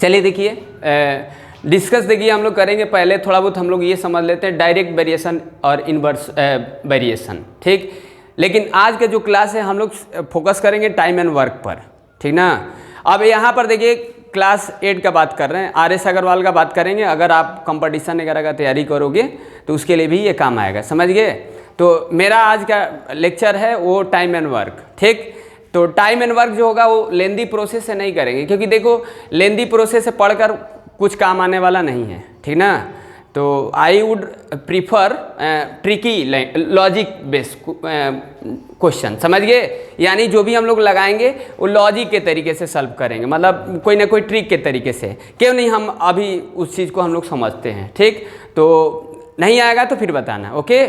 चलिए देखिए डिस्कस देखिए हम लोग करेंगे। पहले थोड़ा बहुत हम लोग ये समझ लेते हैं डायरेक्ट वेरिएशन और इनवर्स वेरिएशन, ठीक। लेकिन आज का जो क्लास है हम लोग फोकस करेंगे टाइम एंड वर्क पर, ठीक ना। अब यहाँ पर देखिए क्लास 8 का बात कर रहे हैं, RS अग्रवाल का बात करेंगे। अगर आप कंपटीशन वगैरह का तैयारी करोगे तो उसके लिए भी ये काम आएगा, समझ गए। तो मेरा आज का लेक्चर है वो टाइम एंड वर्क, ठीक। तो टाइम एंड वर्क जो होगा वो लेंदी प्रोसेस से नहीं करेंगे, क्योंकि देखो लेंदी प्रोसेस से पढ़कर कुछ काम आने वाला नहीं है, ठीक ना। तो I would prefer tricky logic based question, समझ गए। यानी जो भी हम लोग लगाएंगे वो लॉजिक के तरीके से सॉल्व करेंगे, मतलब कोई ना कोई ट्रिक के तरीके से। क्यों नहीं, हम अभी उस चीज़ को हम लोग समझते हैं, ठीक। तो नहीं आएगा तो फिर बताना, ओके।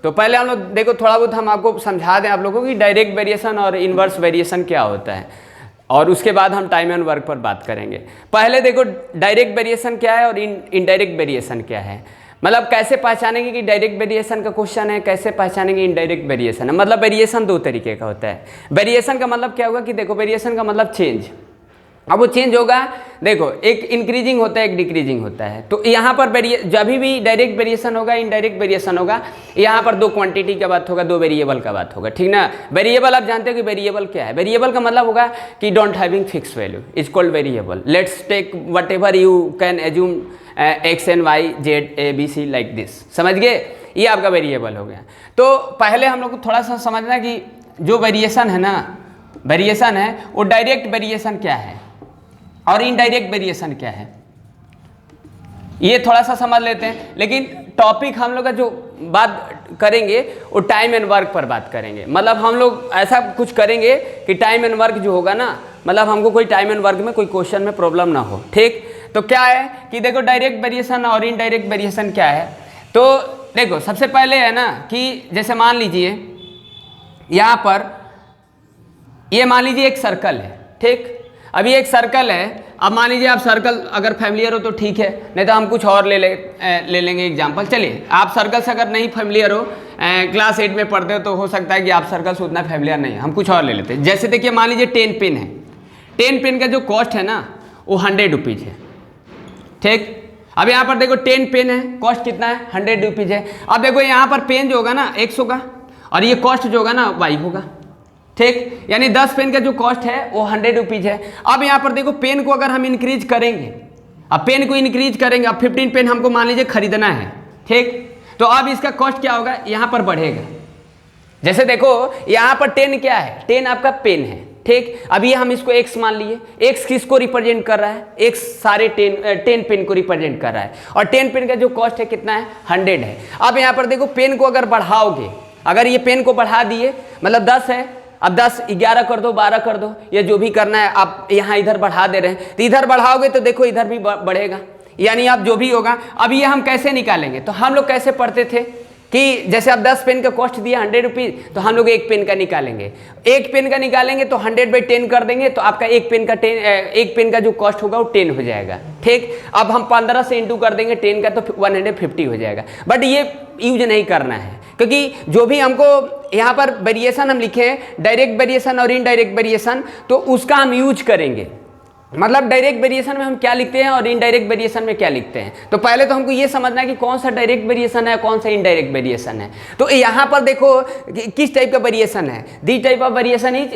तो पहले हम लोग देखो थोड़ा बहुत हम आपको समझा दें आप लोगों को कि डायरेक्ट वेरिएशन और इनवर्स वेरिएशन क्या होता है, और उसके बाद हम टाइम एंड वर्क पर बात करेंगे। पहले देखो डायरेक्ट वेरिएशन क्या है और इनडायरेक्ट वेरिएशन क्या है। मतलब कैसे पहचानेंगे कि डायरेक्ट वेरिएशन का क्वेश्चन है, कैसे पहचानेंगे इनडायरेक्ट वेरिएशन है। मतलब वेरिएशन दो तरीके का होता है। वेरिएशन का मतलब क्या होगा कि देखो वेरिएशन का मतलब चेंज। अब वो चेंज होगा, देखो एक इंक्रीजिंग होता है एक डिक्रीजिंग होता है। तो यहाँ पर जब भी डायरेक्ट वेरिएशन होगा इनडायरेक्ट वेरिएशन होगा, यहाँ पर दो क्वांटिटी का बात होगा, दो वेरिएबल का बात होगा, ठीक ना। वेरिएबल आप जानते हो कि वेरिएबल क्या है। वेरिएबल का मतलब होगा कि don't having fix value is called variable. Let's take whatever you can assume X and Y Z A B C like this, समझ गए। ये आपका वेरिएबल हो गया। तो पहले हम लोग को थोड़ा सा समझना कि जो वेरिएशन है ना, वेरिएशन है वो डायरेक्ट वेरिएशन क्या है और इनडायरेक्ट वेरिएशन क्या है, ये थोड़ा सा समझ लेते हैं। लेकिन टॉपिक हम लोग का जो बात करेंगे वो टाइम एंड वर्क पर बात करेंगे। मतलब हम लोग ऐसा कुछ करेंगे कि टाइम एंड वर्क जो होगा ना, मतलब हमको कोई टाइम एंड वर्क में कोई क्वेश्चन में प्रॉब्लम ना हो, ठीक। तो क्या है कि देखो डायरेक्ट वेरिएशन और इनडायरेक्ट वेरिएशन क्या है। तो देखो सबसे पहले है ना कि जैसे मान लीजिए यहाँ पर ये मान लीजिए एक सर्कल है, ठीक। अभी एक सर्कल है। अब मान लीजिए आप सर्कल अगर फैमिलियर हो तो ठीक है, नहीं तो हम कुछ और ले लेंगे एग्जांपल। चलिए आप सर्कल से अगर नहीं फैमिलियर हो, क्लास 8 में पढ़ते हो तो हो सकता है कि आप सर्कल से उतना फैमिलियर नहीं है, हम कुछ और ले लेते हैं। जैसे देखिए मान लीजिए 10 पेन है। 10 पेन का जो कॉस्ट है ना वो 100 रुपीज़ है, ठीक। अब यहाँ पर देखो 10 पेन है, कॉस्ट कितना है 100 रुपीज़ है। अब देखो यहाँ पर पेन जो होगा ना 100 होगा और ये कॉस्ट जो होगा ना y होगा, ठीक। यानी 10 पेन का जो कॉस्ट है वो 100 रुपीज़ है। अब यहाँ पर देखो पेन को अगर हम इंक्रीज करेंगे, अब पेन को इंक्रीज करेंगे, अब 15 पेन हमको मान लीजिए खरीदना है, ठीक। तो अब इसका कॉस्ट क्या होगा, यहाँ पर बढ़ेगा। जैसे देखो यहाँ पर 10 क्या है, 10 आपका पेन है, ठीक। अब ये हम इसको x मान लिए। x किसको रिप्रेजेंट कर रहा है, x सारे 10 पेन को रिप्रेजेंट कर रहा है। और 10 पेन का जो कॉस्ट है कितना है 100 है। अब यहाँ पर देखो पेन को अगर बढ़ाओगे, अगर ये पेन को बढ़ा दिए, मतलब 10 है, अब 10 11 कर दो, 12 कर दो, ये जो भी करना है आप यहाँ इधर बढ़ा दे रहे हैं। तो इधर बढ़ाओगे तो देखो इधर भी बढ़ेगा, यानी आप जो भी होगा। अब ये हम कैसे निकालेंगे, तो हम लोग कैसे पढ़ते थे कि जैसे आप 10 पेन का कॉस्ट दिया 100 रुपीज़, तो हम लोग एक पेन का निकालेंगे। एक पेन का निकालेंगे तो 100/10 कर देंगे, तो आपका एक पेन का जो कॉस्ट होगा वो 10 हो जाएगा, ठीक। अब हम 15 से इंटू कर देंगे 10 का, तो 150 हो जाएगा। बट ये यूज नहीं करना है, क्योंकि जो भी हमको यहाँ पर वेरिएशन हम लिखे हैं डायरेक्ट वेरिएशन और इनडायरेक्ट वेरिएशन, तो उसका हम यूज करेंगे। मतलब डायरेक्ट वेरिएशन में हम क्या लिखते हैं और इनडायरेक्ट वेरिएशन में क्या लिखते हैं। तो पहले तो हमको ये समझना है कि कौन सा डायरेक्ट वेरिएशन है कौन सा इनडायरेक्ट वेरिएशन है। तो यहाँ पर देखो किस टाइप का वेरिएशन है, this type of variation is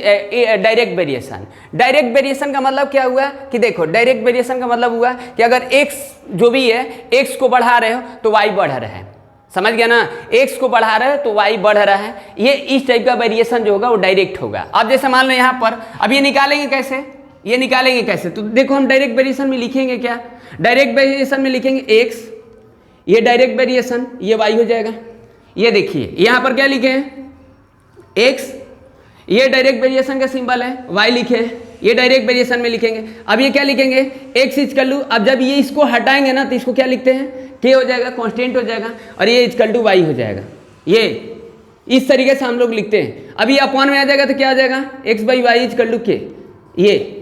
direct variation. Direct variation का मतलब क्या हुआ कि देखो डायरेक्ट वेरिएशन का मतलब हुआ कि अगर x जो भी है x को बढ़ा रहे हो तो y बढ़ रहा है, समझ गया ना। x को बढ़ा रहे हो तो y बढ़ रहा है। ये इस टाइप का वेरिएशन जो होगा वो डायरेक्ट होगा। अब जैसे मान लो यहाँ पर, अब ये निकालेंगे कैसे, ये निकालेंगे कैसे, तो देखो हम डायरेक्ट वेरिएशन में लिखेंगे क्या, डायरेक्ट वेरिएशन में लिखेंगे x, ये डायरेक्ट वेरिएशन, ये y हो जाएगा। ये देखिए यहाँ पर क्या लिखे हैं x, ये डायरेक्ट वेरिएशन का सिंबल है, y लिखे हैं, ये डायरेक्ट वेरिएशन में लिखेंगे। अब ये क्या लिखेंगे x इक्वल टू, अब जब ये इसको हटाएंगे ना तो इसको क्या लिखते हैं k हो जाएगा, कांस्टेंट हो जाएगा, और ये इक्वल टू y हो जाएगा। ये इस तरीके से हम लोग लिखते हैं। अब ये अपॉन में आ जाएगा तो क्या आ जाएगा x/y इक्वल टू k, ये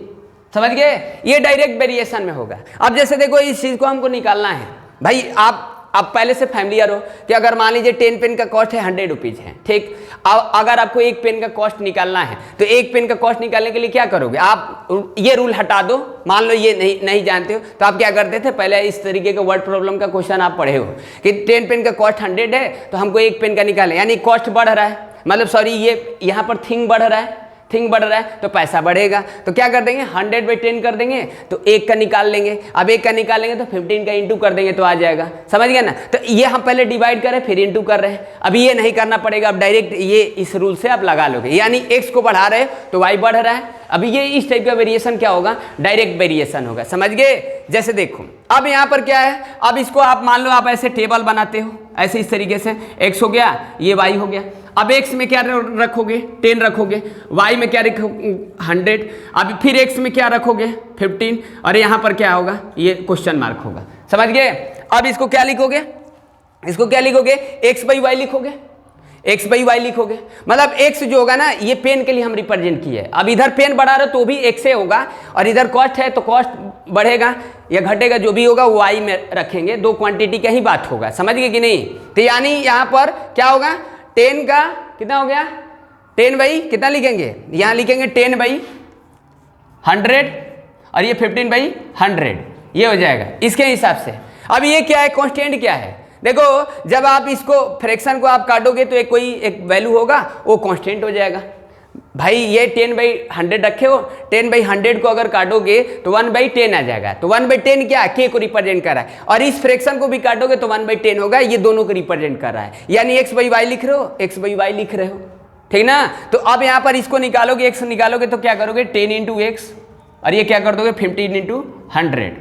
समझ गए, ये डायरेक्ट वेरिएशन में होगा। अब जैसे देखो इस चीज को हमको निकालना है भाई, आप पहले से फैमिलियर हो कि अगर मान लीजिए 10 पेन का कॉस्ट है 100 रुपीज़ है, ठीक। अगर आपको एक पेन का कॉस्ट निकालना है तो एक पेन का कॉस्ट निकालने के लिए क्या करोगे, आप ये रूल हटा दो, मान लो ये नहीं जानते हो तो आप क्या करते थे, पहले इस तरीके का वर्ड प्रॉब्लम का क्वेश्चन आप पढ़े हो कि 10 पेन का कॉस्ट 100 है तो हमको एक पेन का निकालें, यानी कॉस्ट बढ़ रहा है, मतलब सॉरी ये यहाँ पर थिंग बढ़ रहा है, थिंग बढ़ रहा है तो पैसा बढ़ेगा, तो क्या कर देंगे 100/10 कर देंगे तो एक का निकाल लेंगे, अब एक का निकालेंगे तो 15 का इंटू कर देंगे तो आ जाएगा, समझ गया ना। तो ये हम पहले डिवाइड करें फिर इंटू कर रहे हैं, अभी ये नहीं करना पड़ेगा, अब डायरेक्ट ये इस रूल से आप लगा लोगे, यानी x को बढ़ा रहे हो तो y बढ़ रहा है, अभी ये इस टाइप का वेरिएशन क्या होगा, डायरेक्ट वेरिएशन होगा, समझ गए। जैसे देखो अब यहाँ पर क्या है, अब इसको आप मान लो आप ऐसे टेबल बनाते हो, ऐसे इस तरीके से x हो गया ये y हो गया, अब x में क्या रखोगे 10 रखोगे, y में क्या रखोगे 100, अब फिर x में क्या रखोगे 15 और यहाँ पर क्या होगा ये क्वेश्चन मार्क होगा, समझ गए। अब इसको क्या लिखोगे, इसको क्या लिखोगे x/y लिखोगे, x/y लिखोगे, मतलब x जो होगा ना ये पेन के लिए हम रिप्रेजेंट किए, अब इधर पेन बढ़ा रहे तो भी x से होगा और इधर कॉस्ट है तो कॉस्ट बढ़ेगा या घटेगा जो भी होगा वो y में रखेंगे, दो क्वांटिटी का ही बात होगा, समझ गए कि नहीं। तो यानी यहाँ पर क्या होगा 10 का कितना हो गया 10 कितना लिखेंगे, यहाँ लिखेंगे 10/100 और ये 15/100 ये हो जाएगा इसके हिसाब से। अब ये क्या है कांस्टेंट क्या है, देखो जब आप इसको फ्रैक्शन को आप काटोगे तो एक वैल्यू होगा वो कांस्टेंट हो जाएगा। भाई ये 10/100 रखे हो, 10/100 को अगर काटोगे तो 1/10 आ जाएगा, तो 1/10 क्या k को रिप्रेजेंट कर रहा है और इस फ्रैक्शन को भी काटोगे तो 1/10 होगा, ये दोनों को रिप्रेजेंट कर रहा है, यानी x/y लिख रहे हो, x/y लिख रहे हो, ठीक ना। तो अब यहाँ पर इसको निकालोगे, x निकालोगे तो क्या करोगे 10 × x और ये क्या कर दोगे 15 × 100,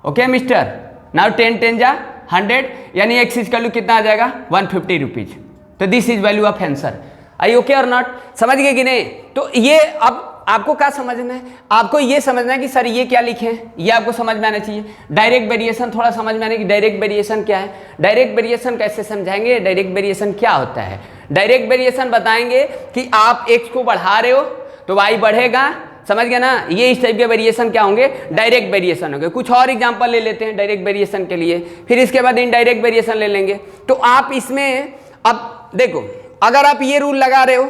ओके मिस्टर। नाउ 10 जा 100 यानी x इक्वल कितना आ जाएगा 150 रुपीज, तो this is value of answer. I okay और नॉट, समझ गए कि नहीं। तो ये अब आपको क्या समझना है, आपको ये समझना है कि सर ये क्या लिखे हैं, ये आपको समझ में आना चाहिए। डायरेक्ट वेरिएशन थोड़ा समझ में आने की, डायरेक्ट वेरिएशन क्या है, डायरेक्ट वेरिएशन कैसे समझाएंगे, डायरेक्ट वेरिएशन क्या होता है। डायरेक्ट वेरिएशन बताएंगे कि आप x को बढ़ा रहे हो तो y बढ़ेगा, समझ गया ना, ये इस टाइप के वेरिएशन क्या होंगे, डायरेक्ट वेरिएशन होंगे। कुछ और एग्जांपल ले लेते हैं डायरेक्ट वेरिएशन के लिए, फिर इसके बाद इनडायरेक्ट वेरिएशन ले लेंगे। तो आप इसमें अब देखो अगर आप ये रूल लगा रहे हो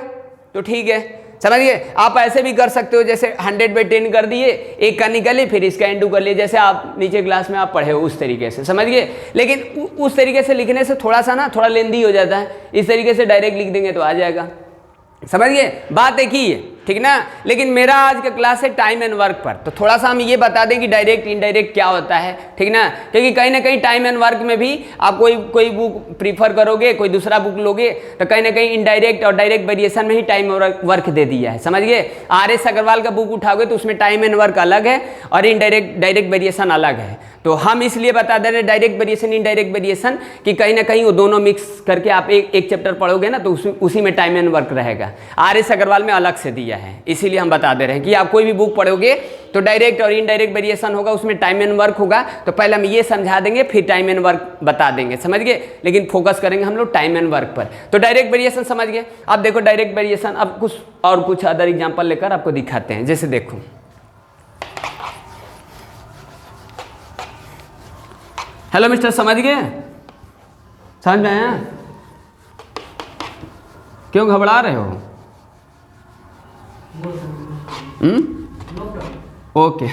तो ठीक है, समझ गए। आप ऐसे भी कर सकते हो, जैसे 100/10 कर दिए, एक का निकाले फिर इसका इंटू कर लिए, जैसे आप नीचे क्लास में आप पढ़े हो उस तरीके से, समझ गए। लेकिन उस तरीके से लिखने से थोड़ा सा ना थोड़ा लेंदी हो जाता है, इस तरीके से डायरेक्ट लिख देंगे तो आ जाएगा, समझ गए। बात एक ही है, ठीक ना। लेकिन मेरा आज का क्लास है टाइम एंड वर्क पर, तो थोड़ा सा हम ये बता दें कि डायरेक्ट इनडायरेक्ट क्या होता है, ठीक ना। क्योंकि कहीं ना कहीं टाइम एंड वर्क में भी आप कोई बुक प्रीफर करोगे, कोई दूसरा बुक लोगे तो कहीं ना कहीं इनडायरेक्ट और डायरेक्ट वेरिएशन में ही टाइम और वर्क दे दिया है, समझ गए। RS अग्रवाल का बुक उठाओगे तो उसमें टाइम एंड वर्क अलग है और डायरेक्ट वेरिएशन अलग है। तो हम इसलिए बता दे रहे हैं डायरेक्ट वेरिएशन इनडायरेक्ट वेरिएशन कि कहीं ना कहीं वो दोनों मिक्स करके आप एक चैप्टर पढ़ोगे ना तो उसी में टाइम एंड वर्क रहेगा। RS अग्रवाल में अलग से दिया है, इसीलिए हम बता दे रहे हैं कि आप कोई भी बुक पढ़ोगे तो डायरेक्ट और इनडायरेक्ट वेरिएशन होगा, उसमें टाइम एंड वर्क होगा। तो पहले हम ये समझा देंगे फिर टाइम एंड वर्क बता देंगे, समझ गए। लेकिन फोकस करेंगे हम लोग टाइम एंड वर्क पर। तो डायरेक्ट वेरिएशन समझ गए। अब देखो डायरेक्ट वेरिएशन, अब कुछ अदर एग्जाम्पल लेकर आपको दिखाते हैं। जैसे देखो हेलो मिस्टर, समझ गए, समझ में आया, क्यों घबरा रहे हो? ओके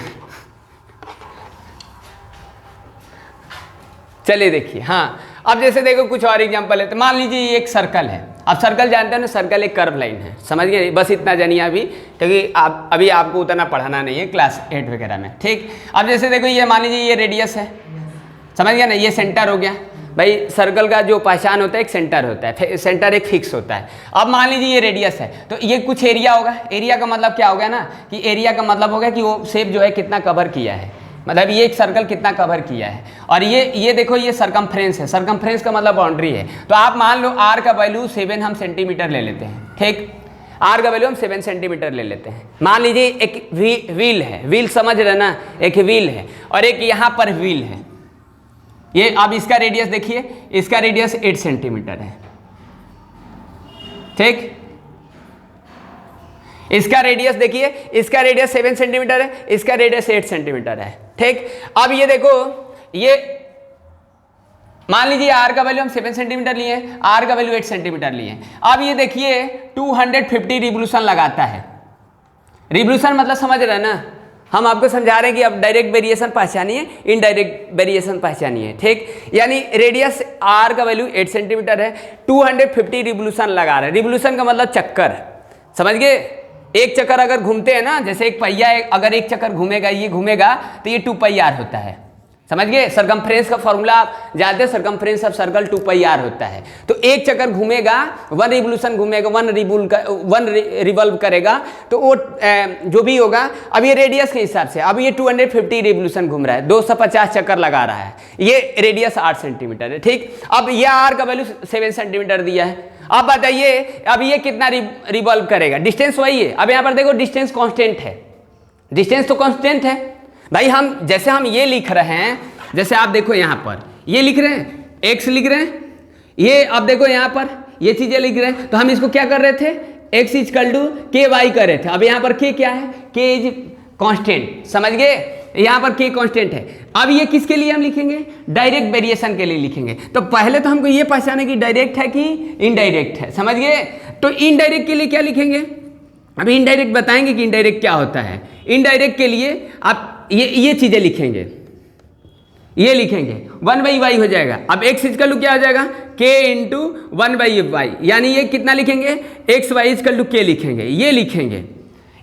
चलिए देखिए। हाँ अब जैसे देखो कुछ और एग्जांपल है, तो मान लीजिए ये एक सर्कल है। अब सर्कल जानते हो ना, सर्कल एक कर्व लाइन है, समझ गए। बस इतना जानिए अभी, क्योंकि अभी आपको उतना पढ़ाना नहीं है क्लास 8 वगैरह में, ठीक। अब जैसे देखो ये मान लीजिए ये रेडियस है, समझ गया ना, ये सेंटर हो गया। भाई सर्कल का जो पहचान होता है एक सेंटर होता है, सेंटर एक फिक्स होता है। अब मान लीजिए ये रेडियस है तो ये कुछ एरिया होगा। एरिया का मतलब क्या हो गया ना, कि एरिया का मतलब हो गया कि वो शेप जो है कितना कवर किया है, मतलब ये एक सर्कल कितना कवर किया है। और ये देखो ये सरकमफ्रेंस है, सरकमफ्रेंस का मतलब बाउंड्री है। तो आप मान लो आर का वैल्यू 7 हम सेंटीमीटर ले लेते हैं, ठीक। आर का वैल्यू हम 7 सेंटीमीटर ले लेते हैं। मान लीजिए एक व्हील है, व्हील समझ रहे ना, एक व्हील है और एक यहाँ पर व्हील है। ये अब इसका रेडियस देखिए, इसका रेडियस 8 सेंटीमीटर है, ठीक। इसका रेडियस देखिए, इसका रेडियस 7 सेंटीमीटर है, इसका रेडियस 8 सेंटीमीटर है, ठीक। अब ये देखो मान लीजिए आर का वैल्यू हम 7 सेंटीमीटर लिए हैं, आर का वैल्यू 8 सेंटीमीटर लिए हैं। अब ये देखिए 250 रिवोल्यूशन लगाता है। रिवोल्यूशन मतलब समझ रहे हैं ना, हम आपको समझा रहे हैं कि अब डायरेक्ट वेरिएशन पहचानिए, इनडायरेक्ट वेरिएशन पहचानिए, ठीक। यानी रेडियस आर का वैल्यू 8 सेंटीमीटर है, 250 रिवोल्यूशन लगा रहे हैं। रिवोल्यूशन का मतलब चक्कर, समझ गए। एक चक्कर अगर घूमते हैं ना, जैसे एक पहिया अगर एक चक्कर घूमेगा, ये घूमेगा तो ये 2 पाई आर होता है, समझ गए। सरकमफ्रेंस का फॉर्मूला आप जानते हैं, circumference of circle 2 pi R होता है। तो एक चक्कर घूमेगा, 1 रिवोल्यूशन घूमेगा, 1 रिवॉल्व करेगा, तो वो जो भी होगा, अब ये रेडियस के हिसाब से, अब ये 250 रिवोल्यूशन घूम रहा है, 250 चक्कर लगा रहा है, ये रेडियस 8 सेंटीमीटर है, ठीक। अब ये आर का वैल्यू 7 सेंटीमीटर दिया है। अब बताइए अब ये कितना रिवॉल्व करेगा, डिस्टेंस वही है। अब यहाँ पर देखो डिस्टेंस कांस्टेंट है, डिस्टेंस तो कांस्टेंट है भाई। हम जैसे हम ये लिख रहे हैं, जैसे आप देखो यहाँ पर ये लिख रहे हैं, x लिख रहे हैं, ये अब देखो यहाँ पर ये चीजें लिख रहे हैं, तो हम इसको क्या कर रहे थे, x equal to K Y कर रहे थे। अब यहाँ पर k क्या है, k इज कांस्टेंट, समझ गए, यहाँ पर k कांस्टेंट है। अब ये किसके लिए हम लिखेंगे, डायरेक्ट वेरिएशन के लिए लिखेंगे। तो पहले तो हमको ये पहचाने कि डायरेक्ट है कि इनडायरेक्ट है, समझ गए। तो इनडायरेक्ट के लिए क्या लिखेंगे, अभी इनडायरेक्ट बताएंगे कि इनडायरेक्ट क्या होता है। इनडायरेक्ट के लिए आप ये चीजें लिखेंगे, ये लिखेंगे 1/y हो जाएगा। अब x इक्वल टू क्या हो जाएगा, k इंटू 1/y, यानी ये कितना लिखेंगे, xy इक्वल टू k लिखेंगे, ये लिखेंगे।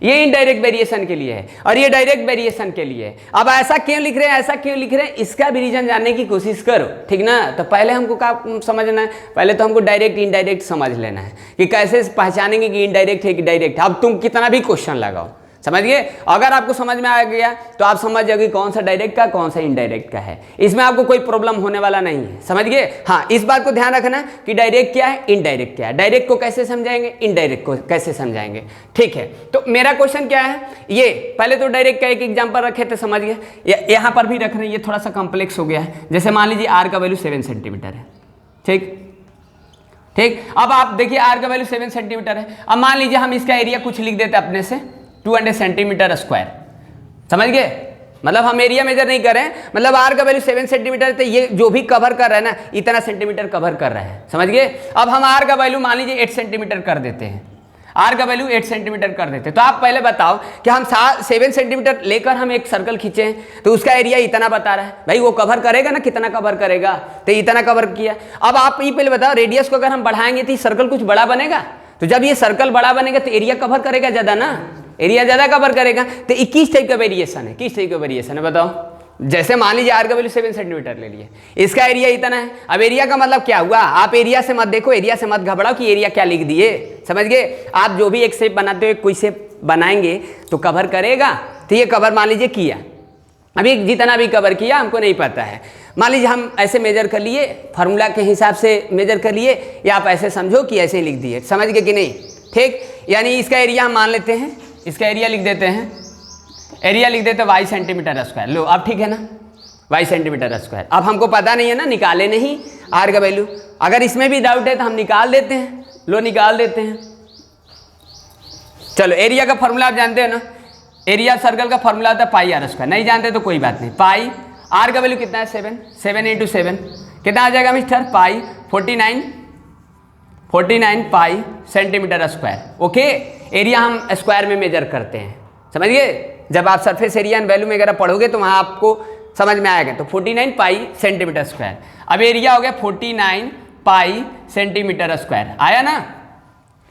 ये इनडायरेक्ट वेरिएशन के लिए है और ये डायरेक्ट वेरिएशन के लिए है। अब ऐसा क्यों लिख रहे हैं, ऐसा क्यों लिख रहे हैं, इसका भी रीजन जानने की कोशिश करो, ठीक ना। तो पहले हमको क्या समझना है, पहले तो हमको डायरेक्ट इनडायरेक्ट समझ लेना है कि कैसे पहचानेंगे कि इनडायरेक्ट है कि डायरेक्ट है। अब तुम कितना भी क्वेश्चन लगाओ, समझ गए। अगर आपको समझ में आ गया तो आप समझ जाओगे कौन सा डायरेक्ट का कौन सा इनडायरेक्ट का है, इसमें आपको कोई प्रॉब्लम होने वाला नहीं है, समझ गए। हाँ, इस बात को ध्यान रखना कि डायरेक्ट क्या है, इनडायरेक्ट क्या है। डायरेक्ट को कैसे समझाएंगे, इनडायरेक्ट को कैसे समझाएंगे, ठीक है। तो मेरा क्वेश्चन क्या है, ये पहले तो डायरेक्ट का एक एग्जाम्पल रखे थे, समझ गए। यहाँ पर भी रख रहे हैं, ये थोड़ा सा कॉम्प्लेक्स हो गया है। जैसे मान लीजिए आर का वैल्यू 7 सेंटीमीटर है, ठीक ठीक। अब आप देखिए आर का वैल्यू 7 सेंटीमीटर है। अब मान लीजिए हम इसका एरिया कुछ लिख देते अपने से 200 सेंटीमीटर स्क्वायर, समझ गए। मतलब हम एरिया मेजर नहीं कर रहे हैं, मतलब आर का वैल्यू 7 सेंटीमीटर, तो ये जो भी कवर कर रहा है ना, इतना सेंटीमीटर कवर कर रहा है, समझ गए। अब हम आर का वैल्यू मान लीजिए 8 सेंटीमीटर कर देते हैं, आर का वैल्यू 8 सेंटीमीटर कर देते हैं। तो आप पहले बताओ कि हम 7 सेंटीमीटर लेकर हम एक सर्कल खींचे हैं, तो उसका एरिया इतना बता रहा है, भाई वो कवर करेगा ना, कितना कवर करेगा, तो इतना कवर किया। अब आप ये पहले बताओ, रेडियस को अगर हम बढ़ाएंगे तो सर्कल कुछ बड़ा बनेगा, तो जब ये सर्कल बड़ा बनेगा तो एरिया कवर करेगा ज़्यादा ना, एरिया ज़्यादा कवर करेगा। तो 21 टाइप का वेरिएशन है, किस टाइप का वेरिएशन है बताओ। जैसे मान लीजिए आर का वैल्यू 7 सेंटीमीटर ले लिए, इसका एरिया इतना है। अब एरिया का मतलब क्या हुआ, आप एरिया से मत देखो, एरिया से मत घबराओ कि एरिया क्या लिख दिए, समझ गए। आप जो भी एक शेप बनाते हो, कोई शेप बनाएंगे तो कवर करेगा, तो ये कवर मान लीजिए किया। अभी जितना भी कवर किया हमको नहीं पता है, मान लीजिए हम ऐसे मेजर कर लिए, फार्मूला के हिसाब से मेजर कर लिए, या आप ऐसे समझो कि ऐसे ही लिख दिए, समझ गए कि नहीं, ठीक। यानी इसका एरिया हम मान लेते हैं, इसका एरिया लिख देते हैं, एरिया लिख देते वाई सेंटीमीटर स्क्वायर। लो अब ठीक है ना, वाई सेंटीमीटर स्क्वायर। अब हमको पता नहीं है ना, निकाले नहीं आर का वैल्यू, अगर इसमें भी डाउट है तो हम निकाल देते हैं, लो निकाल देते हैं। चलो एरिया का फॉर्मूला आप जानते हैं ना, एरिया सर्कल का फॉर्मूला होता है पाई आर स्क्वायर, नहीं जानते तो कोई बात नहीं। पाई आर का वैल्यू कितना है 7, 7 इंटू 7 कितना आ जाएगा मिस्टर, पाई 49 पाई सेंटीमीटर स्क्वायर। ओके, एरिया हम स्क्वायर में मेजर करते हैं, समझ गए। जब आप सरफेस एरिया एंड वैल्यू वगैरह पढ़ोगे तो वहाँ आपको समझ में आएगा। तो 49 पाई सेंटीमीटर स्क्वायर, अब एरिया हो गया 49 पाई सेंटीमीटर स्क्वायर, आया ना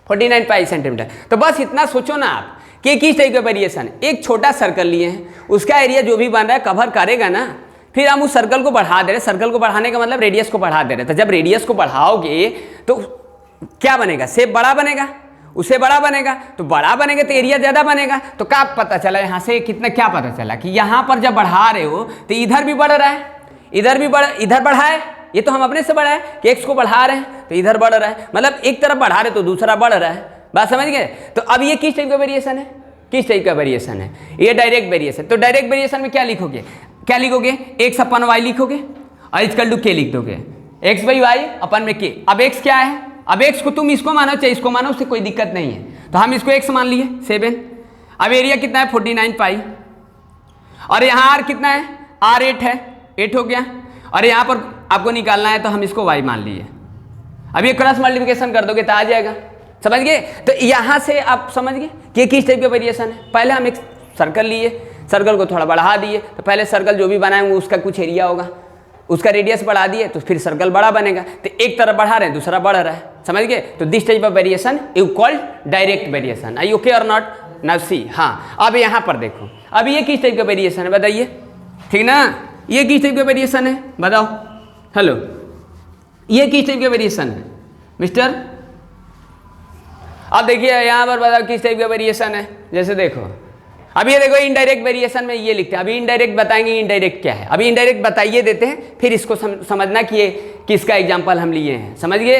49 पाई सेंटीमीटर। तो बस इतना सोचो ना आप कि किस टाइप का वेरिएशन है। एक छोटा सर्कल लिए हैं, उसका एरिया जो भी बन रहा है कवर करेगा ना, फिर हम उस सर्कल को बढ़ा दे रहे, सर्कल को बढ़ाने का मतलब रेडियस को बढ़ा दे रहे। तो जब रेडियस को बढ़ाओगे तो क्या बनेगा, शेप बड़ा बनेगा, उससे बड़ा बनेगा, तो बड़ा बनेगा तो एरिया ज़्यादा बनेगा। तो क्या पता चला यहाँ से, कितना क्या पता चला कि यहाँ पर जब बढ़ा रहे हो तो इधर भी बढ़ रहा है, इधर भी इधर बढ़ा है, ये तो हम अपने से बढ़ा है कि एक्स को बढ़ा रहे हैं तो इधर बढ़ रहा है, मतलब एक तरफ बढ़ा रहे तो दूसरा बढ़ रहा है, बात समझ गए। तो अब ये किस टाइप का वेरिएशन है, किस टाइप का वेरिएशन है, ये डायरेक्ट वेरिएशन। तो डायरेक्ट वेरिएशन में क्या लिखोगे, क्या लिखोगे, एक्स अपन वाई लिखोगे और इक्वल टू के लिख दोगे, एक्स बाई वाई अपन में के। अब एक्स क्या है, अब एक्स को तुम इसको मानो चाहे इसको मानो, उससे कोई दिक्कत नहीं है, तो हम इसको एक्स मान लिए 7। अब एरिया कितना है 49 पाई, और यहाँ आर कितना है, आर 8 है, 8 हो गया। और यहाँ पर आपको निकालना है तो हम इसको y मान लिए। अब ये क्रॉस मल्टीप्लिकेशन कर दोगे तो आ जाएगा, समझ गए। तो यहाँ से आप समझ गए कि किस टाइप का वेरिएशन है। पहले हम एक सर्कल लिए, सर्कल को थोड़ा बढ़ा दिए, तो पहले सर्कल जो भी बनाएंगे उसका कुछ एरिया होगा, उसका रेडियस बढ़ा दिए तो फिर सर्कल बड़ा बनेगा। तो एक तरफ बढ़ा रहे हैं दूसरा बढ़ रहा है, समझ गए। तो this type of variation is called direct variation. I okay और नॉट? नाउ सी। हाँ, अब यहाँ पर देखो, अब ये किस टाइप का वेरिएशन है बताइए, ठीक ना। ये किस टाइप का वेरिएशन है बताओ, हेलो, ये किस टाइप का वेरिएशन है मिस्टर? अब देखिए यहाँ पर बताओ किस टाइप का वेरिएशन है। जैसे देखो, अब ये देखो इनडायरेक्ट वेरिएशन में ये लिखते हैं। अभी इनडायरेक्ट बताएंगे इनडायरेक्ट क्या है। अभी इनडायरेक्ट बताइए देते हैं, फिर इसको समझना कि ये किसका एग्जाम्पल हम लिए हैं, समझ गए।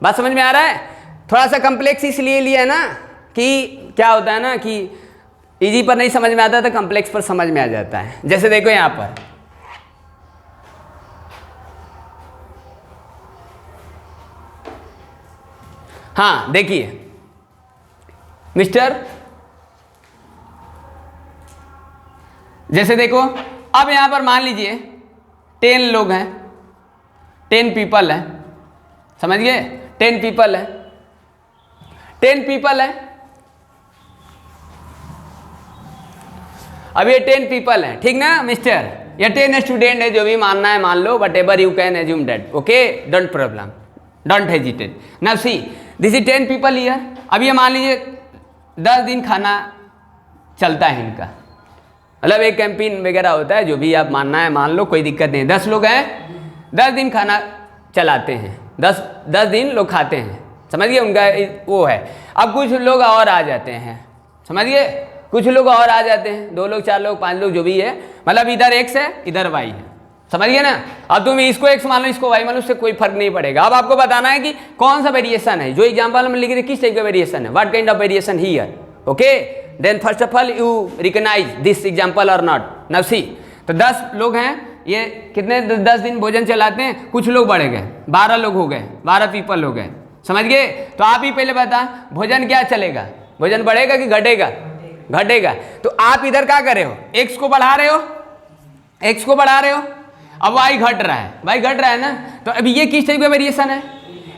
बात समझ में आ रहा है? थोड़ा सा कम्प्लेक्स इसलिए लिया है ना कि क्या होता है ना कि इजी पर नहीं समझ में आता तो कम्प्लेक्स पर समझ में आ जाता है। जैसे देखो यहाँ पर, हाँ देखिए मिस्टर, जैसे देखो अब यहां पर मान लीजिए 10 लोग हैं, 10 पीपल है, समझ गए। 10 पीपल है, 10 पीपल है। अब ये 10 पीपल है, ठीक ना मिस्टर। ये 10 स्टूडेंट है, जो भी मानना है मान लो, but ever you can assume that, okay, don't problem, don't hesitate. Now see this is 10 people here. अब ये मान लीजिए 10 दिन खाना चलता है इनका, मतलब एक कैंटीन वगैरह होता है, जो भी आप मानना है मान लो, कोई दिक्कत नहीं। 10 लोग हैं, 10 दिन खाना चलाते हैं, 10 दिन लोग खाते हैं, समझ गए, उनका वो है। अब कुछ लोग और आ जाते हैं, समझ गए, कुछ लोग और आ जाते हैं, 2 लोग 4 लोग 5 लोग जो भी है, मतलब इधर x है इधर y है, समझ गए ना। अब तुम इसको x मान लो इसको y मान लो, उससे कोई फर्क नहीं पड़ेगा। अब आपको बताना है कि कौन सा वेरिएशन है, जो एग्जाम्पल में लिख रहे किस टाइप का वेरिएशन है, what kind of variation here, okay. Then first of all you recognise this example और नॉट। नाउ सी, तो 10 लोग हैं, ये कितने 10 दिन भोजन चलाते हैं, कुछ लोग बढ़ गए, 12 लोग हो गए, 12 पीपल हो गए, समझ गए। तो आप ही पहले बता, भोजन क्या चलेगा, भोजन बढ़ेगा कि घटेगा? घटेगा। तो आप इधर क्या कर रहे हो, x को बढ़ा रहे हो, x को बढ़ा रहे हो, अब y घट रहा है, y घट रहा है ना। तो अभी ये किस टाइप का वेरिएशन है?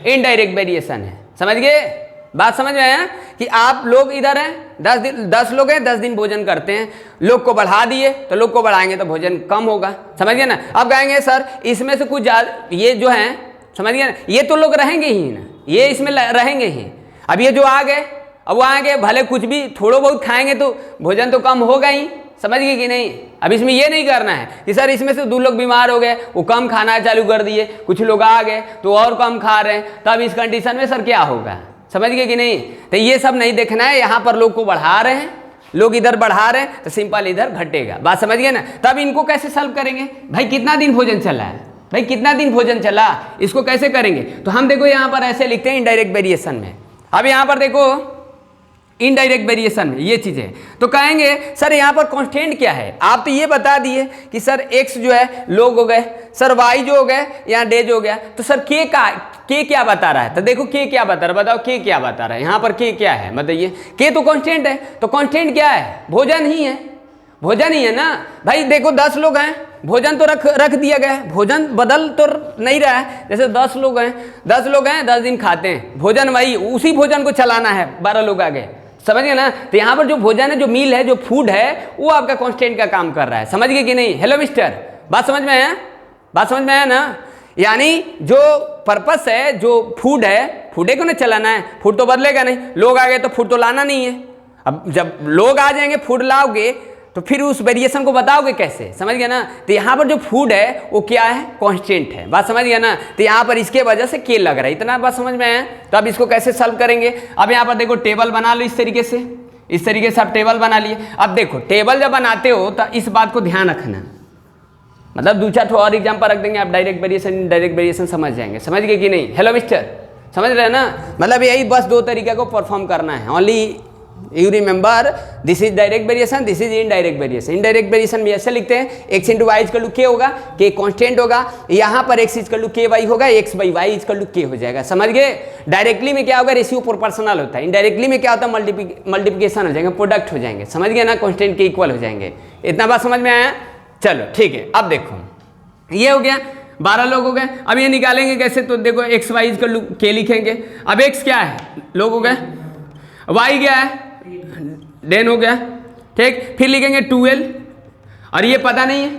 इनडायरेक्ट वेरिएशन है, समझ गए। बात समझ में आया कि आप लोग इधर हैं, 10 लोग हैं, 10 दिन भोजन करते हैं, लोग को बढ़ा दिए तो लोग को बढ़ाएंगे तो भोजन कम होगा, समझ गए ना। अब कहेंगे सर इसमें से कुछ ये जो हैं, समझ गए ना, ये तो लोग रहेंगे ही ना, ये इसमें रहेंगे ही। अब ये जो आ गए, अब वो आ गए, भले कुछ भी थोड़ा बहुत खाएंगे तो भोजन तो कम होगा ही, समझ गए कि नहीं। अब इसमें ये नहीं करना है कि सर इसमें से 2 लोग बीमार हो गए, वो कम खाना चालू कर दिए, कुछ लोग आ गए तो और कम खा रहे हैं, तब इस कंडीशन में सर क्या होगा, समझ गए कि नहीं। तो ये सब नहीं देखना है, यहाँ पर लोग को बढ़ा रहे हैं, लोग इधर बढ़ा रहे हैं तो सिंपल इधर घटेगा। बात समझ गए ना। तब इनको कैसे सॉल्व करेंगे, भाई कितना दिन भोजन चला है, भाई कितना दिन भोजन चला, इसको कैसे करेंगे। तो हम देखो यहाँ पर ऐसे लिखते हैं इनडायरेक्ट वेरिएशन में। अब यहाँ पर देखो इनडायरेक्ट वेरिएशन में ये चीज़ है, तो कहेंगे सर यहाँ पर कांस्टेंट क्या है। आप तो ये बता दिए कि सर x जो है लोग हो गए, सर y जो हो गए, यहाँ डेज हो गया, तो सर k क्या बता रहा है। तो देखो k क्या बता रहा है, बताओ k क्या बता रहा है, यहाँ पर k क्या है बताइए। k तो कांस्टेंट है, तो कांस्टेंट क्या है, भोजन ही है, भोजन ही है ना भाई। देखो 10 लोग हैं, भोजन तो रख दिया गया है, भोजन बदल तो नहीं रहा है। जैसे 10 लोग हैं, 10 दिन खाते हैं, भोजन वही, उसी भोजन को चलाना है, 12 लोग आ गए, समझ गए ना। तो यहाँ पर जो भोजन है, जो मील है, जो फूड है, वो आपका कांस्टेंट का काम कर रहा है, समझ गए कि नहीं। हेलो मिस्टर, बात समझ में आया, बात समझ में आया ना। यानी जो पर्पस है, जो फूड है, फूडे को ना चलाना है, फूड तो बदलेगा नहीं। लोग आ गए तो फूड तो लाना नहीं है। अब जब लोग आ जाएंगे, फूड लाओगे तो फिर उस वेरिएशन को बताओगे कैसे, समझ गया ना। तो यहाँ पर जो फूड है वो क्या है, कांस्टेंट है, बात समझ गया ना। तो यहाँ पर इसके वजह से के लग रहा है, इतना बात समझ में आया। तो अब इसको कैसे सॉल्व करेंगे। अब यहाँ पर देखो टेबल बना लो, इस तरीके से आप टेबल बना लिए। अब देखो टेबल जब बनाते हो तो इस बात को ध्यान रखना, मतलब 2-4 और एग्जाम्पल रख देंगे, आप डायरेक्ट वेरिएशन इनडायरेक्ट वेरिएशन समझ जाएंगे, समझ गए कि नहीं। हेलो मिस्टर, समझ रहे हैं ना। मतलब यही बस 2 तरीके को परफॉर्म करना है, only you remember this is direct variation, this is indirect variation. Indirect variation में ऐसे लिखते हैं x into Y equal to K होगा, के कांस्टेंट होगा, यहाँ पर x equal to K Y होगा, x by Y equal to K हो जाएगा, समझ गए। डायरेक्टली में क्या होगा, रेशियो प्रोपोर्शनल होता है। इनडायरेक्टली में क्या होता है, मल्टीप्लिकेशन हो जाएंगे, प्रोडक्ट हो जाएंगे, समझ गए ना, कांस्टेंट के इक्वल हो जाएंगे। इतना बात समझ में आया। चलो ठीक है, अब देखो ये हो गया। 12 लोग हो गए। अब ये निकालेंगे कैसे, तो देखो x Y equal to K लिखेंगे। अब एक्स क्या है, लोग हो गए, वाई क्या है, डेन हो गया, ठीक। फिर लिखेंगे 12 और ये पता नहीं है,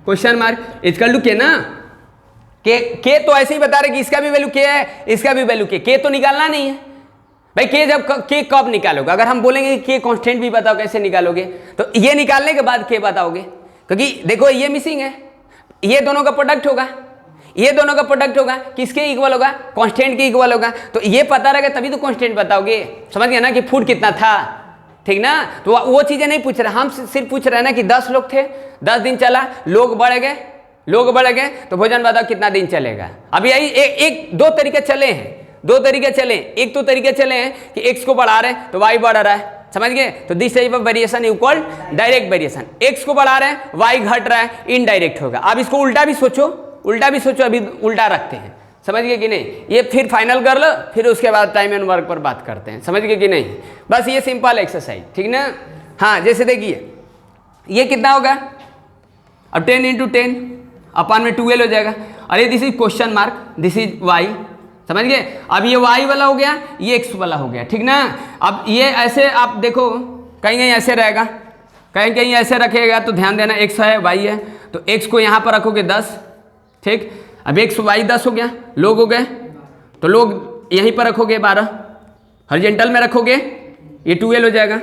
क्वेश्चन मार्क इक्वल टू के ना, के तो ऐसे ही बता रहे कि इसका भी वैल्यू के है, इसका भी वैल्यू के तो निकालना नहीं है भाई। के जब के कब निकालोगे, अगर हम बोलेंगे कि के कांस्टेंट भी बताओ कैसे निकालोगे, तो ये निकालने के बाद के बताओगे, क्योंकि देखो ये मिसिंग है, ये दोनों का प्रोडक्ट होगा, ये दोनों का प्रोडक्ट होगा, किसके इक्वल होगा, कांस्टेंट के इक्वल होगा। तो ये पता रहेगा तभी तो कांस्टेंट बताओगे, समझ गया ना कि फूड कितना था, ठीक ना। तो वो चीजें नहीं पूछ रहे, हम सिर्फ पूछ रहे हैं ना कि 10 लोग थे, 10 दिन चला, लोग बढ़ गए, तो भोजन बताओ कितना दिन चलेगा। अब यही एक दो तरीके चले हैं, एक तो तरीके चले हैं कि x को बढ़ा रहे हैं तो y बढ़ रहा है, समझ गए। तो this type of variation is called direct variation. x को बढ़ा रहे हैं, y घट रहा है, इनडायरेक्ट होगा। अब इसको उल्टा भी सोचो, अभी उल्टा रखते हैं, समझ गए कि नहीं। ये फिर फाइनल कर लो, फिर उसके बाद टाइम एंड वर्क पर बात करते हैं, समझ गए कि नहीं। बस ये सिंपल एक्सरसाइज, ठीक ना। हाँ, जैसे देखिए ये कितना होगा, अब 10 × 10 अपन में 12 हो जाएगा, और ये this is question mark, this is y, समझ गए। अब ये y वाला हो गया, ये x वाला हो गया, ठीक ना। अब ये ऐसे आप देखो, कहीं ऐसे रहेगा, कहीं ऐसे रखेगा, तो ध्यान देना x है y है, तो x को यहाँ पर रखोगे 10, ठीक। अब x y 10 हो गया, लोग हो गए, तो लोग यहीं पर रखोगे 12, हॉरिजॉन्टल में रखोगे, ये 12 हो जाएगा,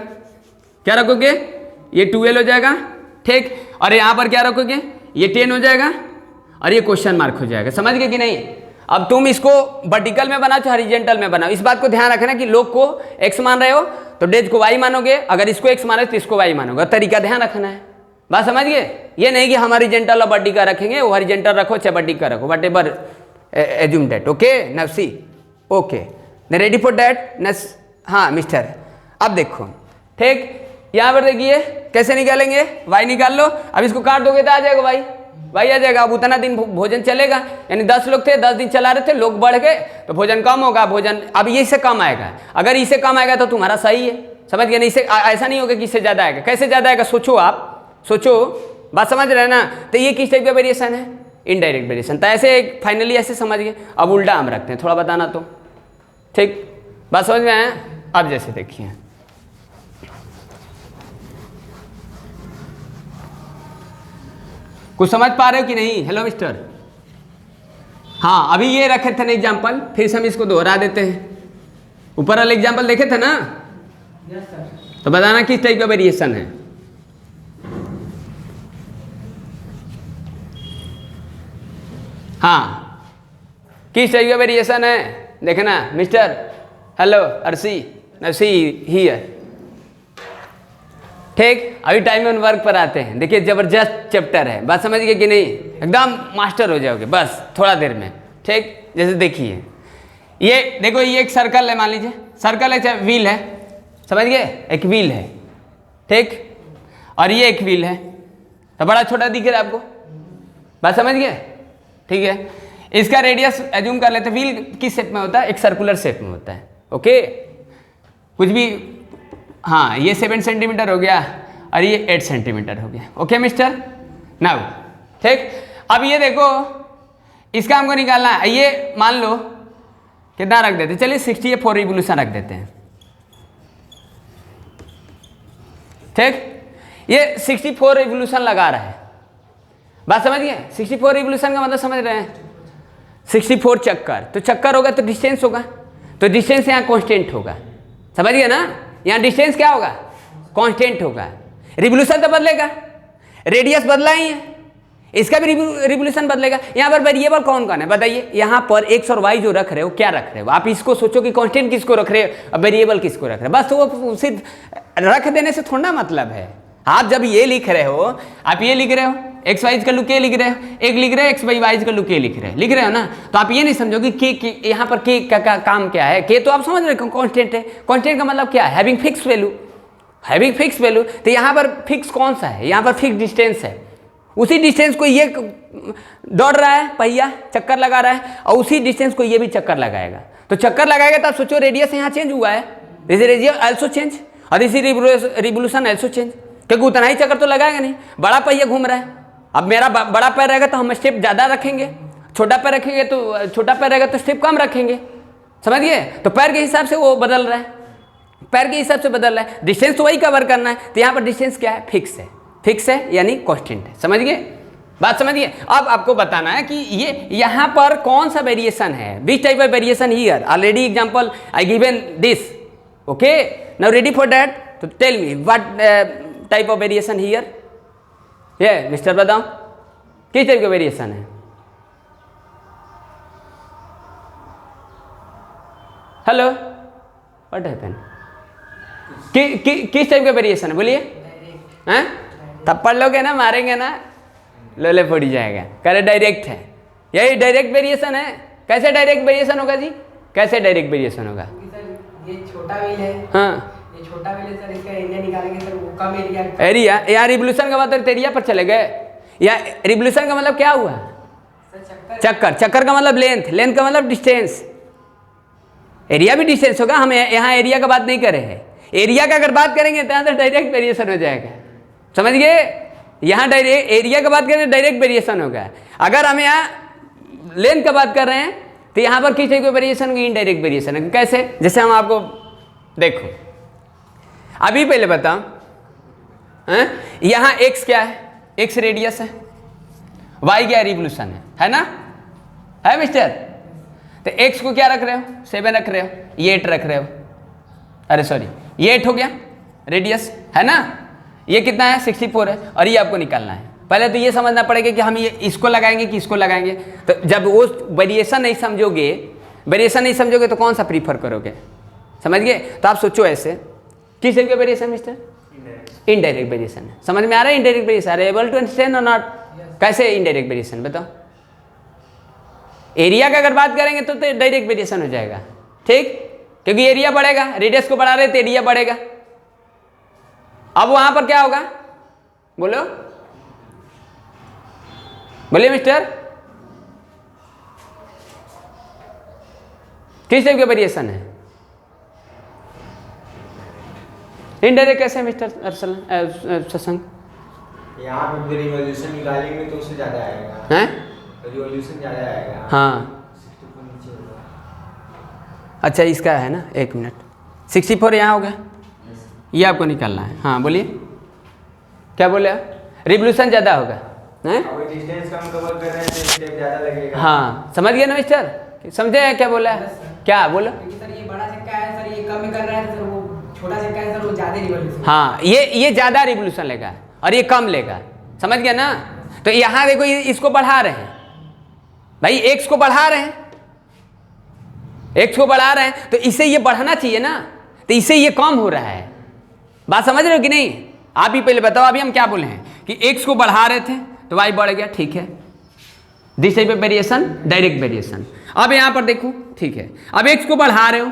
क्या रखोगे, ये 12 हो जाएगा, ठीक। और यहाँ पर क्या रखोगे, ये 10 हो जाएगा, और ये क्वेश्चन मार्क हो जाएगा, समझ गए कि नहीं। अब तुम इसको वर्टिकल में बनाओ चाहे हॉरिजॉन्टल में बनाओ, इस बात को ध्यान रखना कि लोग को x मान रहे हो तो डेज को y मानोगे, अगर इसको x मानो तो इसको y मानोगे, तरीका ध्यान रखना है, बात समझ गए। ये नहीं कि हम हॉरिजॉन्टल और वर्टिकल रखेंगे, वो हॉरिजॉन्टल रखो चाहे वर्टिकल रखो, what ever assume that, okay. Now see, okay, ready for that, हाँ मिस्टर। अब देखो, ठीक, यहाँ पर देखिए कैसे निकालेंगे, y निकाल लो। अब इसको काट दोगे तो आ जाएगा y आ जाएगा। अब उतना दिन भोजन चलेगा, यानी 10 लोग थे, 10 दिन चला रहे थे, लोग बढ़ गए तो भोजन कम होगा, भोजन अब ये इससे कम आएगा। अगर इससे कम आएगा तो तुम्हारा सही है, समझ गए। नहीं इससे ऐसा नहीं होगा कि इससे ज़्यादा आएगा, कैसे ज़्यादा आएगा सोचो, आप सोचो, बात समझ रहे हैं ना। तो ये किस टाइप का वेरिएशन है, इनडायरेक्ट वेरिएशन। तो ऐसे फाइनली ऐसे समझ गए। अब उल्टा हम रखते हैं, थोड़ा बताना तो, ठीक, बात समझ में आया। अब जैसे देखिए कुछ समझ पा रहे हो कि नहीं, हेलो मिस्टर। हाँ, अभी ये रखे थे ना एग्जाम्पल, फिर से हम इसको दोहरा देते हैं। ऊपर वाले एग्जाम्पल देखे थे ना, yes, सर। तो बताना किस टाइप का वेरिएशन है। हाँ, किस टाइप का वेरिएशन है, देखना मिस्टर, हेलो अर्सी, नसी हियर, ठीक। अभी टाइम एंड वर्क पर आते हैं। देखिए जबरदस्त चैप्टर है, बात समझ गए कि नहीं, एकदम मास्टर हो जाओगे बस थोड़ा देर में, ठीक। जैसे देखिए ये देखो, ये एक सर्कल है, मान लीजिए सर्कल है चाहे व्हील है, समझ गए, एक व्हील है, ठीक, और ये एक व्हील है, तो बड़ा छोटा दिख रहा है आपको, बात समझ गए, ठीक है। इसका रेडियस एज्यूम कर लेते हैं, व्हील किस शेप में होता है, एक सर्कुलर शेप में होता है, ओके, कुछ भी। हाँ, ये 7 सेंटीमीटर हो गया और ये 8 सेंटीमीटर हो गया, ओके मिस्टर। नाउ ठीक, अब ये देखो इसका हमको निकालना है, ये मान लो कितना रख देते, चलिए 64 रिवोल्यूशन रख देते हैं, ठीक। ये 64 रिवोल्यूशन लगा रहा है, बात समझ गए। 64 रिवोल्यूशन का मतलब समझ रहे हैं, 64 चक्कर, तो चक्कर होगा तो डिस्टेंस होगा, तो डिस्टेंस यहाँ कांस्टेंट होगा, समझ गए ना। यहाँ डिस्टेंस क्या होगा, कांस्टेंट होगा। रिवोल्यूशन तो बदलेगा, रेडियस बदला ही है, इसका भी रिवोल्यूशन बदलेगा। यहाँ पर वेरिएबल कौन कौन है बताइए, यहाँ पर एक्स और वाई जो रख रहे हो, क्या रख रहे हो आप, इसको सोचो कि कांस्टेंट किसको रख रहे हो और वेरिएबल किसको रख रहे हो, बस। तो वो सिर्फ रख देने से थोड़ा मतलब है। आप जब ये लिख रहे हो, आप ये लिख रहे हो एक्स वाई का लू के लिख रहे हो, एक लिख रहे हो एक्स वाई का लू के लिख रहे हो ना, तो आप ये नहीं समझोगे कि यहाँ पर के का काम क्या है। के तो आप समझ रहे हो कांस्टेंट है, कांस्टेंट का मतलब क्या है, having fix value, having fix value. तो यहाँ पर फिक्स कौन सा है, यहाँ पर फिक्स डिस्टेंस है, उसी डिस्टेंस को ये दौड़ रहा है, पहिया चक्कर लगा रहा है, और उसी डिस्टेंस को ये भी चक्कर लगाएगा। तो चक्कर लगाएगा तो आप सोचो रेडियस यहाँ चेंज हुआ है, दिस रेडियस आल्सो चेंज और दिस रिवोल्यूशन आल्सो चेंज, क्योंकि उतना ही चक्कर तो लगाएगा नहीं। बड़ा पहिया घूम रहा है, अब मेरा बड़ा पैर रहेगा तो हम स्टेप ज़्यादा रखेंगे, छोटा पैर रखेंगे तो छोटा पैर रहेगा तो स्टेप कम रखेंगे, समझ गए। तो पैर के हिसाब से वो बदल रहा है, पैर के हिसाब से बदल रहा है, डिस्टेंस तो वही कवर करना है। तो यहाँ पर डिस्टेंस क्या है, फिक्स है, फिक्स है यानी कांस्टेंट है, समझ गए, बात समझिए। अब आपको बताना है कि ये यहाँ पर कौन सा वेरिएशन है, which type of variation here, already example I given this, okay, now ready for that, तो tell me what type of variation here, ये मिस्टर बताओ किस टाइप का वेरिएशन है। हेलो, व्हाट हैपन, किस टाइप का वेरिएशन है, बोलिए। हैं, थप्पड़ लोगे ना, मारेंगे ना, लोले पड़ जाएगा, करे डायरेक्ट है, यही डायरेक्ट वेरिएशन है। कैसे डायरेक्ट वेरिएशन होगा जी, कैसे डायरेक्ट वेरिएशन होगा। ये छोटा व्हील है, हाँ ये छोटा व्हील है सर, इसका एरिया निकालेंगे सर, वो कम एरिया, यार रिवोल्यूशन का मतलब एरिया पर चले गए, या रिवोल्यूशन का मतलब क्या हुआ, चक्कर, चक्कर का मतलब लेंथ, लेंथ का मतलब डिस्टेंस, एरिया भी डिस्टेंस होगा। हम यहाँ एरिया का बात नहीं कर रहे हैं, एरिया का अगर बात करेंगे तो यहाँ तो डायरेक्ट वेरिएशन हो जाएगा, समझ गए। यहाँ डायरेक्ट एरिया का बात करें डायरेक्ट वेरिएशन होगा। अगर हम यहाँ लेंथ का बात कर रहे हैं तो यहाँ पर किस टाइप का वेरिएशन होगी, इनडायरेक्ट वेरिएशन है। कैसे, जैसे हम आपको देखो अभी पहले बताओ, यहाँ x क्या है, x रेडियस है, y क्या रिवोल्यूशन है ना, है मिस्टर। तो x को क्या रख रहे हो, 7 रख रहे हो, ये 8 रख रहे हो, अरे सॉरी ये 8 हो गया रेडियस, है ना, ये कितना है 64 है, और ये आपको निकालना है। पहले तो ये समझना पड़ेगा कि हम ये इसको लगाएंगे कि इसको लगाएंगे। तो जब वो वेरिएशन नहीं समझोगे, वेरिएशन नहीं समझोगे तो कौन सा प्रीफर करोगे, समझ गए। तो आप सोचो ऐसे, किस टाइप का वेरिएशन मिस्टर, इनडायरेक्ट वेरिएशन है, समझ में आ रहा है indirect variation, are able to understand और नॉट। कैसे इनडायरेक्ट वेरिएशन बताओ, एरिया का अगर बात करेंगे तो डायरेक्ट वेरिएशन हो जाएगा, ठीक, क्योंकि एरिया बढ़ेगा, रेडियस को बढ़ा रहे तो एरिया बढ़ेगा। अब वहां पर क्या होगा, बोलो बोलिए मिस्टर, किस टाइप का वेरिएशन है, इनडायरेक्ट कैसे मिस्टर अरसल शशांक। यहाँ पे रिवोल्यूशन निकालेंगे तो उससे ज़्यादा आएगा, हैं रिवोल्यूशन ज़्यादा आएगा, हाँ 64 नीचे होगा। अच्छा इसका है ना, 1 मिनट, 64 यहाँ हो गया, ये आपको निकालना है। हाँ बोलिए, क्या बोले आप, रिवोल्यूशन ज़्यादा होगा, हैं, और डिस्टेंस कम कवर कर रहे हैं तो स्टेप ज़्यादा लगेगा। हाँ समझ गए ना मिस्टर, समझे क्या बोला है, क्या बोलो। सर ये बड़ा चक्का है सर, ये कम कर रहा है सर, वो छोटा चक्का है सर, वो ज्यादा रिवोल्यूशन, हाँ ये ज़्यादा रिवोल्यूशन लेगा और ये कम लेगा, समझ गया ना। तो यहाँ देखो इसको बढ़ा रहे हैं भाई, x को बढ़ा रहे हैं, x को बढ़ा रहे हैं, तो इसे ये बढ़ाना चाहिए ना, तो इसे ये कम हो रहा है, बात समझ रहे हो कि नहीं। आप ही पहले बताओ, अभी हम क्या बोले हैं कि x को बढ़ा रहे थे तो y बढ़ गया, ठीक है, this type of variation direct variation. अब यहाँ पर देखो, ठीक है, अब x को बढ़ा रहे हो,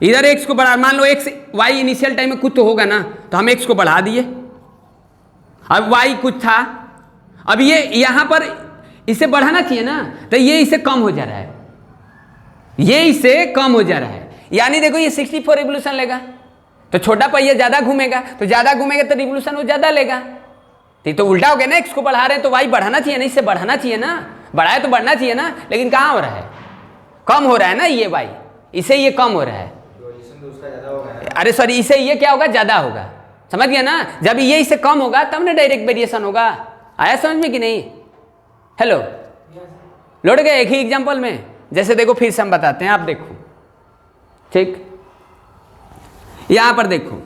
इधर x को बढ़ा, मान लो x y इनिशियल टाइम में कुछ तो होगा ना, तो हम x को बढ़ा दिए, अब y कुछ था, अब ये यहाँ पर इसे बढ़ाना चाहिए ना, तो ये इसे कम हो जा रहा है, ये इसे कम हो जा रहा है, यानी देखो ये 64 रिवोल्यूशन लेगा, तो छोटा पहिया ज़्यादा घूमेगा, तो ज़्यादा घूमेगा तो रिवोल्यूशन वो ज़्यादा लेगा, तो उल्टा हो गया ना, x को बढ़ा रहे हैं तो y बढ़ाना चाहिए ना, इससे बढ़ाना चाहिए ना, बढ़ाए तो बढ़ना चाहिए ना, लेकिन कहाँ हो रहा है, कम हो रहा है ना, ये y इसे ये कम हो रहा है, रिवोल्यूशन तो उसका ज़्यादा होगा, अरे सॉरी इसे ये क्या होगा, ज़्यादा होगा, समझ गया ना। जब ये इससे कम होगा तब ना डायरेक्ट वेरिएशन होगा, आया समझ में कि नहीं। हेलो, लौट गए एक ही एग्जांपल में, जैसे देखो फिर से हम बताते हैं, आप देखो, ठीक, यहां पर देखो,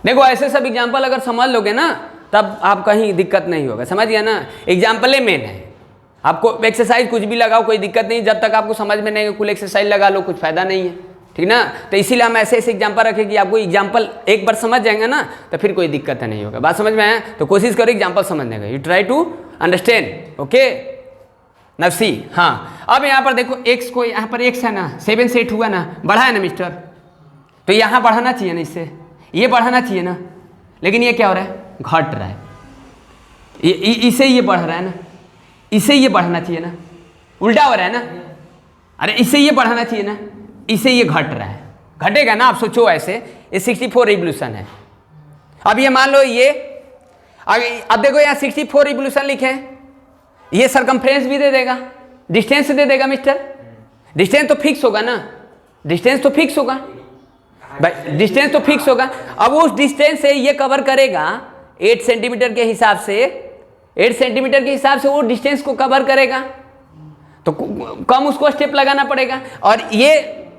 देखो ऐसे सब एग्जांपल अगर समझ लोगे ना तब आप कहीं दिक्कत नहीं होगा, समझ गया ना। एग्जांपल मेन है, आपको एक्सरसाइज कुछ भी लगाओ कोई दिक्कत नहीं, जब तक आपको समझ में नहीं कुल एक्सरसाइज लगा लो कुछ फायदा नहीं है, ठीक ना। तो इसीलिए हम ऐसे ऐसे एग्जांपल रखें कि आपको एग्जांपल एक बार समझ जाएंगे ना तो फिर कोई दिक्कत नहीं होगा, बात समझ में आया। तो कोशिश करो एग्जांपल समझने का, you try to understand, okay नफसी। हाँ अब यहाँ पर देखो x को, यहाँ पर x है ना, 7 से 8 हुआ ना, बढ़ा है ना मिस्टर, तो यहाँ बढ़ाना चाहिए ना, इससे ये बढ़ाना चाहिए ना, लेकिन ये क्या हो रहा है, घट रहा है, इसे ये बढ़ रहा है ना, इसे ये बढ़ाना चाहिए ना, उल्टा हो रहा है ना, अरे इसे ये बढ़ाना चाहिए ना, इसे ये घट रहा है, घटेगा ना। आप सोचो ऐसे, ये 64 रिवोल्यूशन है, अब ये मान लो ये, अब देखो यहाँ 64 रिवोल्यूशन लिखे हैं, ये सरकमफ्रेंस भी दे देगा, डिस्टेंस दे देगा मिस्टर। डिस्टेंस तो फिक्स होगा ना, डिस्टेंस तो फिक्स होगा भाई, डिस्टेंस तो फिक्स होगा। अब उस डिस्टेंस से ये कवर करेगा 8 सेंटीमीटर के हिसाब से, 8 सेंटीमीटर के हिसाब से वो डिस्टेंस को कवर करेगा, तो कम उसको स्टेप लगाना पड़ेगा। और ये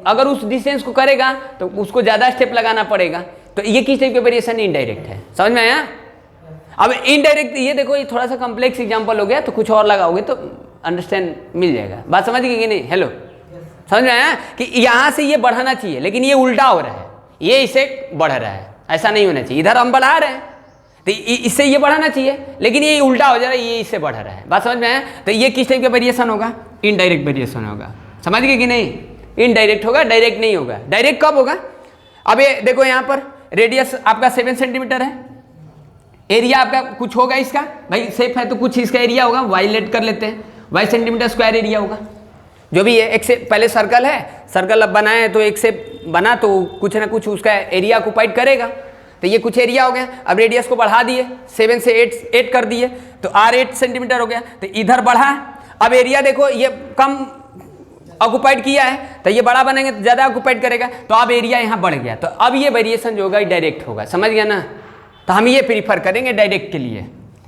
अगर उस डिस्टेंस को करेगा तो उसको ज़्यादा स्टेप लगाना पड़ेगा। तो ये किस टाइप के वेरिएशन? इनडायरेक्ट है। समझ में आया? अब इनडायरेक्ट ये देखो, ये थोड़ा सा कॉम्प्लेक्स एग्जांपल हो गया, तो कुछ और लगाओगे तो अंडरस्टैंड मिल जाएगा। बात समझ गए कि नहीं? हेलो, समझ में आया कि यहाँ से ये बढ़ाना चाहिए लेकिन ये उल्टा हो रहा है, ये इसे बढ़ रहा है, ऐसा नहीं होना चाहिए। इधर हम बढ़ा रहे हैं तो इससे ये बढ़ाना चाहिए लेकिन ये उल्टा हो जा रहा है, ये इससे बढ़ रहा है। बात समझ में आया? तो ये किस टाइप का वेरिएशन होगा? इनडायरेक्ट वेरिएशन होगा। समझ गए कि नहीं? इनडायरेक्ट होगा, डायरेक्ट नहीं होगा। डायरेक्ट कब होगा? अब ये देखो, यहाँ पर रेडियस आपका 7 सेंटीमीटर है, एरिया आपका कुछ होगा इसका, भाई सेफ है तो कुछ इसका एरिया होगा, वाई लेट कर लेते हैं, वाई सेंटीमीटर स्क्वायर एरिया होगा जो भी है। एक से पहले सर्कल है, सर्कल अब बनाए तो एक से बना तो कुछ ना कुछ उसका एरिया ऑक्युपाइड करेगा, तो ये कुछ एरिया हो गया। अब रेडियस को बढ़ा दिए, 7 से 8 कर दिए तो R8 सेंटीमीटर हो गया, तो इधर बढ़ा। अब एरिया देखो, ये कम ऑक्युपाइड किया है तो ये बड़ा बनेंगे तो ज़्यादा ऑक्युपाइड करेगा, तो अब एरिया यहाँ बढ़ गया, तो अब ये वेरिएशन जो होगा डायरेक्ट होगा। समझ गया ना? तो हम ये प्रीफर करेंगे डायरेक्ट के लिए,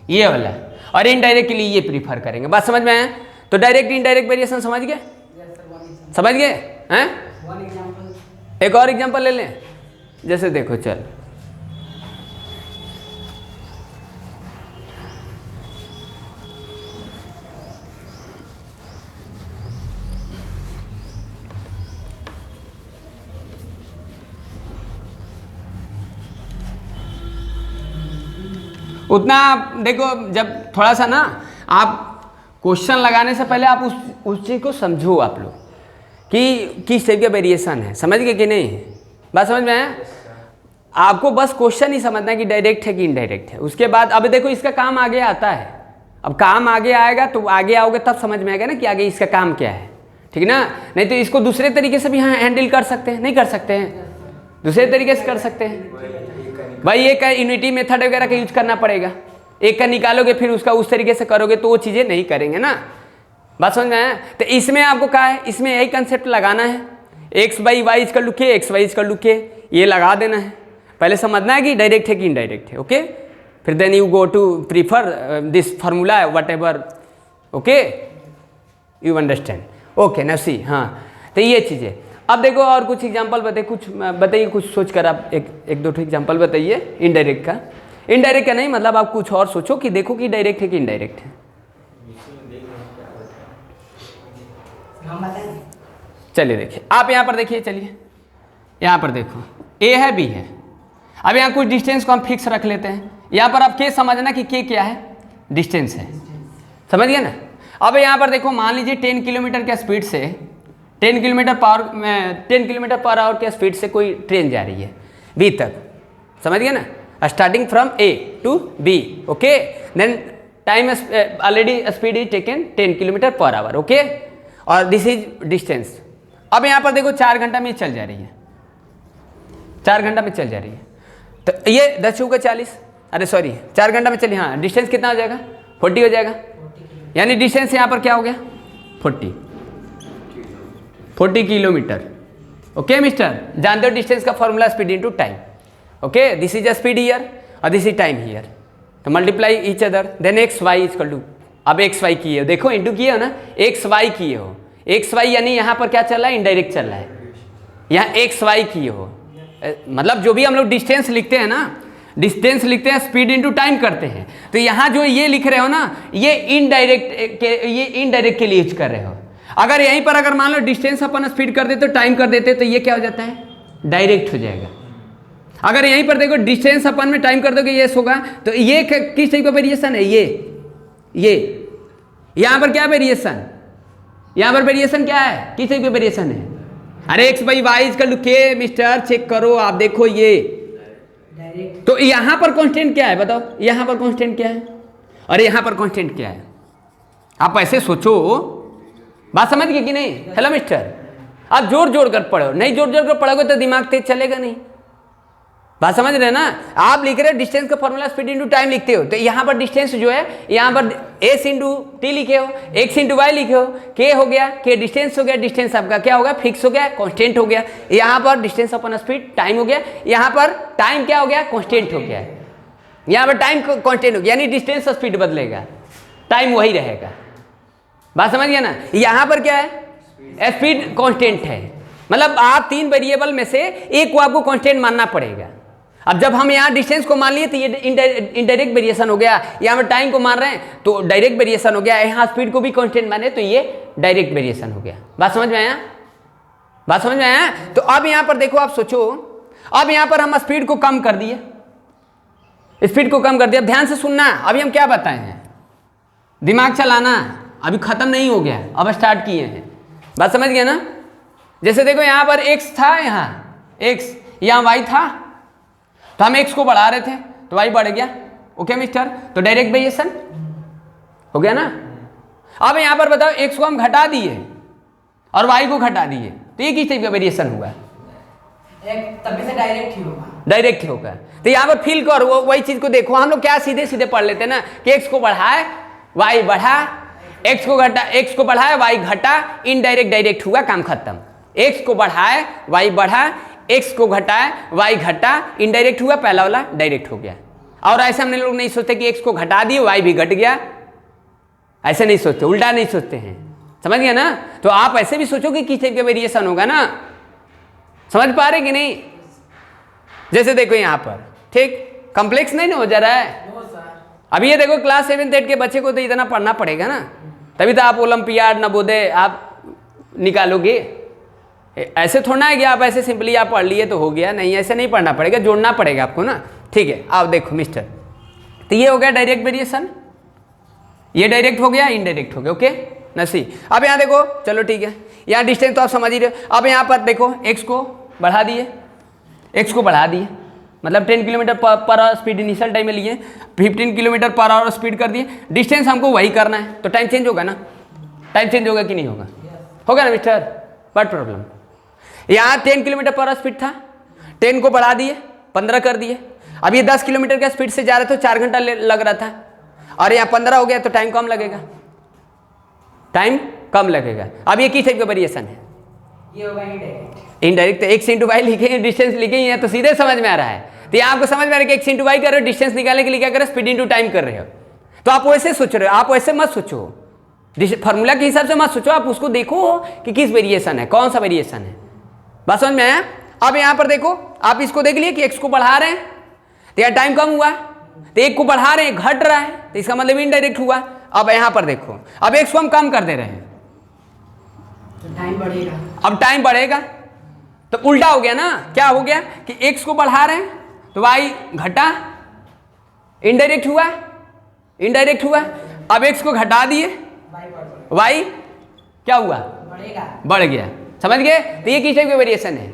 ये वाला, और इनडायरेक्ट के लिए ये प्रीफर करेंगे। बात समझ में आया? तो डायरेक्ट इनडायरेक्ट वेरिएशन समझ गए? समझ गए हैं? एक और एग्जांपल ले लें, जैसे देखो, चल उतना देखो, जब थोड़ा सा ना आप क्वेश्चन लगाने से पहले आप उस चीज़ को समझो आप लोग कि किस टाइप का वेरिएशन है। समझ गए कि नहीं? बात समझ में आया? आपको बस क्वेश्चन ही समझना है कि डायरेक्ट है कि इनडायरेक्ट है। उसके बाद अब देखो, इसका काम आगे आता है। अब काम आगे आएगा तो आगे आओगे तब समझ में आएगा ना कि आगे इसका काम क्या है, ठीक है ना? नहीं तो इसको दूसरे तरीके से भी हाँ हैंडल कर सकते हैं, नहीं कर सकते हैं? दूसरे तरीके से कर सकते हैं भाई। एक का यूनिटी मेथड वगैरह का यूज करना पड़ेगा, एक का निकालोगे फिर उसका उस तरीके से करोगे तो वो चीज़ें नहीं करेंगे ना। बात समझ में आया? तो इसमें आपको क्या है, इसमें यही कंसेप्ट लगाना है, X by Y equal to K, X Y equal to K, ये लगा देना है। पहले समझना है कि डायरेक्ट है कि इनडायरेक्ट है, ओके? फिर then you go to prefer this formula whatever, okay? You understand? Okay ना? सी हाँ, तो ये चीज़ें। अब देखो और कुछ एग्जांपल बताइए, कुछ बताइए, कुछ सोच कर आप एक दो एग्जांपल बताइए इनडायरेक्ट का। इनडायरेक्ट का नहीं मतलब आप कुछ और सोचो कि देखो कि डायरेक्ट है कि इनडायरेक्ट है। हम बताएं? चलिए देखिए, आप यहाँ पर देखिए, चलिए यहाँ पर देखो, ए है बी है। अब यहाँ कुछ डिस्टेंस को हम फिक्स रख लेते हैं। यहाँ पर आप के समझना कि के क्या है, डिस्टेंस है। समझ गए ना? अब यहाँ पर देखो, मान लीजिए 10 किलोमीटर के स्पीड से 10 किलोमीटर पर आवर के स्पीड से कोई ट्रेन जा रही है बी तक। समझ गए ना? Starting from A to B, okay? Then time already speed is taken 10 kilometre per hour, okay? और दिस इज डिस्टेंस। अब यहाँ पर देखो 4 घंटा में चल जा रही है, 4 घंटा में चल जा रही है, तो ये 10 चौका 40, अरे सॉरी 4 घंटा में चली, हाँ डिस्टेंस कितना हो जाएगा? 40 हो जाएगा। यानी डिस्टेंस यहाँ पर क्या हो गया? 40 किलोमीटर, ओके मिस्टर? जानते हो डिस्टेंस का formula speed into time, okay? This is a speed here और दिस इज टाइम हियर, तो multiply each other, then X Y equal to, अब एक्स वाई किए हो, देखो इंटू किए हो ना, एक्स वाई किए हो, एक्स वाई यानी यहाँ पर क्या चल रहा है? इनडायरेक्ट चल रहा है। यहाँ एक्स वाई किए हो, मतलब जो भी हम लोग डिस्टेंस लिखते हैं ना, डिस्टेंस लिखते हैं स्पीड इनटू टाइम करते हैं, तो यहाँ जो ये लिख रहे हो ना, ये इनडायरेक्ट के लिए यूज कर रहे हो। अगर यहीं पर अगर मान लो डिस्टेंस अपन स्पीड कर देते तो टाइम कर देते तो ये क्या हो जाता है? डायरेक्ट हो जाएगा। अगर यहीं पर देखो डिस्टेंस अपन में टाइम कर दोगे ये होगा, तो ये किस टाइप का वेरिएशन है? ये यहाँ पर क्या वेरिएशन? यहाँ पर वेरिएशन क्या है? किस टाइप का वेरिएशन है? अरे X by Y equal to K, mister check करो आप, देखो ये डायरेक्ट। तो यहाँ पर कांस्टेंट क्या है बताओ? यहाँ पर कांस्टेंट क्या है और यहाँ पर कांस्टेंट क्या है? आप ऐसे सोचो, बात समझ गए कि नहीं? हेलो मिस्टर, आप जोड़ जोड़ कर पढ़ो, नहीं जोड़ जोड़ कर पढ़ोगे तो दिमाग तेज चलेगा नहीं। बात समझ रहे हैं ना। आप लिख रहे हो डिस्टेंस का फॉर्मूला स्पीड इंटू टाइम लिखते हो, तो यहाँ पर डिस्टेंस जो है यहाँ पर एस इंटू टी लिखे हो, एक्स इंटू वाई लिखे हो, के हो गया, के डिस्टेंस हो गया, डिस्टेंस आपका क्या हो गया, फिक्स हो गया, कांस्टेंट हो गया। यहाँ पर डिस्टेंस अपॉन स्पीड टाइम हो गया, यहाँ पर टाइम क्या हो गया, कांस्टेंट हो गया, यहाँ पर टाइम कांस्टेंट हो गया, यानी डिस्टेंस स्पीड बदलेगा, टाइम वही रहेगा। बात समझ गया ना। यहाँ पर क्या है, स्पीड कांस्टेंट है, मतलब आप 3 वेरिएबल में से एक को आपको कांस्टेंट मानना पड़ेगा। अब जब हम यहाँ डिस्टेंस को मान लिए तो ये इनडायरेक्ट वेरिएशन हो गया, यहाँ पर टाइम को मान रहे हैं तो डायरेक्ट वेरिएशन हो गया, यहाँ स्पीड को भी कांस्टेंट माने तो ये डायरेक्ट वेरिएशन हो गया। बात समझ में आया, बात समझ में आया। तो अब यहाँ पर देखो, आप सोचो, अब यहाँ पर हम स्पीड को कम कर दिए, स्पीड को कम कर दिया। अब ध्यान से सुनना, अभी हम क्या बताए हैं, दिमाग चलाना, अभी खत्म नहीं हो गया, अब स्टार्ट किए हैं। बात समझ गया ना। जैसे देखो यहाँ पर x था, यहाँ x, यहाँ y था, तो हम x को बढ़ा रहे थे तो y बढ़ गया। ओके मिस्टर, तो डायरेक्ट वेरिएशन हो गया ना। अब यहाँ पर बताओ x को हम घटा दिए और y को घटा दिए, तो ये किस टाइप का वेरिएशन हुआ, तभी से डायरेक्ट ही होगा, डायरेक्ट ही होगा। तो यहाँ पर फील करो, वही चीज को देखो, हम लोग क्या सीधे सीधे पढ़ लेते हैं ना कि x को बढ़ाए y बढ़ा, x को घटा, x को बढ़ाए y घटा, इनडायरेक्ट डायरेक्ट हुआ, काम खत्म। x को बढ़ाए y बढ़ा, x को घटाए y घटा, इनडायरेक्ट हुआ, पहला वाला डायरेक्ट हो गया। और ऐसे हमने लोग नहीं सोचते कि x को घटा दिए y भी घट गया, ऐसे नहीं सोचते, उल्टा नहीं सोचते हैं, समझ गया ना। तो आप ऐसे भी सोचो कि किस टाइप का वेरिएशन होगा ना, समझ पा रहे कि नहीं। जैसे देखो यहाँ पर, ठीक, कॉम्प्लेक्स नहीं ना हो जा रहा है। अभी ये देखो क्लास 7th 8 के बच्चे को तो इतना पढ़ना पड़ेगा ना, तभी तो आप ओलंपियाड नवोदय आप निकालोगे। ऐसे थोड़ा है कि आप ऐसे सिंपली आप पढ़ लिए तो हो गया, नहीं, ऐसे नहीं पढ़ना पड़ेगा, जोड़ना पड़ेगा आपको ना। ठीक है, आप देखो मिस्टर, तो ये हो गया डायरेक्ट वेरिएशन, ये डायरेक्ट हो गया, इनडायरेक्ट हो गया। ओके नसी। अब यहाँ देखो, चलो ठीक है, यहाँ डिस्टेंस तो आप समझ ही रहे हो। अब यहाँ पर देखो x को बढ़ा दिए, x को बढ़ा दिए, मतलब 10 kilometre per our speed initial time में लिए, 15 किलोमीटर पर आवर स्पीड कर दिए, डिस्टेंस हमको वही करना है, तो टाइम चेंज होगा ना, टाइम चेंज होगा कि नहीं होगा, होगा ना मिस्टर। बट प्रॉब्लम, यहाँ 10 किलोमीटर पर आवर स्पीड था, 10 को बढ़ा दिए, 15 कर दिए। अब ये 10 किलोमीटर का स्पीड से जा रहे थे, 4 घंटा लग रहा था, और यहाँ 15 हो गया तो टाइम कम लगेगा, टाइम कम लगेगा। अब ये किस टाइप का वेरिएशन है, ये होगा इनडायरेक्ट। इनडायरेक्ट, तो x इंटू वाई लिखे, डिस्टेंस लिखे हैं, तो सीधे समझ में आ रहा है। तो ये आपको समझ में आ रहा है कि x इंटू वाई कर रहे हो, डिस्टेंस निकालने के लिए क्या कर रहे हो, स्पीड इंटू टाइम कर रहे हो। तो आप वैसे सोच रहे हो, आप वैसे मत सोचो, फार्मूला के हिसाब से मत सोचो, आप उसको देखो कि किस वेरिएशन है, कौन सा वेरिएशन है। बात समझ में आया। अब यहाँ पर देखो, आप इसको देख लिए कि x को बढ़ा रहे हैं तो यार टाइम कम हुआ, तो 1 को बढ़ा रहे हैं, घट रहा है, तो इसका मतलब इनडायरेक्ट हुआ। अब यहाँ पर देखो, अब x को हम कम कर दे रहे हैं तो टाइम बढ़ेगा, अब टाइम बढ़ेगा, तो उल्टा हो गया ना। क्या हो गया कि x को बढ़ा रहे हैं तो y घटा, इनडायरेक्ट हुआ, इनडायरेक्ट हुआ। अब x को घटा दिए, y क्या हुआ, बढ़ेगा, बढ़ गया, समझ गए। तो ये किस टाइप का वेरिएशन है,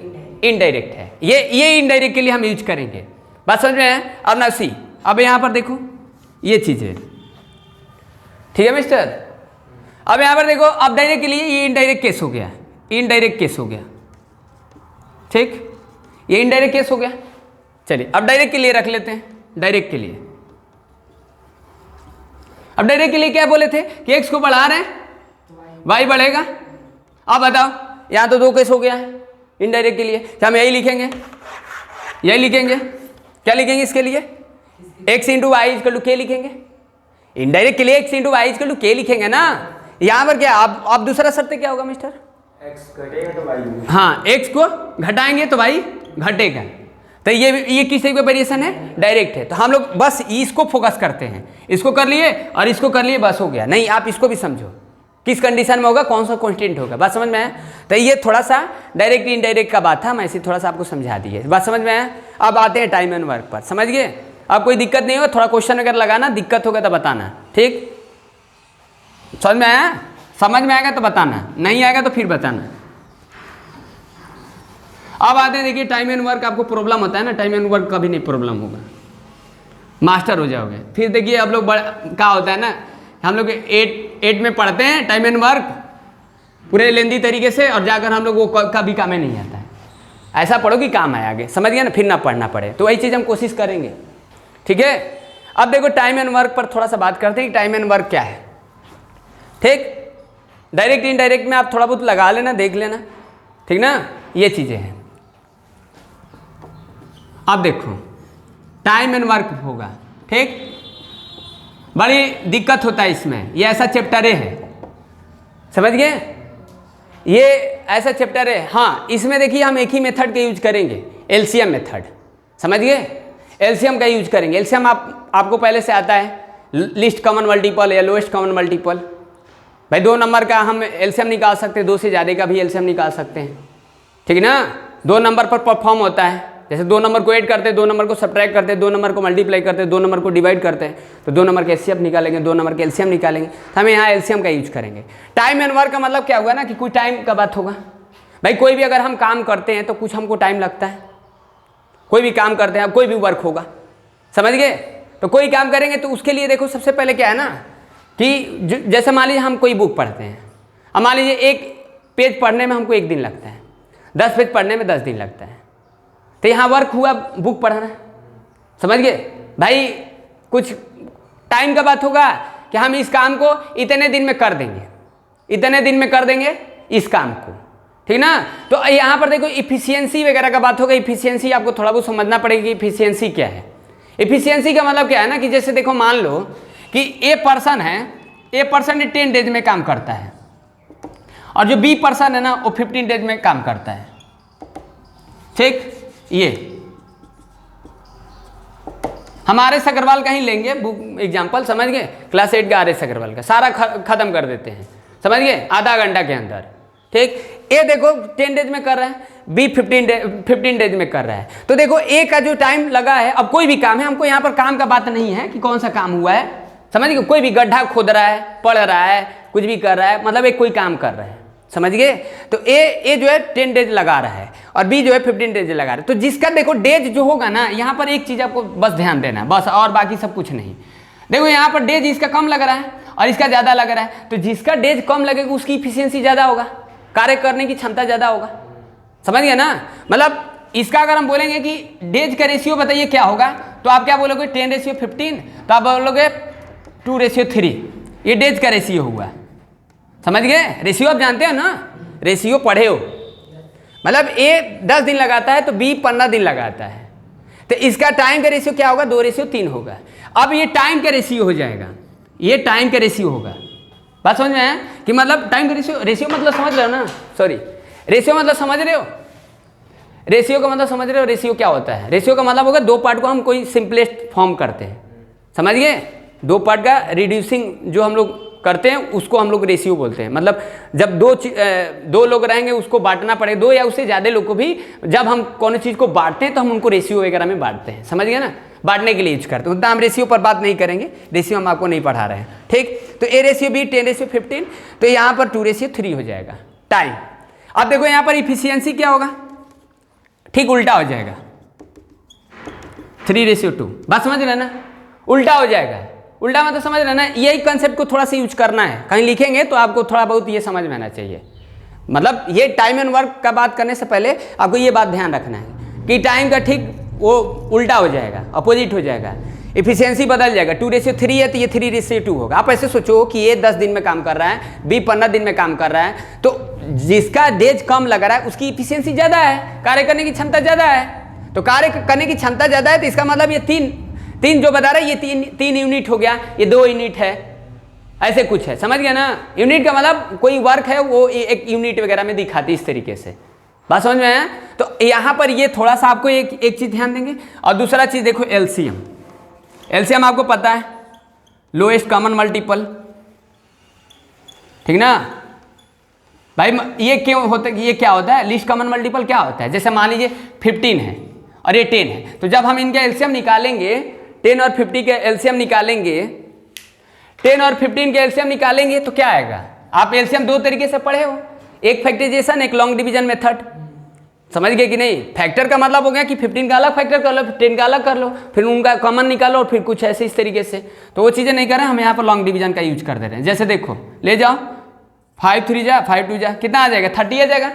इनडायरेक्ट है। ये इनडायरेक्ट के लिए हम यूज करेंगे। बात समझ में है। अब ना सी, अब यहाँ पर देखो ये चीज है, ठीक है मिस्टर। अब यहाँ पर देखो, अब डायरेक्ट के लिए ये इनडायरेक्ट केस हो गया, इनडायरेक्ट केस हो गया, ठीक, ये इनडायरेक्ट केस हो गया। चलिए अब डायरेक्ट के लिए रख लेते हैं, डायरेक्ट के लिए। अब डायरेक्ट के लिए क्या बोले थे कि x को बढ़ा रहे हैं, y बढ़ेगा। अब बताओ, यहाँ तो 2 केस हो गया है इनडायरेक्ट के लिए, क्या हम यही लिखेंगे, यही लिखेंगे, क्या लिखेंगे इसके लिए, x into Y equal to K लिखेंगे। इनडायरेक्ट के लिए x into Y equal to K लिखेंगे ना। यहाँ पर क्या, अब दूसरा शर्त क्या होगा मिस्टर, x घटेगा तो y होगा। हाँ, x को घटाएंगे तो y घटेगा। तो ये किस टाइप का वेरिएशन है, डायरेक्ट है। तो हम लोग बस इसको फोकस करते हैं, इसको कर लिए और इसको कर लिए, बस हो गया। नहीं, आप इसको भी समझो किस कंडीशन में होगा, कौन सा कांस्टेंट होगा। बात समझ में आया। तो ये थोड़ा सा डायरेक्ट इनडायरेक्ट का बात था, मैं इसे थोड़ा सा आपको समझा दी है। बात समझ में आया। अब आते हैं टाइम एंड वर्क पर, समझ गए। अब कोई दिक्कत नहीं होगा, थोड़ा क्वेश्चन अगर लगाना, दिक्कत होगा तो बताना, ठीक, समझ में आया। समझ में आएगा तो बताना, नहीं आएगा तो फिर बताना। अब आते हैं, देखिए टाइम एंड वर्क, आपको प्रॉब्लम होता है ना, टाइम एंड वर्क कभी नहीं प्रॉब्लम होगा, मास्टर हो जाओगे। फिर देखिए अब लोग क्या होता है ना, हम लोग 8 में पढ़ते हैं टाइम एंड वर्क पूरे लेंदी तरीके से, और जाकर हम लोग वो कभी काम में नहीं आता है। ऐसा पढ़ो कि काम आए आगे, समझ गया ना, फिर ना पढ़ना पड़े। तो वही चीज़ हम कोशिश करेंगे, ठीक है। अब देखो टाइम एंड वर्क पर थोड़ा सा बात करते हैं कि टाइम एंड वर्क क्या है, ठीक। डायरेक्ट इनडायरेक्ट में आप थोड़ा बहुत लगा लेना, देख लेना, ठीक ना, ये चीज़ें हैं। अब देखो टाइम एंड वर्क होगा, ठीक। बड़ी दिक्कत होता है इसमें, ये ऐसा चैप्टर है, समझ गए, ये ऐसा चैप्टर है। हाँ, इसमें देखिए हम एक ही मेथड का यूज करेंगे, एलसीएम मेथड, समझ गए, एलसीएम का यूज करेंगे। एलसीएम आपको पहले से आता है, लिस्ट कॉमन मल्टीपल या लोएस्ट कॉमन मल्टीपल। भाई 2 नंबर का हम एलसीएम निकाल सकते हैं, 2 से ज़्यादा का भी एलसीएम निकाल सकते हैं, ठीक है ना। 2 नंबर पर परफॉर्म होता है, जैसे 2 नंबर को ऐड करते हैं, 2 नंबर को सब्ट्रैक्ट करते हैं, 2 नंबर को मल्टीप्लाई करते हैं, 2 नंबर को डिवाइड करते हैं, तो 2 नंबर के एचसीएफ निकालेंगे, 2 नंबर के एलसीएम निकालेंगे। तो हम यहाँ एलसीएम का यूज करेंगे। टाइम एंड वर्क का मतलब क्या हुआ ना कि कोई टाइम का बात होगा। भाई कोई भी अगर हम काम करते हैं तो कुछ हमको टाइम लगता है, कोई भी काम करते हैं, कोई भी वर्क होगा, समझ गए। तो कोई काम करेंगे तो उसके लिए देखो सबसे पहले क्या है ना कि जैसे मान लीजिए हम कोई बुक पढ़ते हैं, अब मान लीजिए 1 पेज पढ़ने में हमको 1 दिन लगता है, 10 पेज पढ़ने में 10 दिन लगता है, तो यहाँ वर्क हुआ बुक पढ़ना, समझ गए। भाई कुछ टाइम का बात होगा कि हम इस काम को इतने दिन में कर देंगे, इतने दिन में कर देंगे इस काम को, ठीक ना। तो यहाँ पर देखो इफिशियंसी वगैरह का बात होगा। इफिशियंसी आपको थोड़ा बहुत समझना पड़ेगा कि इफिशियंसी क्या है। इफिशियंसी का मतलब क्या है ना कि जैसे देखो मान लो कि ए पर्सन है, ए पर्सन 10 डेज में काम करता है और जो बी पर्सन है ना वो 15 डेज में काम करता है, ठीक। ये हम आर.एस. अग्रवाल का ही लेंगे बुक एग्जाम्पल, समझ गए, क्लास 8 का आर.एस. अग्रवाल का सारा खत्म कर देते हैं, समझ गए, आधा घंटा के अंदर, ठीक। ए देखो 10 डेज में कर रहा है, बी 15 डेज में कर रहा है। तो देखो ए का जो टाइम लगा है, अब कोई भी काम है, हमको यहाँ पर काम का बात नहीं है कि कौन सा काम हुआ है, समझ गए। कोई भी गड्ढा खोद रहा है, पढ़ रहा है, कुछ भी कर रहा है, मतलब एक कोई काम कर रहा है, समझ गए। तो ए जो है 10 डेज लगा रहा है और बी जो है 15 डेज लगा रहा है। तो जिसका देखो डेज जो होगा ना, यहाँ पर एक चीज़ आपको बस ध्यान देना है, बस, और बाकी सब कुछ नहीं। देखो यहाँ पर डेज इसका कम लग रहा है और इसका ज़्यादा लग रहा है, तो जिसका डेज कम लगेगा उसकी इफिशियंसी ज़्यादा होगा, कार्य करने की क्षमता ज़्यादा होगा, समझ गए ना। मतलब इसका अगर हम बोलेंगे कि डेज का रेशियो बताइए क्या होगा, तो आप क्या बोलोगे 10:15, तो आप बोलोगे 2:3, ये डेज का रेशियो हुआ, समझ गए। रेशियो आप जानते हो ना, रेशियो पढ़े हो, मतलब ए 10 दिन लगाता है तो बी 15 दिन लगाता है, तो इसका टाइम का रेशियो क्या होगा, 2:3 होगा। अब ये टाइम का रेशियो हो जाएगा, ये टाइम का रेशियो होगा। बात समझ में है कि मतलब टाइम का रेशियो मतलब समझ रहे हो ना, सॉरी, रेशियो मतलब समझ रहे हो, रेशियो का मतलब समझ रहे हो। रेशियो क्या होता है, रेशियो का मतलब होगा 2 पार्ट को हम कोई सिंपलेस्ट फॉर्म करते हैं, समझ गए। 2 पार्ट का रिड्यूसिंग जो हम लोग करते हैं उसको हम लोग रेशियो बोलते हैं। मतलब जब 2 लोग रहेंगे उसको बांटना पड़ेगा, 2 या उससे ज़्यादा लोग को भी जब हम कोनो चीज़ को बांटते हैं तो हम उनको रेशियो वगैरह में बांटते हैं, समझ गए ना, बांटने के लिए यूज करते हैं। उतना हम रेशियो पर बात नहीं करेंगे, रेशियो हम आपको नहीं पढ़ा रहे हैं, ठीक। तो A/B 10:15, तो यहाँ पर 2:3 हो जाएगा टाइम। अब देखो यहाँ पर इफिशियंसी क्या होगा, ठीक उल्टा हो जाएगा, 3:2। बात समझ रहे ना, उल्टा हो जाएगा। उल्टा मतलब समझ रहे ना, यही कंसेप्ट को थोड़ा सा यूज करना है, कहीं लिखेंगे तो आपको थोड़ा बहुत ये समझ में आना चाहिए। मतलब ये टाइम एंड वर्क का बात करने से पहले आपको ये बात ध्यान रखना है कि टाइम का ठीक वो उल्टा हो जाएगा, अपोजिट हो जाएगा, इफिशियंसी बदल जाएगा। 2:3 है तो ये 3:2 होगा। आप ऐसे सोचो कि ये 10 दिन में काम कर रहा है, बी 15 दिन में काम कर रहा है, तो जिसका डेज कम लग रहा है उसकी इफिशियंसी ज़्यादा है, कार्य करने की क्षमता ज़्यादा है। तो कार्य करने की क्षमता ज़्यादा है तो इसका मतलब ये तीन जो बता रहा है ये 3 यूनिट हो गया, ये 2 यूनिट है, ऐसे कुछ है, समझ गया ना। यूनिट का मतलब कोई वर्क है वो एक यूनिट वगैरह में दिखाती इस तरीके से। बात समझ में आया। तो यहाँ पर ये थोड़ा सा आपको एक चीज़ ध्यान देंगे। और दूसरा चीज़ देखो एलसीएम। एलसीएम आपको पता है लोएस्ट कॉमन मल्टीपल, ठीक ना भाई। ये क्यों होता है, ये क्या होता है, लीस्ट कॉमन मल्टीपल क्या होता है। जैसे मान लीजिए 15 है और ये 10 है, तो जब हम इनका एलसीएम निकालेंगे, 10 और 50 के एलसीएम निकालेंगे, 10 और 15 के एलसीएम निकालेंगे तो क्या आएगा। आप एलसीएम 2 तरीके से पढ़े हो, एक फैक्टराइजेशन, एक लॉन्ग डिवीजन मेथड, समझ गए कि नहीं। फैक्टर का मतलब हो गया कि 15 का अलग फैक्टर कर लो, 10 का अलग कर लो, फिर उनका कॉमन निकालो और फिर कुछ ऐसे इस तरीके से। तो वो चीज़ें नहीं कर रहे हैं हम, यहाँ पर लॉन्ग डिवीजन का यूज कर दे रहे हैं। जैसे देखो ले जाओ 5 3 जा 5 2 जा, कितना आ जाएगा 30 आ जाएगा,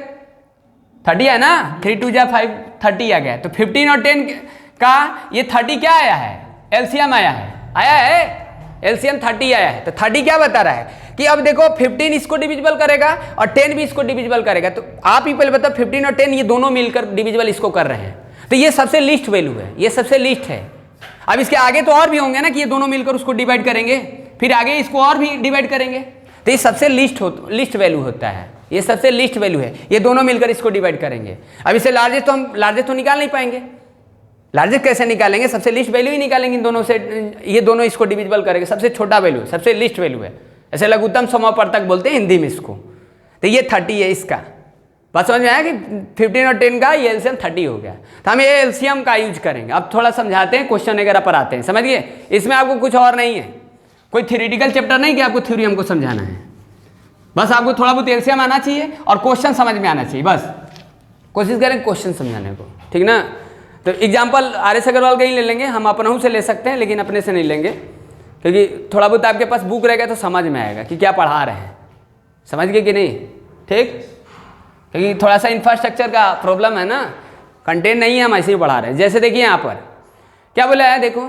30 है ना, 3 2 जा 5, 30 आ गया। तो 15 और 10 का ये 30 क्या आया है, एलसीएम आया है एलसीएम 30 आया है। तो 30 क्या बता रहा है कि अब देखो 15 इसको डिविजिबल करेगा और 10 भी इसको डिविजिबल करेगा। तो आप ही पहले बताओ 15 और 10 ये दोनों मिलकर डिविजिबल इसको कर रहे हैं, तो ये सबसे लीस्ट वैल्यू है, ये सबसे लीस्ट है। अब इसके आगे तो और भी होंगे ना कि ये दोनों मिलकर उसको डिवाइड करेंगे, फिर आगे इसको और भी डिवाइड करेंगे। तो ये सबसे लिस्ट वैल्यू होता है, ये सबसे लिस्ट वैल्यू है, ये दोनों मिलकर इसको डिवाइड करेंगे। अब इसे लार्जेस्ट तो हम लार्जेस्ट तो निकाल नहीं पाएंगे, लार्जेस्ट कैसे निकालेंगे, सबसे लिस्ट वैल्यू ही निकालेंगे इन दोनों से, ये दोनों इसको डिविजिबल करेंगे, सबसे छोटा वैल्यू सबसे लिस्ट वैल्यू है, ऐसे लघुत्तम समापवर्तक बोलते हैं हिंदी में इसको। तो ये 30 है इसका, बात समझ में आया कि 15 और 10 का ये एलसीएम 30 हो गया। तो हम ये एलसीएम का यूज करेंगे। अब थोड़ा समझाते हैं, क्वेश्चन वगैरह पर आते हैं, समझिए। इसमें आपको कुछ और नहीं है, कोई थ्योरेटिकल चैप्टर नहीं कि आपको थ्योरी हमको समझाना है, बस आपको थोड़ा बहुत एलसीएम आना चाहिए और क्वेश्चन समझ में आना चाहिए, बस कोशिश करें क्वेश्चन समझाने को, ठीक ना। तो एग्जाम्पल आर.एस. अग्रवाल का ही ले लेंगे, हम अपनों से ले सकते हैं लेकिन अपने से नहीं लेंगे, क्योंकि थोड़ा बहुत आपके पास बुक रहेगा तो समझ में आएगा कि क्या पढ़ा रहे हैं, समझ गए कि नहीं, ठीक। क्योंकि थोड़ा सा इंफ्रास्ट्रक्चर का प्रॉब्लम है ना, कंटेंट नहीं है, हम ऐसे ही पढ़ा रहे हैं। जैसे देखिए यहाँ पर क्या बोला है, देखो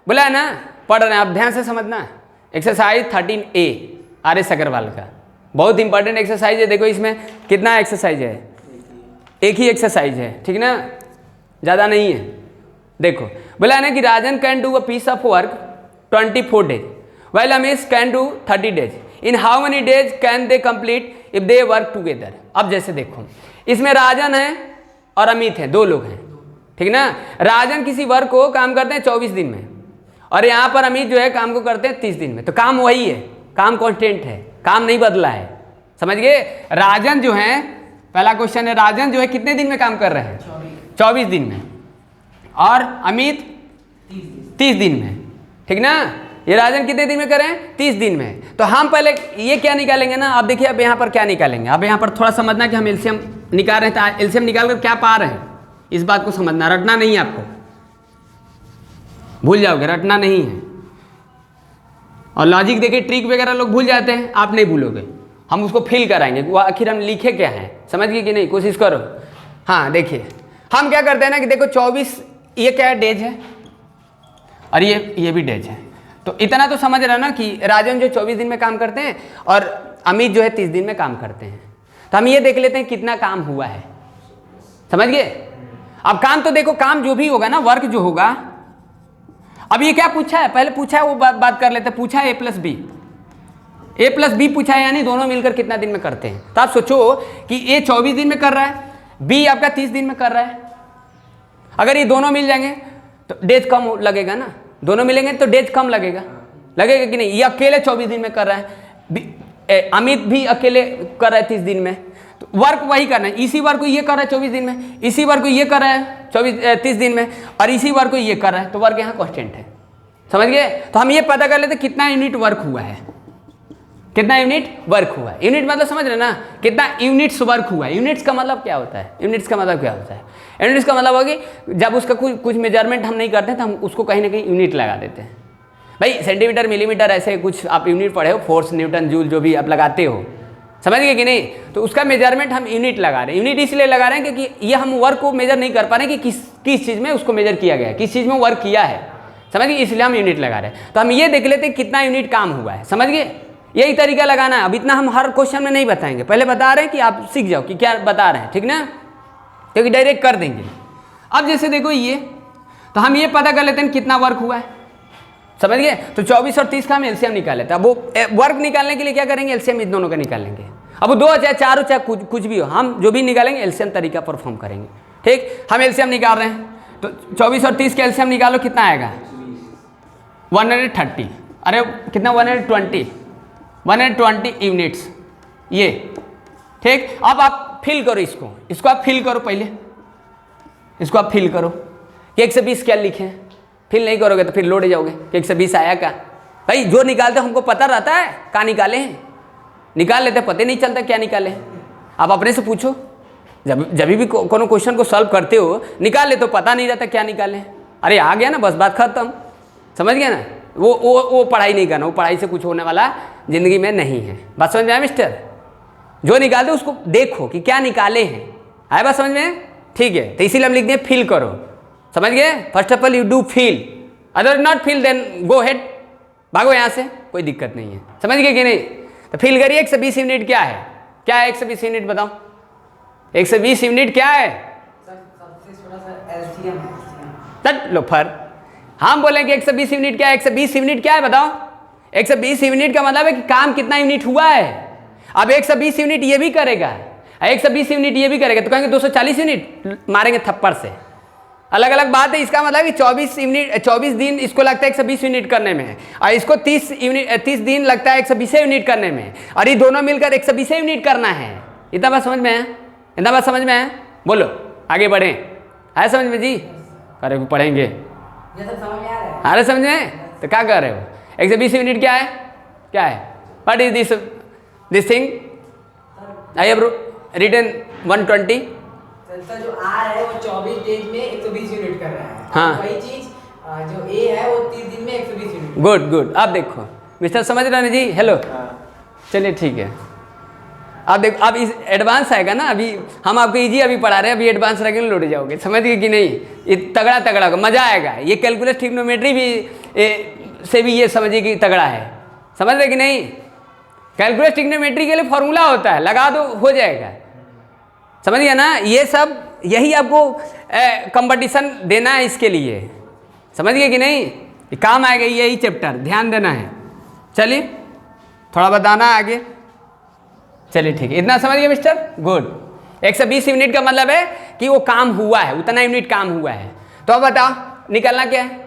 बोला है ना, पढ़ रहे हैं आप, ध्यान से समझना। Exercise 13A RS. अग्रवाल का बहुत इंपॉर्टेंट एक्सरसाइज है। देखो इसमें कितना एक्सरसाइज है, एक ही एक्सरसाइज है, ठीक ना, ज़्यादा नहीं है। देखो बोला है ना कि Rajan can do a piece of work 24 days while Amish can do 30 days। In how many days can they complete if they work together. अब जैसे देखो इसमें राजन है और अमित है, दो लोग हैं, ठीक ना। राजन किसी वर्क को काम करते हैं 24 दिन में और यहाँ पर अमित जो है काम को करते हैं 30 दिन में। तो काम वही है, काम कॉन्स्टेंट है, काम नहीं बदला है, समझ गए। राजन जो है, पहला क्वेश्चन है, राजन जो है कितने दिन में काम कर रहे हैं, 24 दिन में, और अमित 30 दिन में, ठीक ना। ये राजन कितने दिन में करें, 30 दिन में। तो हम पहले ये क्या निकालेंगे ना, आप देखिए अब यहाँ पर क्या निकालेंगे। अब यहाँ पर थोड़ा समझना कि हम एलसीएम निकाल रहे हैं, तो एलसीएम निकाल कर क्या पा रहे हैं, इस बात को समझना, रटना नहीं है आपको, भूल जाओगे, रटना नहीं है। और लॉजिक देखिए, ट्रिक वगैरह लोग भूल जाते हैं, आप नहीं भूलोगे, हम उसको फील कराएंगे वो आखिर हम लिखे क्या है, समझ गए कि नहीं, कोशिश करो। हाँ देखिए हम क्या करते हैं ना कि देखो 24 ये क्या है, डेज है, और ये भी डेज है। तो इतना तो समझ रहा ना कि राजन जो 24 दिन में काम करते हैं और अमित जो है 30 दिन में काम करते हैं। तो हम ये देख लेते हैं कितना काम हुआ है, समझ गए। अब काम तो देखो, काम जो भी होगा ना, वर्क जो होगा, अब ये क्या पूछा है, पहले पूछा है वो बात कर लेते हैं। पूछा है A प्लस बी पूछा है, यानी दोनों मिलकर कितना दिन में करते हैं। तो आप सोचो कि A 24 दिन में कर रहा है, B आपका 30 दिन में कर रहा है। अगर ये दोनों मिल जाएंगे तो डेज कम लगेगा ना, दोनों मिलेंगे तो डेज कम लगेगा कि नहीं। ये अकेले 24 दिन में कर रहा है, अमित भी अकेले कर रहा है 30 दिन में, तो वर्क वही करना है। इसी वर्क को ये कर रहा है 24 दिन में, इसी वर्क को ये कर रहा है 30 दिन में, और इसी वर्क को ये कर रहा है, तो वर्क यहाँ कॉन्स्टेंट है, समझ गए। तो हम ये पता कर लेते कितना यूनिट वर्क हुआ है, कितना यूनिट वर्क हुआ है। यूनिट मतलब समझ रहे ना, कितना यूनिट्स वर्क हुआ है। यूनिट्स का मतलब क्या होता है, यूनिट्स का मतलब क्या होता है, यूनिट्स का मतलब होगी जब उसका कुछ मेजरमेंट हम नहीं करते हैं तो हम उसको कहीं ना कहीं यूनिट लगा देते हैं। भाई सेंटीमीटर, मिलीमीटर, ऐसे कुछ आप यूनिट पढ़े हो, फोर्स, न्यूटन, जूल, जो भी आप लगाते हो, समझ गए कि नहीं। तो उसका मेजरमेंट हम यूनिट लगा रहे हैं। यूनिट इसलिए लगा रहे हैं क्योंकि ये हम वर्क को मेजर नहीं कर पा रहे हैं कि किस चीज़ में उसको मेजर किया गया है, किस चीज़ में वर्क किया है, समझ गए, इसलिए हम यूनिट लगा रहे हैं। तो हम ये देख लेते हैं कितना यूनिट काम हुआ है, समझ गए। यही तरीका लगाना है। अब इतना हम हर क्वेश्चन में नहीं बताएंगे, पहले बता रहे हैं कि आप सीख जाओ कि क्या बता रहे हैं, ठीक ना, क्योंकि डायरेक्ट कर देंगे। अब जैसे देखो ये, तो हम ये पता कर लेते हैं कितना वर्क हुआ है, समझ गए। तो 24 और 30 का हम एलसीएम निकाल लेते हैं। अब वो वर्क निकालने के लिए क्या करेंगे, एलसीएम इन दोनों का निकालेंगे। अब वो 2 हो चाहे 4 हो चाहे कुछ भी हो, हम जो भी निकालेंगे एलसीएम तरीका परफॉर्म करेंगे, ठीक। हम एलसीएम निकाल रहे हैं, तो 24 और 30 के एलसीएम निकालो, कितना आएगा 130, अरे कितना 120 यूनिट्स, ये ठीक। अब आप फिल करो इसको आप फिल करो, पहले इसको आप फिल करो कि 120 क्या लिखें। फिल नहीं करोगे तो फिर लोड जाओगे कि 120 आया का। भाई जो निकालते हमको पता रहता है कहाँ निकाले हैं, निकाल लेते पता नहीं चलता क्या निकाले हैं। आप अपने से पूछो, जब भी कोनो क्वेश्चन को सॉल्व करते हो निकाल ले तो पता नहीं रहता क्या निकाले हैं। अरे आ गया ना, बस बात खत्म, समझ गया ना। वो पढ़ाई नहीं करना, वो पढ़ाई से कुछ होने वाला ज़िंदगी में नहीं है। बात समझ में आया मिस्टर। जो निकालते उसको देखो कि क्या निकाले हैं, आया बात समझ में? ठीक है, तो इसीलिए हम लिख दिए फील करो, समझ गए? First of all you do feel, other not feel then go head, भागो यहाँ से, कोई दिक्कत नहीं है, समझ गए कि नहीं? तो फील करिए 120 यूनिट क्या है? क्या है 120 यूनिट बताओ? 120 यूनिट क्या है? सबसे छोटा सा एलसीएम है। तट लो फर, हम बोलें कि 120 यूनिट क्या है? 120 यूनिट क्या है बताओ? 120 यूनिट का मतलब है कि काम कितना यूनिट हुआ है। अब 120 यूनिट ये भी करेगा, 120 यूनिट ये भी करेगा, तो कहेंगे 240 यूनिट मारेंगे थप्पड़ से, अलग अलग बात है। इसका मतलब कि 24 दिन इसको लगता है 120 यूनिट करने में, और इसको 30 दिन लगता है 120 यूनिट करने में, और ये दोनों मिलकर 120 यूनिट करना है। इतना बात समझ में है? इतना बात समझ में है? बोलो आगे बढ़ें, आए समझ में जी? अरे पढ़ेंगे, ये सब समझ में आ रहा है? अरे समझ में? तो क्या कर रहे हो? 120 यूनिट क्या है? क्या है? What is this thing? I have written 120। Sir जो आर है वो 24 डेज में 120 यूनिट कर रहा है। हाँ। वही चीज जो ए है वो 30 दिन में 120 यूनिट। गुड गुड, अब देखो मिस्टर समझ रहे हैं जी? हेलो, चलिए ठीक है। अब देखो, अब इस एडवांस आएगा ना, अभी हम आपको इजी अभी पढ़ा रहे हैं, अभी एडवांस रहेंगे लौट जाओगे, समझ गए कि नहीं? ये तगड़ा तगड़ा होगा, मजा आएगा। ये कैलकुलस ट्रिग्नोमेट्री भी से भी ये समझिए कि तगड़ा है, समझ रहे कि नहीं? कैलकुलस ट्रिग्नोमेट्री के लिए फॉर्मूला होता है, लगा दो हो जाएगा, समझ गया ना? ये सब यही आपको कंपटीशन देना है, इसके लिए समझ गए कि नहीं? ये काम आएगा, यही चैप्टर ध्यान देना है। चलिए थोड़ा बताना आगे, चलिए ठीक है, इतना समझ गए मिस्टर? गुड। 120 यूनिट का मतलब है कि वो काम हुआ है, उतना यूनिट काम हुआ है। तो अब बताओ निकलना क्या है?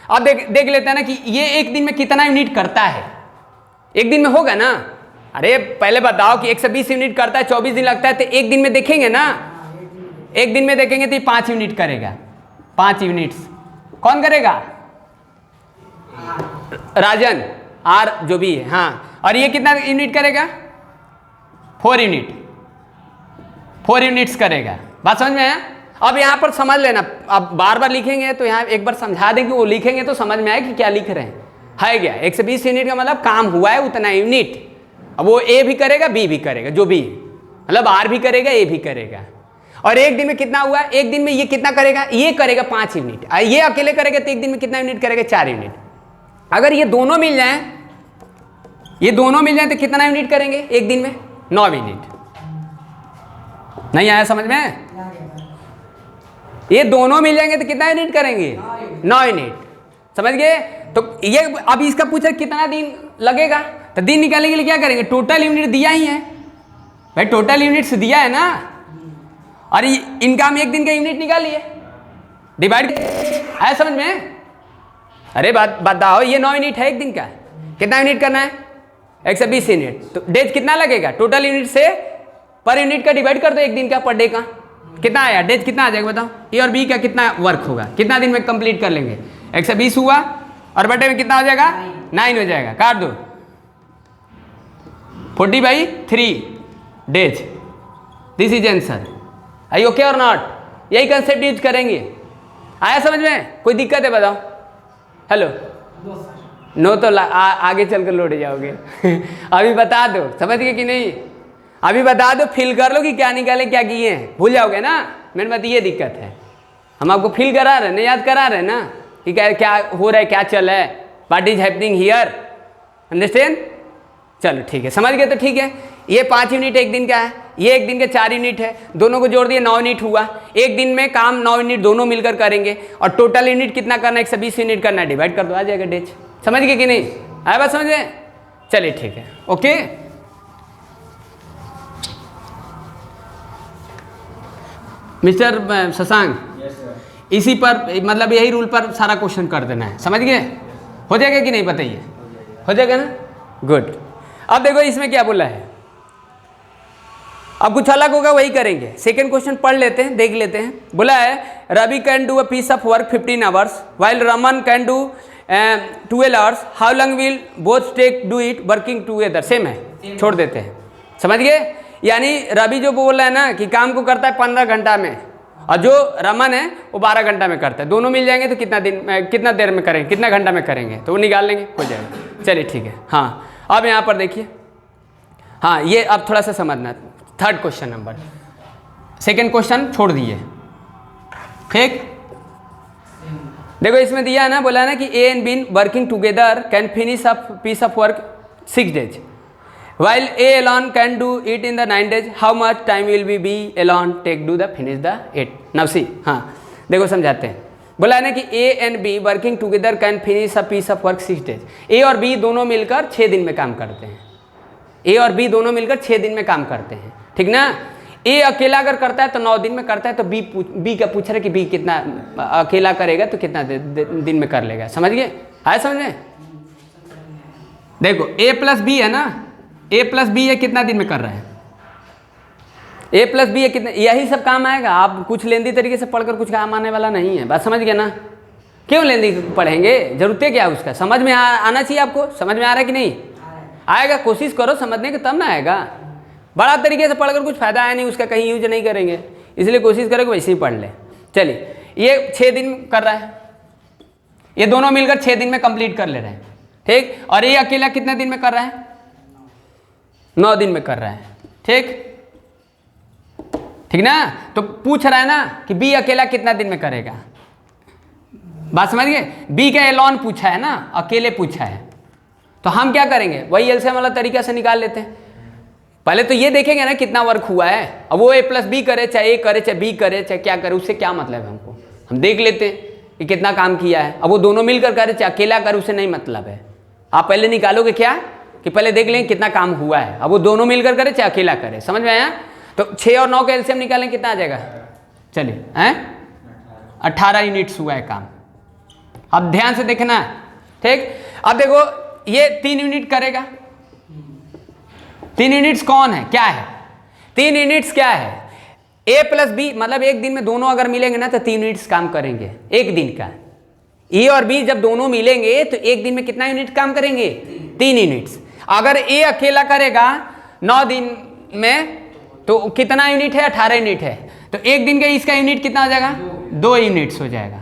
अब देख लेते हैं ना कि ये एक दिन में कितना यूनिट करता है। एक दिन में होगा ना? अरे पहले बताओ कि 120 यूनिट करता है, 24 दिन लगता है, तो एक दिन में देखेंगे ना? एक दिन में देखेंगे तो ये 5 यूनिट करेगा। 5 यूनिट्स कौन करेगा? राजन, आर जो भी है, हाँ। और ये कितना यूनिट करेगा? 4 यूनिट, 4 यूनिट्स करेगा। बात समझ में आया? अब यहाँ पर समझ लेना, अब बार बार लिखेंगे तो यहाँ एक बार समझा दें कि वो लिखेंगे तो समझ में आए कि क्या लिख रहे हैं। है क्या? 120 यूनिट का मतलब काम हुआ है उतना यूनिट। अब वो ए भी करेगा, बी भी करेगा, जो भी मतलब आर भी करेगा, ए भी करेगा। और एक दिन में कितना हुआ? एक दिन में ये कितना करेगा? ये करेगा 5 यूनिट। ये अकेले करेगा तो एक दिन में कितना यूनिट करेगा? 4 यूनिट। अगर ये दोनों मिल जाए, ये दोनों मिल जाए तो कितना यूनिट करेंगे एक दिन में? 9 यूनिट। नहीं आया समझ में? ये दोनों मिल जाएंगे तो कितना यूनिट करेंगे? 9 यूनिट। समझ गए? तो ये अब इसका पूछा कितना दिन लगेगा, तो दिन निकालने के लिए क्या करेंगे? टोटल यूनिट दिया ही है भाई, टोटल यूनिट्स दिया है ना, और इनका हम एक दिन का यूनिट निकालिए, डिवाइड। आया समझ में? अरे बताओ, ये 9 यूनिट है एक दिन का, कितना यूनिट करना है? 120 यूनिट। तो डेज कितना लगेगा? टोटल यूनिट से पर यूनिट का डिवाइड कर दो एक दिन का, पर डे का कितना आया? डेज कितना आ जाएगा बताओ? ए और बी का कितना वर्क होगा, कितना दिन में कंप्लीट कर लेंगे? 120 हुआ और बटे में कितना हो जाएगा? 9 हो जाएगा, काट दो। 40/3 days, this is answer. I okay और नॉट? यही कंसेप्ट यूज करेंगे। आया समझ में? कोई दिक्कत है बताओ? हेलो, नो तो आगे चलकर लौट जाओगे। अभी बता दो, समझ गए कि नहीं? अभी बता दो, फील कर लो कि क्या निकाले क्या किए हैं, भूल जाओगे ना। मेरे बात ये दिक्कत है, हम आपको फील करा रहे हैं, याद करा रहे हैं ना कि क्या हो रहा है, क्या चल रहा है, what is happening here, understand? चलो ठीक है, समझ गए तो ठीक है। ये 5 यूनिट एक दिन का है, ये एक दिन के 4 यूनिट है, दोनों को जोड़ दिए 9 यूनिट हुआ। एक दिन में काम 9 यूनिट दोनों मिलकर करेंगे, और टोटल यूनिट कितना करना है? 120 यूनिट करना है, डिवाइड कर दो, आ जाएगा डेज। समझ गए कि नहीं? आया बात समझ में? चलिए ठीक है, ओके। मिस्टर शशांक, इसी पर मतलब यही रूल पर सारा क्वेश्चन कर देना है, समझ गए? हो जाएगा कि नहीं बताइए? हो जाएगा ना? गुड। अब देखो इसमें क्या बोला है, अब कुछ अलग होगा वही करेंगे। सेकेंड क्वेश्चन पढ़ लेते हैं, देख लेते हैं। बोला है Ravi can do a piece of work 15 hours while Raman can do 12 hours, how long will both take do it working together? Same है, छोड़ देते हैं, समझ गए? यानी रवि जो बोल रहा है ना कि काम को करता है 15 घंटा में, और जो रमन है वो 12 घंटा में करता है, दोनों मिल जाएंगे तो कितना देर में करेंगे, कितना घंटा में करेंगे, तो वो निकाल लेंगे, हो जाएगा। चलिए ठीक है। हाँ अब यहाँ पर देखिए, हाँ ये अब थोड़ा सा समझना। Third question number, second question छोड़ दिए, ठीक। देखो इसमें दिया है ना, बोला है ना कि A and B working together can finish a piece of work 6 days while A alone can do it in the 9 days. How much time will be B alone take do the finish the 8? Now see, हाँ देखो समझाते हैं। बोला है ना कि A and B working together can finish a piece of work 6 days. A और B दोनों मिलकर 6 दिन में काम करते हैं। A और B दोनों मिलकर 6 दिन में काम करते हैं, ठीक ना। A अकेला अगर करता है तो 9 दिन में करता है, तो B का पूछ रहा है कि B कितना अकेला करेगा तो कितना दिन में कर लेगा। समझ गए? आया समझ में? देखो A प्लस बी है ना, A प्लस बी है कितना दिन में कर रहा है? A प्लस बी है कितना, यही सब काम आएगा। आप कुछ लेंदी तरीके से पढ़कर कुछ काम आने वाला नहीं है, बात समझ गए ना। क्यों लेंदी पढ़ेंगे, जरूरत है क्या उसका? समझ में आना चाहिए आपको। समझ में आ रहा है कि नहीं आएगा? कोशिश करो समझने की, तब ना आएगा। बड़ा तरीके से पढ़कर कुछ फायदा आया नहीं, उसका कहीं यूज नहीं करेंगे, इसलिए कोशिश करो कि वैसे ही पढ़ ले। चलिए ये 6 दिन कर रहा है, ये दोनों मिलकर 6 दिन में कंप्लीट कर ले रहे हैं, ठीक। और ये अकेला कितने दिन में कर रहा है? 9 दिन में कर रहा है, ठीक ठीक ना। तो पूछ रहा है ना कि बी अकेला कितना दिन में करेगा। बात समझ गए? बी का एलॉन पूछा है ना, अकेले पूछा है, तो हम क्या करेंगे, वही एलसीएम वाला तरीका से निकाल लेते हैं। पहले तो ये देखेंगे ना कितना वर्क हुआ है। अब वो ए प्लस बी करे, चाहे ए करे, चाहे बी करे, चाहे क्या करे, उससे क्या मतलब है हमको। हम देख लेते हैं कि कितना काम किया है। अब वो दोनों मिलकर करे चाहे अकेला करे, उससे नहीं मतलब है। आप पहले निकालोगे क्या कि पहले देख लें कितना काम हुआ है। अब वो दोनों मिलकर करे चाहे अकेला करे, समझ में आया? तो 6 और 9 का एलसीएम निकालें, कितना आ जाएगा? चलिए हैं 18 यूनिट्स हुआ है काम। अब ध्यान से देखना, ठीक। अब देखो ये 3 यूनिट करेगा। 3 यूनिट्स कौन है, क्या है? 3 यूनिट्स क्या है? ए प्लस बी, मतलब एक दिन में दोनों अगर मिलेंगे ना तो 3 यूनिट्स काम करेंगे एक दिन का। ए और बी जब दोनों मिलेंगे तो एक दिन में कितना यूनिट काम करेंगे? 3 यूनिट्स। अगर ए अकेला करेगा 9 दिन में तो कितना यूनिट है? 18 यूनिट है। तो एक दिन का इसका यूनिट कितना हो जाएगा? 2 यूनिट्स हो जाएगा,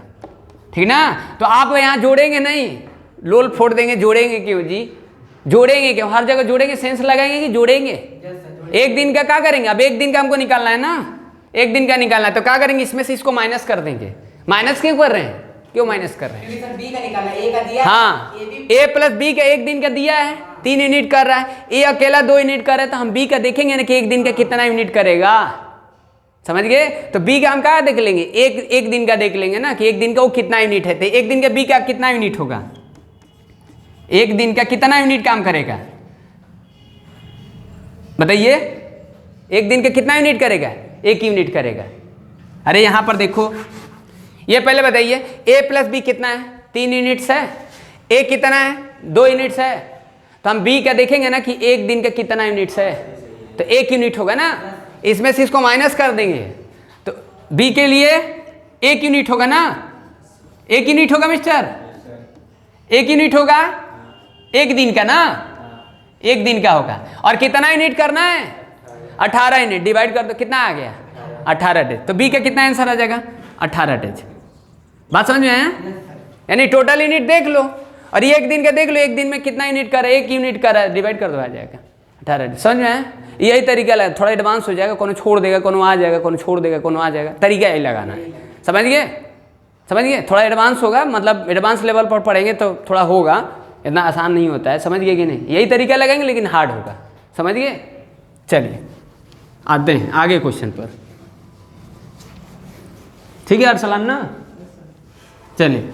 ठीक ना। तो आप यहाँ जोड़ेंगे नहीं, लोल फोड़ देंगे। जोड़ेंगे क्यों जी? जोड़ेंगे क्यों? हर जगह जोड़ेंगे, सेंस लगाएंगे कि जोड़ेंगे। एक दिन का क्या करेंगे? अब एक दिन का हमको निकालना है ना, एक दिन का निकालना है तो क्या करेंगे, इसमें से इसको माइनस कर देंगे। माइनस क्यों कर रहे हैं? क्यों माइनस कर रहे हैं? बी का निकालना है, ए का दिया, हाँ, ए प्लस बी का एक दिन का दिया है, 3 यूनिट कर रहा है। ए अकेला 2 यूनिट कर रहा है, तो हम बी का देखेंगे ना कि एक दिन का कितना यूनिट करेगा। समझ गए? तो बी का हम क्या देख लेंगे? एक दिन का देख लेंगे ना कि एक दिन का वो कितना यूनिट है। तो एक दिन का बी का कितना यूनिट होगा? एक दिन का कितना यूनिट काम करेगा बताइए? एक दिन का कितना यूनिट करेगा? 1 यूनिट करेगा। अरे यहां पर देखो, ये पहले बताइए, ए प्लस बी कितना है? 3 यूनिट्स है। ए कितना है? 2 यूनिट्स है। तो हम बी का देखेंगे ना कि एक दिन का कितना यूनिट्स है, तो 1 यूनिट होगा ना। इसमें से इसको माइनस कर देंगे तो बी के लिए 1 यूनिट होगा ना। 1 यूनिट होगा मिस्टर, 1 यूनिट होगा एक दिन का ना, एक दिन का होगा। और कितना यूनिट करना है? 18 यूनिट। डिवाइड कर दो, कितना आ गया? 18 डेज। तो बी का कितना आंसर आ जाएगा? 18 डेज। बात समझ में आया? यानी टोटल यूनिट देख लो और ये एक दिन का देख लो, एक दिन में कितना यूनिट कर रहा है? 1 यूनिट कर रहा है, डिवाइड कर दो, आ जाएगा 18 डेज। समझ में आया? यही तरीका लगा, थोड़ा एडवांस हो जाएगा, कोनो छोड़ देगा, कोनो आ जाएगा, कोनो छोड़ देगा, कोनो आ जाएगा। तरीका यही लगाना है, समझ गए? समझ गए? थोड़ा एडवांस होगा, मतलब एडवांस लेवल पर पढ़ेंगे तो थोड़ा होगा, इतना आसान नहीं होता है। समझ गए कि नहीं? यही तरीका लगाएंगे लेकिन हार्ड होगा। समझ गए? चलिए आते हैं आगे क्वेश्चन पर, ठीक है अरसलान ना? चलिए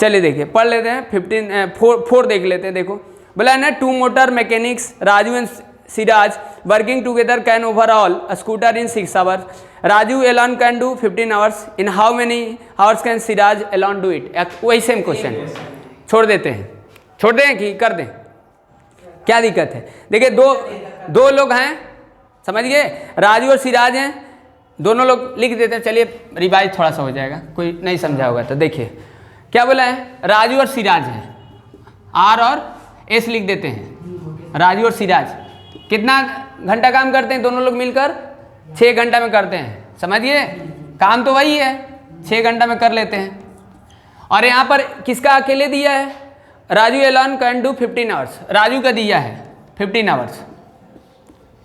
चलिए देखिए, पढ़ लेते हैं। 4 देख लेते हैं। देखो बोला है ना, 2 motor mechanics Raju and Siraj working together can overall scooter in 6 hours. Raju Elon can do 15 hours. In how many hours can Siraj Elon do it? वही सेम क्वेश्चन छोड़ देते हैं, छोड़ दें कि कर दें? क्या दिक्कत है? देखिए दो लोग हैं, समझ गए? राजू और सिराज हैं, दोनों लोग लिख देते हैं। चलिए रिवाइज थोड़ा सा हो जाएगा, कोई नहीं समझा होगा तो। देखिए क्या बोला है, राजू और सिराज हैं, आर और एस लिख देते हैं। राजू और सिराज कितना घंटा काम करते हैं दोनों लोग मिलकर? 6 घंटा में करते हैं। समझिए, काम तो वही है, 6 घंटा में कर लेते हैं। और यहाँ पर किसका अकेले दिया है? Raju Elon can do 15 hours, Raju का दिया है 15 आवर्स,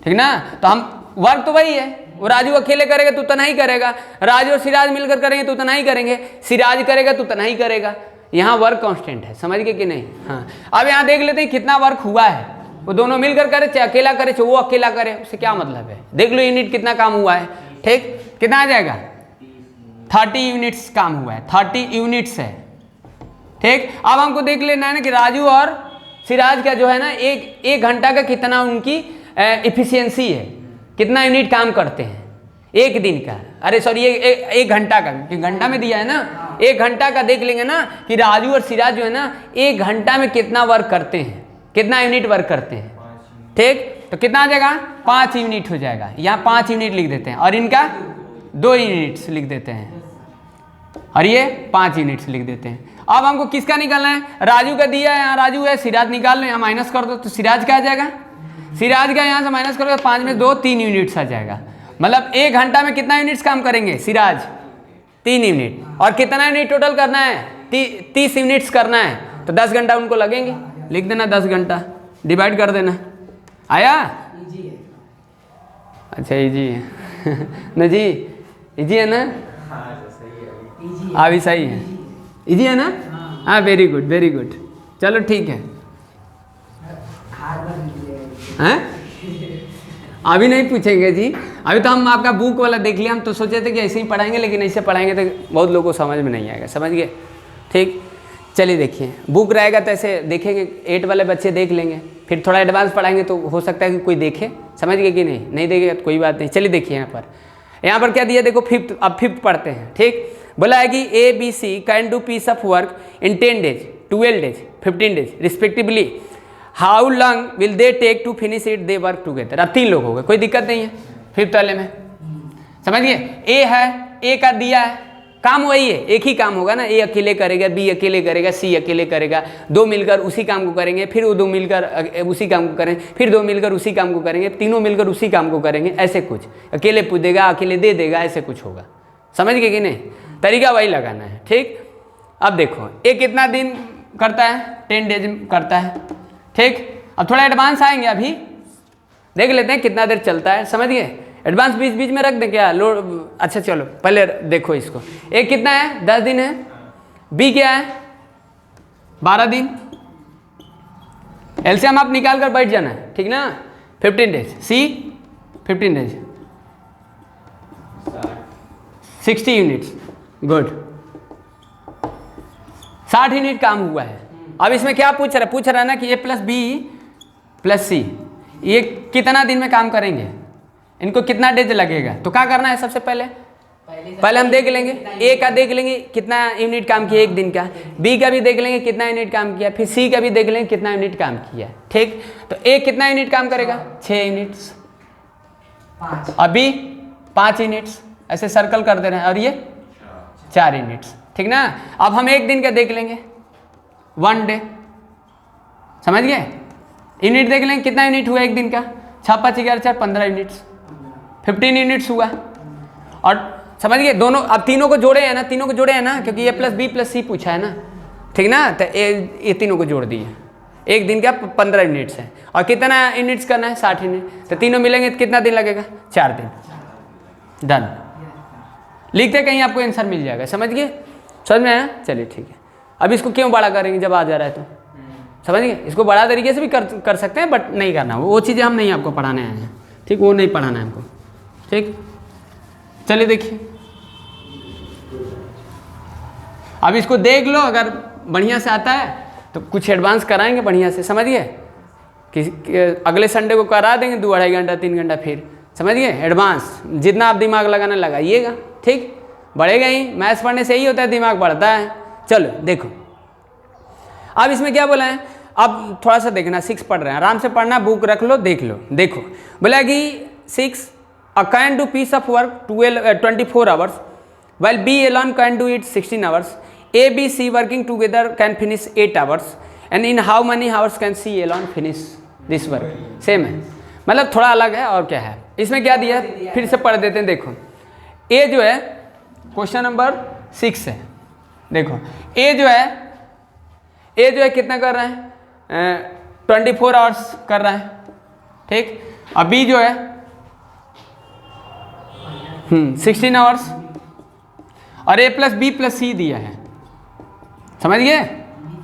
ठीक ना। तो हम वर्क तो वही है, वो राजू अकेले करेगा तो उतना ही करेगा, राजू और सिराज मिलकर करेंगे तो उतना ही करेंगे, सिराज करेगा तो उतना ही करेगा। यहाँ वर्क कांस्टेंट है, समझ गए कि नहीं। हाँ, अब यहाँ देख लेते हैं कितना वर्क हुआ है, वो दोनों मिलकर करे चाहे अकेला करे चाहे वो अकेला करे, उससे क्या मतलब है। देख लो यूनिट कितना काम हुआ है, ठीक, कितना आ जाएगा 30 यूनिट्स काम हुआ है, 30 यूनिट्स है, ठीक। अब हमको देख लेना है ना कि राजू और सिराज का जो है ना एक घंटा का कितना उनकी एफिशिएंसी है, कितना यूनिट काम करते हैं एक दिन का, अरे सॉरी एक घंटा का, क्योंकि घंटा में दिया है ना, एक घंटा का देख लेंगे ना कि राजू और सिराज जो है ना एक घंटा में कितना वर्क करते हैं, कितना यूनिट वर्क करते हैं, ठीक। तो कितना आ जाएगा 5 यूनिट हो जाएगा, यहाँ 5 यूनिट लिख देते हैं और इनका 2 यूनिट्स लिख देते हैं और ये 5 यूनिट्स लिख देते हैं। अब हमको किसका निकालना है, राजू का दिया है, यहाँ राजू है, सिराज निकाल लो, यहाँ माइनस कर दो तो सिराज का आ जाएगा, सिराज का यहाँ से माइनस करोगे 5 में 2 3 यूनिट्स आ जाएगा। मतलब एक घंटा में कितना यूनिट्स काम करेंगे सिराज 3 यूनिट, और कितना यूनिट टोटल करना है 30 यूनिट्स करना है, तो 10 घंटा उनको लगेंगे, लिख देना 10 घंटा, डिवाइड कर देना, आया। इजी है। अच्छा इजी है ना जी, इजी है ना, इजी अभी सही है, इजी है ना, हाँ वेरी गुड वेरी गुड, चलो ठीक है। हैं अभी नहीं पूछेंगे जी, अभी तो हम आपका बुक वाला देख लिया, हम तो सोचे थे कि ऐसे ही पढ़ाएंगे, लेकिन ऐसे पढ़ाएंगे तो बहुत लोगों को समझ में नहीं आएगा, समझ गए, ठीक। चलिए देखिए, बुक रहेगा तो ऐसे देखेंगे, 8 वाले बच्चे देख लेंगे, फिर थोड़ा एडवांस पढ़ाएंगे तो हो सकता है कि कोई देखे, समझ गए कि नहीं देखेगा तो कोई बात नहीं। चलिए देखिए यहाँ पर क्या दिया, देखो फिफ्थ, अब फिफ्थ पढ़ते हैं, ठीक। बोला है कि ABC can do piece of work in 10 days, 12 days, 15 days respectively, how long will they take to finish it they work together. अब 3 लोग हो गए, कोई दिक्कत नहीं है फिफ्थ वाले में, समझिए। ए है, ए का दिया है, काम वही है, एक ही काम होगा ना, ए अकेले करेगा, बी अकेले करेगा, सी अकेले करेगा, 2 मिलकर उसी काम को करेंगे, फिर वो 2 मिलकर उसी काम को करेंगे, फिर 2 मिलकर उसी काम को करेंगे, तीनों मिलकर उसी काम को करेंगे, ऐसे कुछ, अकेले पूछ देगा अकेले दे देगा, ऐसे कुछ होगा, समझ गए कि नहीं, तरीका वही लगाना है, ठीक। अब देखो ए कितना दिन करता है, 10 days करता है, ठीक। अब थोड़ा एडवांस आएंगे, अभी देख लेते हैं कितना देर चलता है, समझ गए। एडवांस बीच बीच में रख दें क्या, लोड, अच्छा चलो पहले देखो इसको, ए कितना है 10 दिन है, बी क्या है 12 दिन, एलसीएम आप निकाल कर बैठ जाना है, ठीक ना, 15 days, सी 15 days 60 यूनिट्स, गुड, 60 यूनिट काम हुआ है। अब इसमें क्या पूछ रहा है ना कि ए प्लस बी प्लस सी, ये कितना दिन में काम करेंगे, इनको कितना डेज लगेगा, तो क्या करना है, सबसे पहले हम देख लेंगे, ए का देख लेंगे कितना यूनिट काम किया एक दिन का, बी का भी देख लेंगे कितना यूनिट काम किया, फिर सी का भी देख लेंगे कितना यूनिट काम किया, ठीक। तो ए कितना यूनिट काम करेगा 6 यूनिट्स, अभी 5 यूनिट्स, ऐसे सर्कल कर दे रहे हैं, और ये 4 यूनिट्स, ठीक ना। अब हम एक दिन का देख लेंगे 1 डे, समझ गए, यूनिट देख लेंगे कितना यूनिट हुआ एक दिन का, 6 5 11 4 15 यूनिट्स, 15 यूनिट्स हुआ। और समझ गए दोनों, अब तीनों को जोड़े हैं ना, क्योंकि ए प्लस बी प्लस सी पूछा है ना, ठीक ना, तो ये तीनों को जोड़ दिए, एक दिन का 15 यूनिट्स है, और कितना यूनिट्स करना है 60 यूनिट, तो तीनों मिलेंगे तो कितना दिन लगेगा 4 दिन, डन। लिखते कहीं आपको आंसर मिल जाएगा, समझ गए, समझ में आया, चलिए ठीक है। अब इसको क्यों बड़ा करेंगे जब आ जा रहा है तो, समझ गए, इसको बड़ा तरीके से भी कर सकते हैं, बट नहीं करना, वो चीज़ें हम नहीं आपको पढ़ाने आए हैं, ठीक, वो नहीं पढ़ाना है हमको, ठीक। चलिए देखिए, अब इसको देख लो, अगर बढ़िया से आता है तो कुछ एडवांस कराएंगे बढ़िया से, समझ गए, कि अगले संडे को करा देंगे 2-2.5 घंटा 3 घंटा, फिर समझ गए एडवांस, जितना आप दिमाग लगाना लगाइएगा, ठीक, बढ़ेगा ही, मैथ्स पढ़ने से ही होता है, दिमाग बढ़ता है। चलो देखो, अब इसमें क्या बोला है, अब थोड़ा सा देखना, 6 पढ़ रहे हैं, आराम से पढ़ना, बुक रख लो, देख लो, देखो बोला कि 6 can do piece of work 24 hours, while B alone can do it 16 hours, A, B, C working together can finish 8 hours, and in how many hours can C alone finish this work, same है, मतलब थोड़ा अलग है, और क्या है इसमें क्या दिया, फिर से पढ़ देते हैं। देखो ए जो है क्वेश्चन नंबर 6 है, देखो ए जो है ए जो है कितना कर रहा है 24 आवर्स कर रहा है, ठीक। और बी जो है 16 आवर्स, और ए प्लस बी प्लस सी दिया है, समझ गए,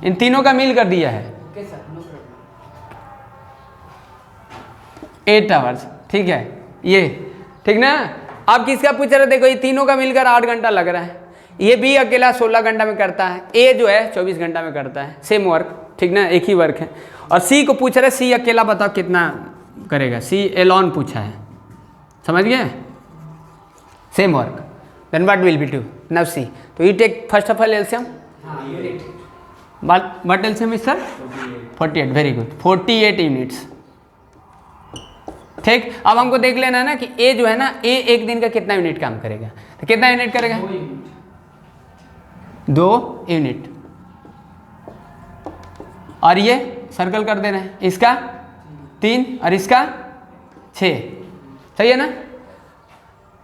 इन तीनों का मिल कर दिया है okay sir, no problem. 8 hours, ठीक है ये, ठीक ना। अब किसका पूछ रहे, देखो ये तीनों का मिलकर 8 घंटा लग रहा है, ये बी अकेला 16 घंटा में करता है, ए जो है 24 घंटा में करता है, सेम वर्क, ठीक ना, एक ही वर्क है। और सी को पूछ रहे, सी अकेला बताओ कितना करेगा, सी एलॉन पूछा है, समझ गए, same work, then what will be do now see. तो you take first of all LCM, हाँ unit, what LCM is sir 48, very good, 48 units, ठीक। अब हमको देख लेना है ना कि ए जो है ना, ए एक दिन का कितना यूनिट काम करेगा, तो कितना यूनिट करेगा 2 यूनिट, और ये सर्कल कर देना है, इसका 3 और इसका 6, सही है ना,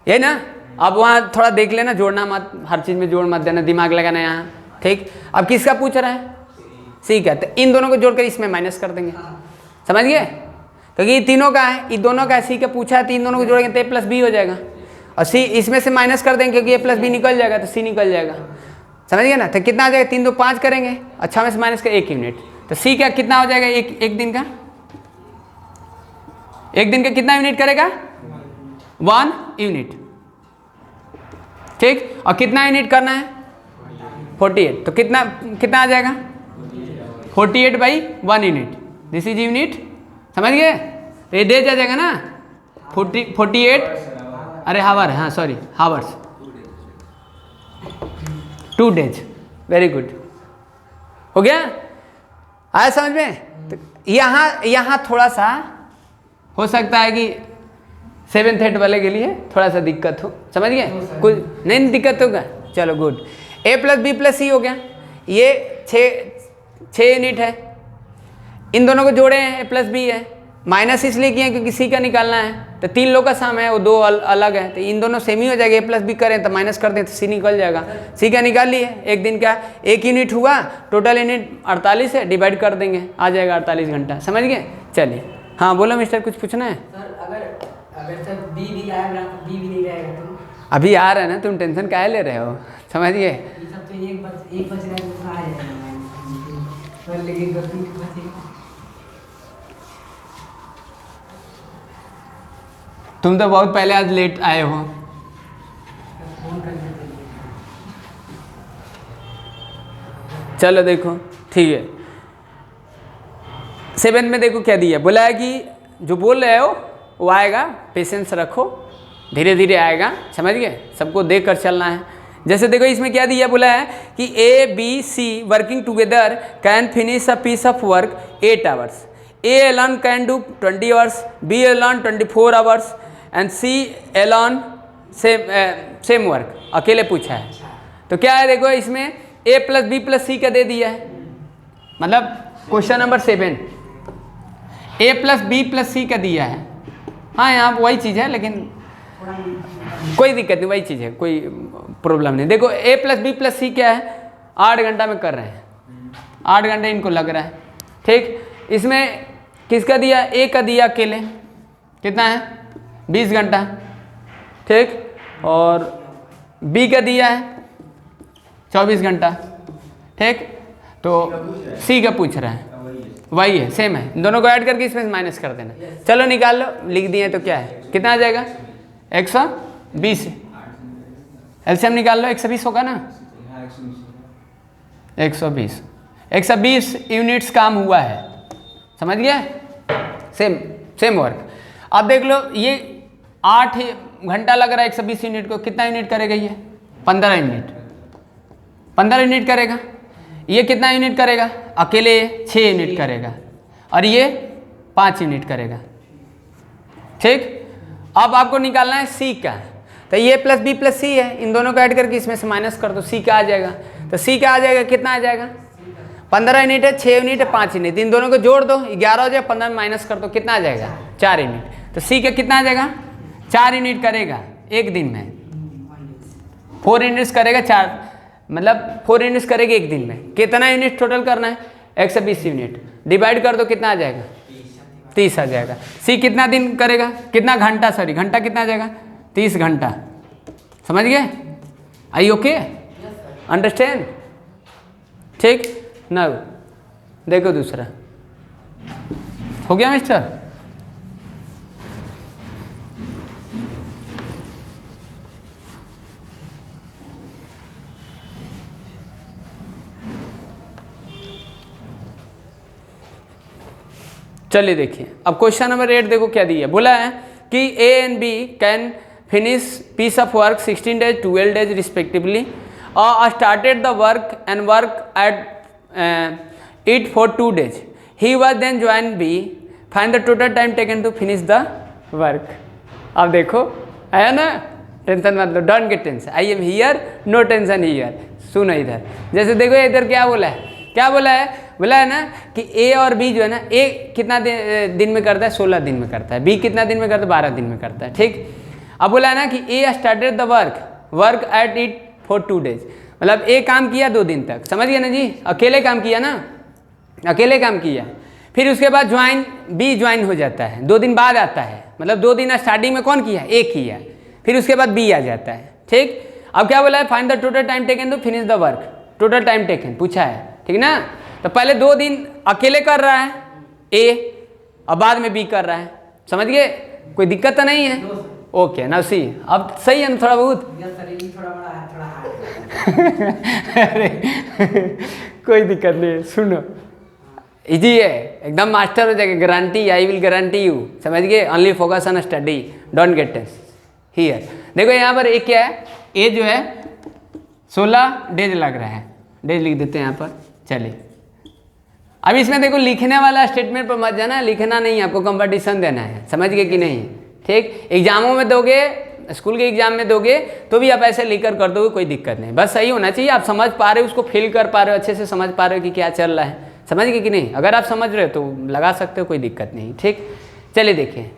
ये ना। अब वहाँ थोड़ा देख लेना, जोड़ना मत, हर चीज़ में जोड़ मत देना, दिमाग लगाना यहाँ, ठीक। अब किसका पूछ रहा है, सी का, तो इन दोनों को जोड़कर इसमें माइनस कर देंगे, समझ गए, क्योंकि ये तीनों का है, ये दोनों का है, सी का पूछा है, तो इन दोनों को जोड़ेंगे तो ए प्लस बी हो जाएगा, और सी इसमें से माइनस कर देंगे क्योंकि ए प्लस बी निकल जाएगा तो सी निकल जाएगा, समझ गए ना। तो कितना आ जाएगा, 3 2 5 करेंगे, अच्छा में से माइनस का 1 यूनिट, तो सी का कितना हो जाएगा, एक दिन का, एक दिन का कितना यूनिट करेगा 1 यूनिट, ठीक। और कितना यूनिट करना है 48, तो कितना कितना आ जाएगा 48/1 यूनिट, दिस इज यूनिट, समझ गए। तो ये डेज आ जाएगा ना 48, अरे हावर, हाँ sorry hours, 2 days, very good, हो गया, आया समझ में। तो यहाँ थोड़ा सा हो सकता है कि 7th 8 वाले के लिए थोड़ा सा दिक्कत हो, समझ गए, कुछ नहीं दिक्कत होगा, चलो गुड। ए प्लस बी प्लस सी हो गया, ये 6 यूनिट है, इन दोनों को जोड़े हैं, ए प्लस बी है, माइनस इसलिए किए क्योंकि सी का निकालना है, तो 3 लोग का सम है, वो 2 अलग है, तो इन दोनों सेम ही हो जाएगा, ए प्लस बी करें तो माइनस कर दें तो सी निकल जाएगा, सी का निकाल लिए, एक दिन का 1 यूनिट हुआ, टोटल यूनिट 48 है, डिवाइड कर देंगे, आ जाएगा 48 घंटा, समझ गए। चलिए हाँ बोलो मिस्टर, कुछ पूछना है। सर अगर सर बी भी आएगा तो बी भी नहीं रहेगा तो अभी आ रहा है ना, तुम टेंशन काहे ले रहे हो, समझ गए। ये सब तो एक बच रहा है, दूसरा आ जाएगा, पर लेकिन 10 मिनट बचेगा। तुम तो बहुत पहले आज लेट आए हो, फोन कर देते हैं। चलो देखो ठीक है। 7 में देखो क्या दिया, बोला है कि जो बोल रहे हो वो आएगा, पेशेंस रखो, धीरे धीरे आएगा, समझ गए, सबको देख कर चलना है। जैसे देखो इसमें क्या दिया, बोला है कि A B C working together can finish a piece of work 8 hours, A alone can do 20 hours, B alone 24 hours and C alone same work, अकेले पूछा है। तो क्या है देखो इसमें A plus B plus C का दे दिया है, मतलब question number 7 A plus B plus C का दिया है। हाँ यहाँ वही चीज़ है, लेकिन कोई दिक्कत नहीं, वही चीज़ है, कोई प्रॉब्लम नहीं। देखो ए प्लस बी प्लस सी क्या है, 8 घंटा में कर रहे हैं, 8 घंटे इनको लग रहा है, ठीक। इसमें किसका दिया, ए का दिया अकेले, कितना है 20 घंटा, ठीक, और बी का दिया है 24 घंटा, ठीक। तो सी का पूछ रहा है, वही है, सेम है, इन दोनों को ऐड करके इसमें माइनस कर देना। चलो निकाल लो, लिख दिए तो क्या है, कितना आ जाएगा 120, एलसीएम निकाल लो, 120 होगा ना, 120 यूनिट्स काम हुआ है, समझ गया, सेम वर्क। अब देख लो ये 8 घंटा लग रहा है 120 यूनिट को, कितना यूनिट करेगा ये 15 यूनिट, 15 यूनिट करेगा। ये कितना यूनिट करेगा, अकेले 6 यूनिट करेगा, और ये 5 यूनिट करेगा, ठीक। अब आपको निकालना है सी का, तो ये प्लस बी प्लस सी है, इन दोनों को ऐड करके इसमें से माइनस कर दो, सी का आ जाएगा। तो सी का आ जाएगा, कितना आ जाएगा 15 यूनिट है, 6 यूनिट है, 5 यूनिट, इन दोनों को जोड़ दो 11 हो जाए, 15 में माइनस कर दो, कितना आ जाएगा 4 यूनिट। तो सी का कितना आ जाएगा 4 यूनिट करेगा एक दिन में, 4 यूनिट्स करेगा, 4 मतलब 4 यूनिट्स करेगा एक दिन में। कितना यूनिट टोटल करना है, 120 यूनिट, डिवाइड कर दो कितना आ जाएगा 30 आ जाएगा। सी कितना दिन करेगा, कितना घंटा, सॉरी घंटा कितना आ जाएगा 30 घंटा। समझ गए? आई ओके, अंडरस्टैंड? ठीक ना, देखो दूसरा हो गया मिस्टर। चलिए देखिए अब क्वेश्चन नंबर 8 देखो क्या दिया, बोला है कि A and B can finish piece of work 16 days 12 days respectively और started the work and work at it for 2 days। He was then join B, find the total time taken to finish the work. अब देखो आया ना, tension मत लो, don't get tension, I am here, no tension here. सुनो इधर, जैसे देखो इधर क्या बोला है, क्या बोला है ना कि ए और बी जो है ना, ए कितना दिन में करता है 16 दिन में करता है, बी कितना दिन में करता है 12 दिन में करता है। ठीक, अब बोला है ना कि A started the work at it for 2 days, मतलब ए काम किया 2 दिन तक, समझ गए ना जी, अकेले काम किया ना, अकेले काम किया। फिर उसके बाद बी ज्वाइन हो जाता है, 2 दिन बाद आता है, मतलब 2 दिन स्टार्टिंग में कौन किया, ए किया, फिर उसके बाद बी आ जाता है। ठीक, अब क्या बोला है, find the total time taken to finish the work, total time taken पूछा है, ठीक ना। तो पहले 2 दिन अकेले कर रहा है ए और बाद में बी कर रहा है, समझ गए, कोई दिक्कत तो नहीं है? ओके ना, सी अब सही है ना थोड़ा बहुत? अरे कोई दिक्कत नहीं है, सुनो इजी है एकदम, मास्टर हो जाएगा, guarantee, I will guarantee you, समझ गए। Only focus on study, don't get tense here. देखो यहाँ पर एक क्या है, ए जो है 16 days लग रहा है, डेज लिख देते हैं यहाँ पर। चलिए अब इसमें देखो लिखने वाला स्टेटमेंट पर मत जाना, लिखना नहीं, आपको कंपटीशन देना है, समझ गए कि नहीं? ठीक, एग्जामों में दोगे, स्कूल के एग्जाम में दोगे तो भी आप ऐसे लिख कर दोगे, कोई दिक्कत नहीं, बस सही होना चाहिए, आप समझ पा रहे हो उसको, फील कर पा रहे हो, अच्छे से समझ पा रहे हो कि क्या चल रहा है, समझ गए कि नहीं? अगर आप समझ रहे हो तो लगा सकते हो, कोई दिक्कत नहीं। ठीक, चलिए देखिए,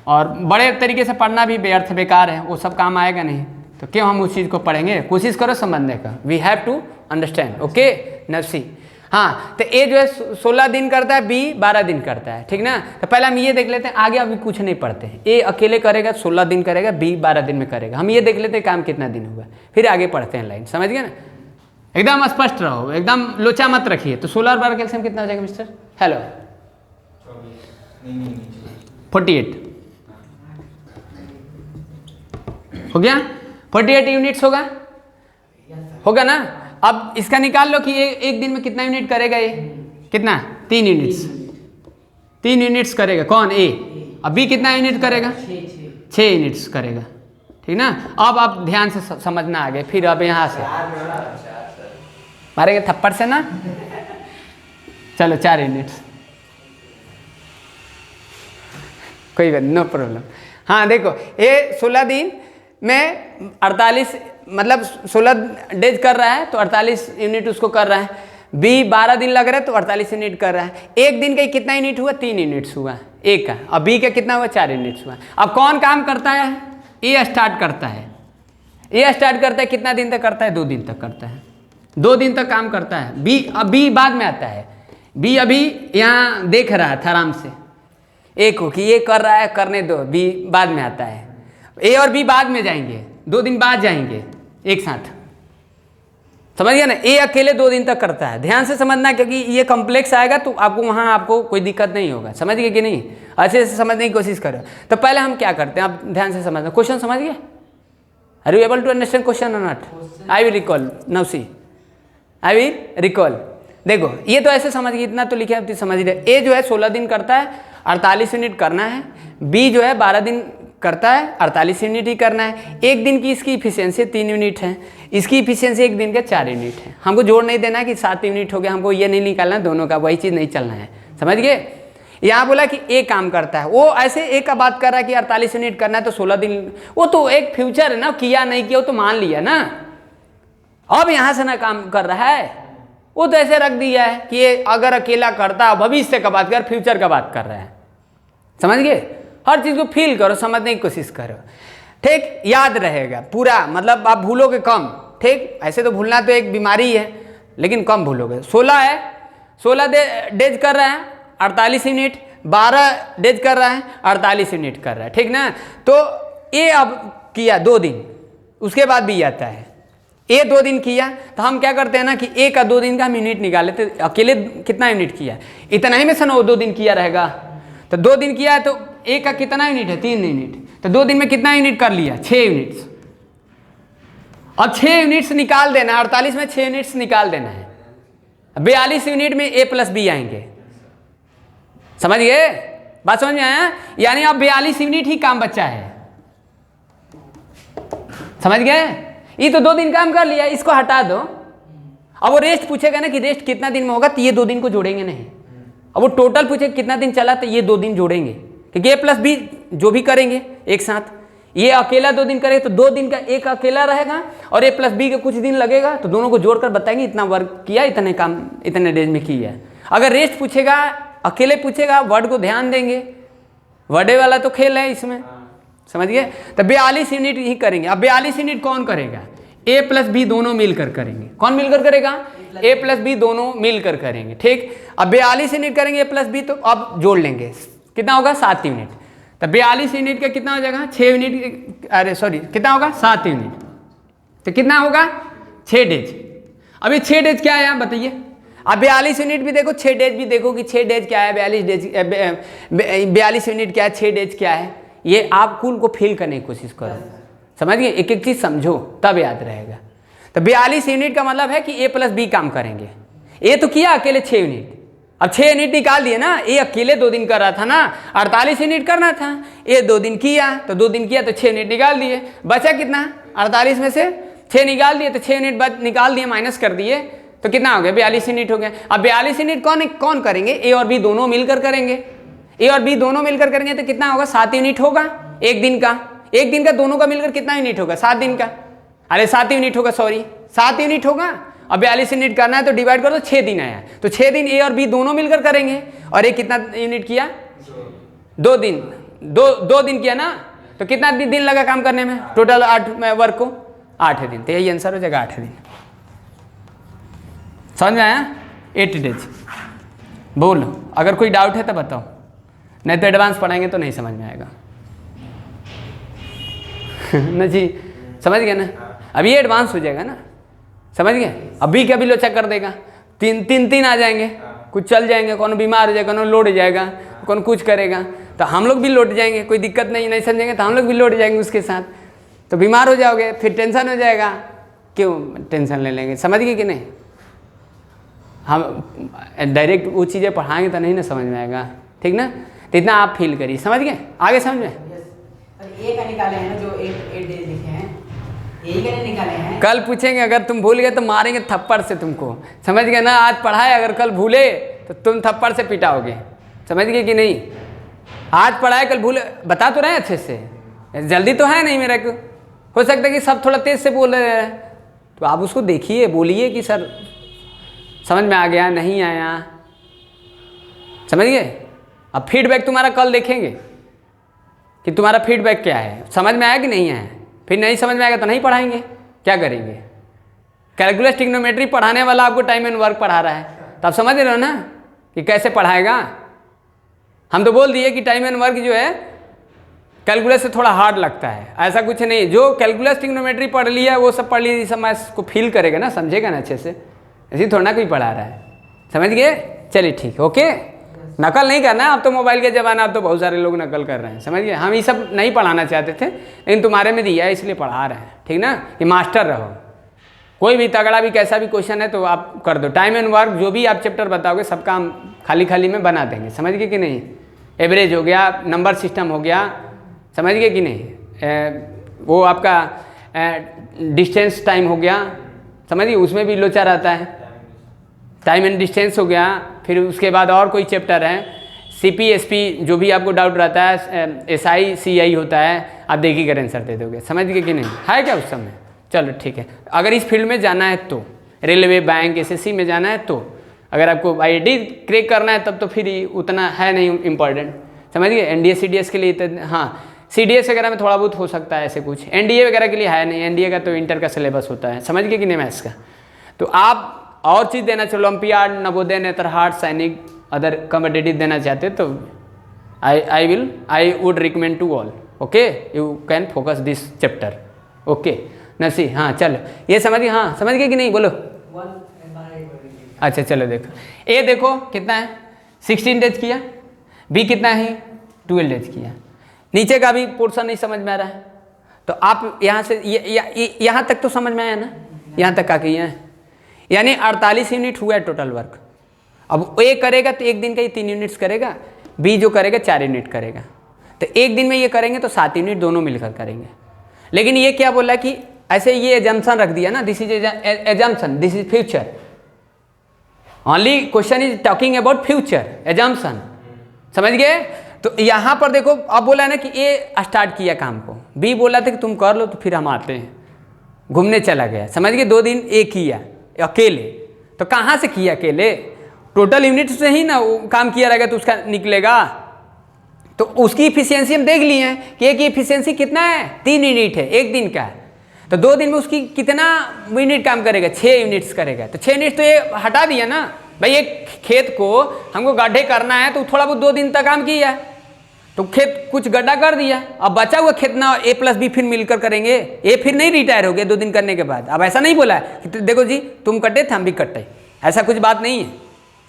और बड़े तरीके से पढ़ना भी व्यर्थ बेकार है, वो सब काम आएगा नहीं, तो क्यों हम उस चीज़ को पढ़ेंगे? कोशिश करो समझने का, we have to understand, okay नर्सी। हाँ, तो ए जो है 16 दिन करता है, बी 12 दिन करता है, ठीक ना। तो पहले हम ये देख लेते हैं, आगे अभी कुछ नहीं पढ़ते हैं। ए अकेले करेगा 16 दिन करेगा, बी 12 दिन में करेगा, हम ये देख लेते हैं काम कितना दिन हुआ, फिर आगे पढ़ते हैं लाइन, समझ गए ना। एकदम स्पष्ट रहो, एकदम लोचा मत रखिए। तो 16 और 12 कैल्शियम कितना हो जाएगा मिस्टर? हेलो 48 हो गया, 48 यूनिट्स होगा ना। अब इसका निकाल लो कि एक दिन में कितना यूनिट करेगा ये, कितना? 3 यूनिट्स, 3 यूनिट्स करेगा कौन? ए। अब बी कितना यूनिट करेगा? 6 यूनिट्स करेगा, ठीक ना। अब आप ध्यान से समझना आगे, फिर अब यहाँ से मारेंगे थप्पड़ से ना, चलो 4 यूनिट्स, कोई बात, नो प्रॉब्लम। हाँ देखो, ये 16 दिन में 48 मतलब 16 डेज कर रहा है तो 48 यूनिट उसको कर रहा है, बी 12 दिन लग रहा है तो 48 यूनिट कर रहा है। एक दिन का कितना यूनिट हुआ? 3 यूनिट्स हुआ एक का, और बी का कितना हुआ? 4 यूनिट्स हुआ। अब कौन काम करता है? ए स्टार्ट करता है। ए स्टार्ट करता है, कितना दिन तक करता है? 2 दिन तक करता है, 2 दिन तक काम करता है। बी, अब बी बाद में आता है, बी अभी यहाँ देख रहा था आराम से ए को कि ये कर रहा है, करने दो, बी बाद में आता है। ए और बी बाद में जाएंगे, 2 दिन बाद जाएंगे एक साथ, समझ गया ना। ए अकेले 2 दिन तक करता है, ध्यान से समझना, क्योंकि ये कॉम्प्लेक्स आएगा तो आपको वहाँ आपको कोई दिक्कत नहीं होगा, समझ गए कि नहीं? अच्छे से समझने की कोशिश करो। तो पहले हम क्या करते हैं, आप ध्यान से समझना। क्वेश्चन समझ गए? Are you able to understand question और not? I will recall now, see I will recall. देखो ये तो ऐसे समझ गए, इतना तो लिखे आप समझ रहे। ए जो है 16 दिन करता है, 48 यूनिट करना है। बी जो है 12 दिन करता है, 48 यूनिट ही करना है। एक दिन की इसकी इफिशियंसी 3 यूनिट है, इसकी इफिशियंसी एक दिन के 4 यूनिट है। हमको जोड़ नहीं देना कि 7 यूनिट हो गया, हमको ये नहीं निकालना, दोनों का वही चीज़ नहीं चलना है, समझ गए। यहाँ बोला कि ए काम करता है, वो ऐसे ए का बात कर रहा है कि 48 यूनिट करना है तो 16 दिन, वो तो एक फ्यूचर है ना, किया नहीं किया वो तो मान लिया ना। अब यहाँ से ना काम कर रहा है, वो तो ऐसे रख दिया है कि ये अगर अकेला करता है, भविष्य का बात कर, फ्यूचर का बात कर रहा है, समझ गए। हर चीज़ को फील करो, समझने की कोशिश करो, ठीक, याद रहेगा पूरा, मतलब आप भूलोगे कम, ठीक। ऐसे तो भूलना तो एक बीमारी है, लेकिन कम भूलोगे। 16 है, 16 डेज कर रहा है 48 यूनिट, 12 डेज कर रहा है 48 यूनिट कर रहा है, ठीक ना। तो ये अब किया 2 दिन, उसके बाद भी आता है ये 2 दिन किया, तो हम क्या करते हैं ना कि 1 का 2 दिन का हम यूनिट निकाल लेते। अकेले कितना यूनिट किया, इतना ही में से ना वो 2 दिन किया रहेगा। तो 2 दिन किया है तो 1 का कितना यूनिट है, 3 यूनिट, तो 2 दिन में कितना यूनिट कर लिया, 6 यूनिट्स। अब 6 यूनिट्स निकाल देना, 48 में 6 यूनिट्स निकाल देना है। 42 यूनिट में A प्लस बी आएंगे, समझ गए, बात समझ में आया। यानी अब 42 यूनिट ही काम बचा है, समझ गए। ये तो 2 दिन काम कर लिया, इसको हटा दो। अब वो रेस्ट पूछेगा ना कि रेस्ट कितना दिन में होगा, तो ये 2 दिन को जोड़ेंगे नहीं। अब वो टोटल पूछे कितना दिन चला, तो ये 2 दिन जोड़ेंगे, क्योंकि A प्लस बी जो भी करेंगे एक साथ। ये अकेला 2 दिन करेगा तो 2 दिन का एक अकेला रहेगा, और A प्लस बी का कुछ दिन लगेगा, तो दोनों को जोड़कर बताएंगे इतना वर्क किया, इतने काम इतने डेज में किया। अगर रेस्ट पूछेगा, अकेले पूछेगा, वर्ड को ध्यान देंगे, वर्डे वाला तो खेल है इसमें, समझ गए। तो 42 यूनिट ही करेंगे। अब 42 यूनिट कौन करेगा, A प्लस बी दोनों मिलकर करेंगे। कौन मिलकर करेगा, A प्लस बी दोनों मिलकर करेंगे, ठीक। अब 42 यूनिट करेंगे A प्लस बी, तो अब जोड़ लेंगे, कितना होगा 7 यूनिट। तो 42 यूनिट का कितना हो जाएगा, 6 यूनिट, अरे सॉरी कितना होगा 7 यूनिट, तो कितना होगा 6 डेज। अभी 6 डेज क्या है बताइए। अब 42 यूनिट भी देखो, 6 डेज भी देखो कि 6 डेज क्या है, 42 यूनिट क्या है, 6 डेज क्या है। ये आप कुल को फील करने की कोशिश करो, समझ गए, एक एक चीज समझो तब याद रहेगा। तो 42 यूनिट का मतलब है कि A प्लस बी काम करेंगे। ये तो किया अकेले 6 यूनिट, अब 6 यूनिट निकाल दिए ना। ये अकेले 2 दिन कर रहा था ना, 48 यूनिट करना था, ये 2 दिन किया, तो 2 दिन किया तो 6 यूनिट निकाल दिए। बचा कितना, 48 में से 6 निकाल दिए, तो 6 यूनिट निकाल दिए, माइनस कर दिए, तो कितना हो गया 42 यूनिट हो गया। अब 42 यूनिट कौन करेंगे, A और B दोनों मिलकर करेंगे। A और B दोनों मिलकर करेंगे तो कितना होगा, 7 यूनिट होगा एक दिन का। एक दिन का दोनों का मिलकर कितना यूनिट होगा, 7 दिन का, अरे 7 यूनिट होगा, सॉरी 7 यूनिट होगा। अब 42 यूनिट करना है तो डिवाइड कर दो, 6 दिन आया, तो 6 दिन A और B दोनों मिलकर करेंगे। और ये कितना यूनिट किया, 2 दिन, दो दिन किया ना, तो कितना दिन लगा काम करने में, टोटल 8 वर्क को 8 दिन, तो यही आंसर हो जाएगा 8 दिन। समझ में आया, 8 डेज। बोलो अगर कोई डाउट है तो बताओ, नहीं तो एडवांस पढ़ाएंगे तो नहीं समझ में आएगा ना जी, समझ गए ना। अब ये एडवांस हो जाएगा ना, समझ गए। अभी क्या भी लोचा कर देगा, तीन आ जाएंगे, कुछ चल जाएंगे, कौन बीमार हो जाएगा, कौन लोट जाएगा, कौन कुछ करेगा, तो हम लोग भी लौट जाएंगे। कोई दिक्कत नहीं समझेंगे तो हम लोग भी लौट जाएंगे उसके साथ, तो बीमार हो जाओगे, फिर टेंशन हो जाएगा। क्यों टेंशन ले लेंगे, समझ गए कि नहीं। हम डायरेक्ट वो चीज़ें पढ़ाएंगे तो नहीं ना समझ में आएगा, ठीक ना। तो इतना आप फील करिए, समझ गए, आगे समझ में। ए का निकाले हैं ना, जो 8 डेज लिखे हैं, ए का नहीं निकाले हैं। कल पूछेंगे, अगर तुम भूल गए तो मारेंगे थप्पड़ से तुमको, समझ गए ना। आज पढ़ाए, अगर कल भूले तो तुम थप्पड़ से पिटाओगे, समझ गए कि नहीं। आज पढ़ाए कल भूले, बता तो रहे अच्छे से, जल्दी तो है नहीं मेरे को, हो सकता है कि सब थोड़ा तेज से बोल रहे हैं, तो आप उसको देखिए, बोलिए कि सर समझ में आ गया, नहीं आया, समझ गए। अब फीडबैक तुम्हारा कल देखेंगे कि तुम्हारा फीडबैक क्या है, समझ में आया कि नहीं आया। फिर नहीं समझ में आएगा तो नहीं पढ़ाएंगे, क्या करेंगे। कैलकुलस ट्रिग्नोमेट्री पढ़ाने वाला आपको टाइम एंड वर्क पढ़ा रहा है, तो आप समझ रहे हो ना कि कैसे पढ़ाएगा। हम तो बोल दिए कि टाइम एंड वर्क जो है कैलकुलस से थोड़ा हार्ड लगता है, ऐसा कुछ नहीं। जो कैलकुलस ट्रिग्नोमेट्री पढ़ लिया वो सब पढ़ लिया, सब मैं इसको फील करेगा ना, समझेगा ना अच्छे से, ऐसे थोड़ा ना कोई पढ़ा रहा है, समझ गए। चलिए ठीक, ओके। नकल नहीं करना है, अब तो मोबाइल के ज़माना, अब तो बहुत सारे लोग नकल कर रहे हैं, समझ गए। हम ये सब नहीं पढ़ाना चाहते थे, लेकिन तुम्हारे में दिया है इसलिए पढ़ा रहे हैं, ठीक ना, कि मास्टर रहो। कोई भी तगड़ा भी कैसा भी क्वेश्चन है तो आप कर दो, टाइम एंड वर्क जो भी आप चैप्टर बताओगे सब काम खाली में बना देंगे, समझ गए कि नहीं। एवरेज हो गया, नंबर सिस्टम हो गया, समझ गए कि नहीं। वो आपका डिस्टेंस टाइम हो गया, समझिए, उसमें भी लोचा रहता है, टाइम एंड डिस्टेंस हो गया। फिर उसके बाद और कोई चैप्टर है, CP SP, जो भी आपको डाउट रहता है, SI CI होता है, आप देखिए आंसर दे दोगे, समझ गए कि नहीं, है क्या उस समय। चलो ठीक है, अगर इस फील्ड में जाना है तो, रेलवे, बैंक, SSC में जाना है तो, अगर आपको IIT क्रैक करना है तब तो फिर उतना है नहीं इम्पॉर्टेंट, समझ गए। NDA CDS के लिए तो हाँ, CDS वगैरह में थोड़ा बहुत हो सकता है ऐसे कुछ, NDA वगैरह के लिए है नहीं, NDA का तो इंटर का सिलेबस होता है, समझ गए कि नहीं मैथ्स का। तो आप और चीज़ देना चाहिए, ओलंपियाड, नवोदय, नेत्रहाट, सैनिक, अदर कॉम्पिटिटिव देना चाहते तो I would recommend to all. Okay, you can focus this chapter. Okay नसी, हाँ चलो ये समझ गए, हाँ समझ गए कि नहीं, बोलो। अच्छा चलो देखो, ए देखो कितना है 16 डेज किया, बी कितना है 12 डेज किया। नीचे का भी पोर्शन नहीं समझ में आ रहा है तो आप यहाँ से यहाँ तक तो समझ में आया ना, यहाँ तक का किया है, यानी 48 यूनिट हुआ है टोटल वर्क। अब ए करेगा तो एक दिन का ये 3 यूनिट्स करेगा, बी जो करेगा 4 यूनिट करेगा, तो एक दिन में ये करेंगे तो 7 यूनिट दोनों मिलकर करेंगे। लेकिन ये क्या बोला कि ऐसे ये एजम्पशन रख दिया ना, this is assumption, this is future, only question is talking about future assumption, समझ गए। तो यहाँ पर देखो अब बोला ना कि ए स्टार्ट किया काम को, बी बोला था कि तुम कर लो, तो फिर हम आते हैं, घूमने चला गया, समझ गए। 2 दिन ए किया अकेले, तो कहाँ से किया अकेले, टोटल यूनिट से ही ना वो काम किया रहेगा तो उसका निकलेगा। तो उसकी इफिशियंसी हम देख लिए हैं कि एक इफिशियंसी कितना है 3 यूनिट है एक दिन का, तो 2 दिन में उसकी कितना यूनिट काम करेगा 6 यूनिट्स करेगा, तो 6 यूनिट तो ये हटा दिया ना भाई। एक खेत को हमको गड्ढे करना है तो थोड़ा बहुत 2 दिन तक काम किया, तो खेत कुछ गड्ढा कर दिया, अब बचा हुआ खेत ना ए प्लस बी फिर मिलकर करेंगे, ए फिर नहीं रिटायर हो गया 2 दिन करने के बाद। अब ऐसा नहीं बोला कि देखो जी तुम कटे थे हम भी कटे, ऐसा कुछ बात नहीं है,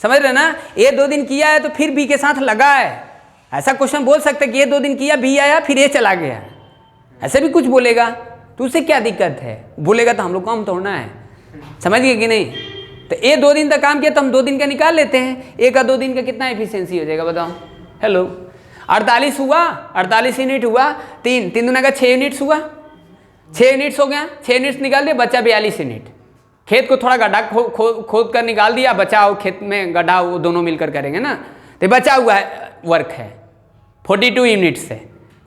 समझ रहे ना। ए 2 दिन किया है तो फिर बी के साथ लगा है, ऐसा क्वेश्चन बोल सकते कि ये 2 दिन किया, बी आया फिर ए चला गया, ऐसे भी कुछ बोलेगा तो उससे क्या दिक्कत है, बोलेगा तो हम लोग काम तोड़ना है, समझ गए कि नहीं। तो ए 2 दिन तक काम किया तो हम 2 दिन का निकाल लेते हैं, ए का 2 दिन का कितना एफिशिएंसी हो जाएगा बताओ। हेलो 48 हुआ, 48 यूनिट हुआ, 3 दूना का 6 यूनिट्स हुआ, 6 यूनिट्स हो गया, 6 यूनिट्स निकाल दिया, बचा 42 यूनिट। खेत को थोड़ा गड्ढा खोद कर निकाल दिया, बचा हो खेत में गड्ढा, वो दोनों मिलकर करेंगे ना, तो बचा हुआ वर्क है 42 यूनिट्स है,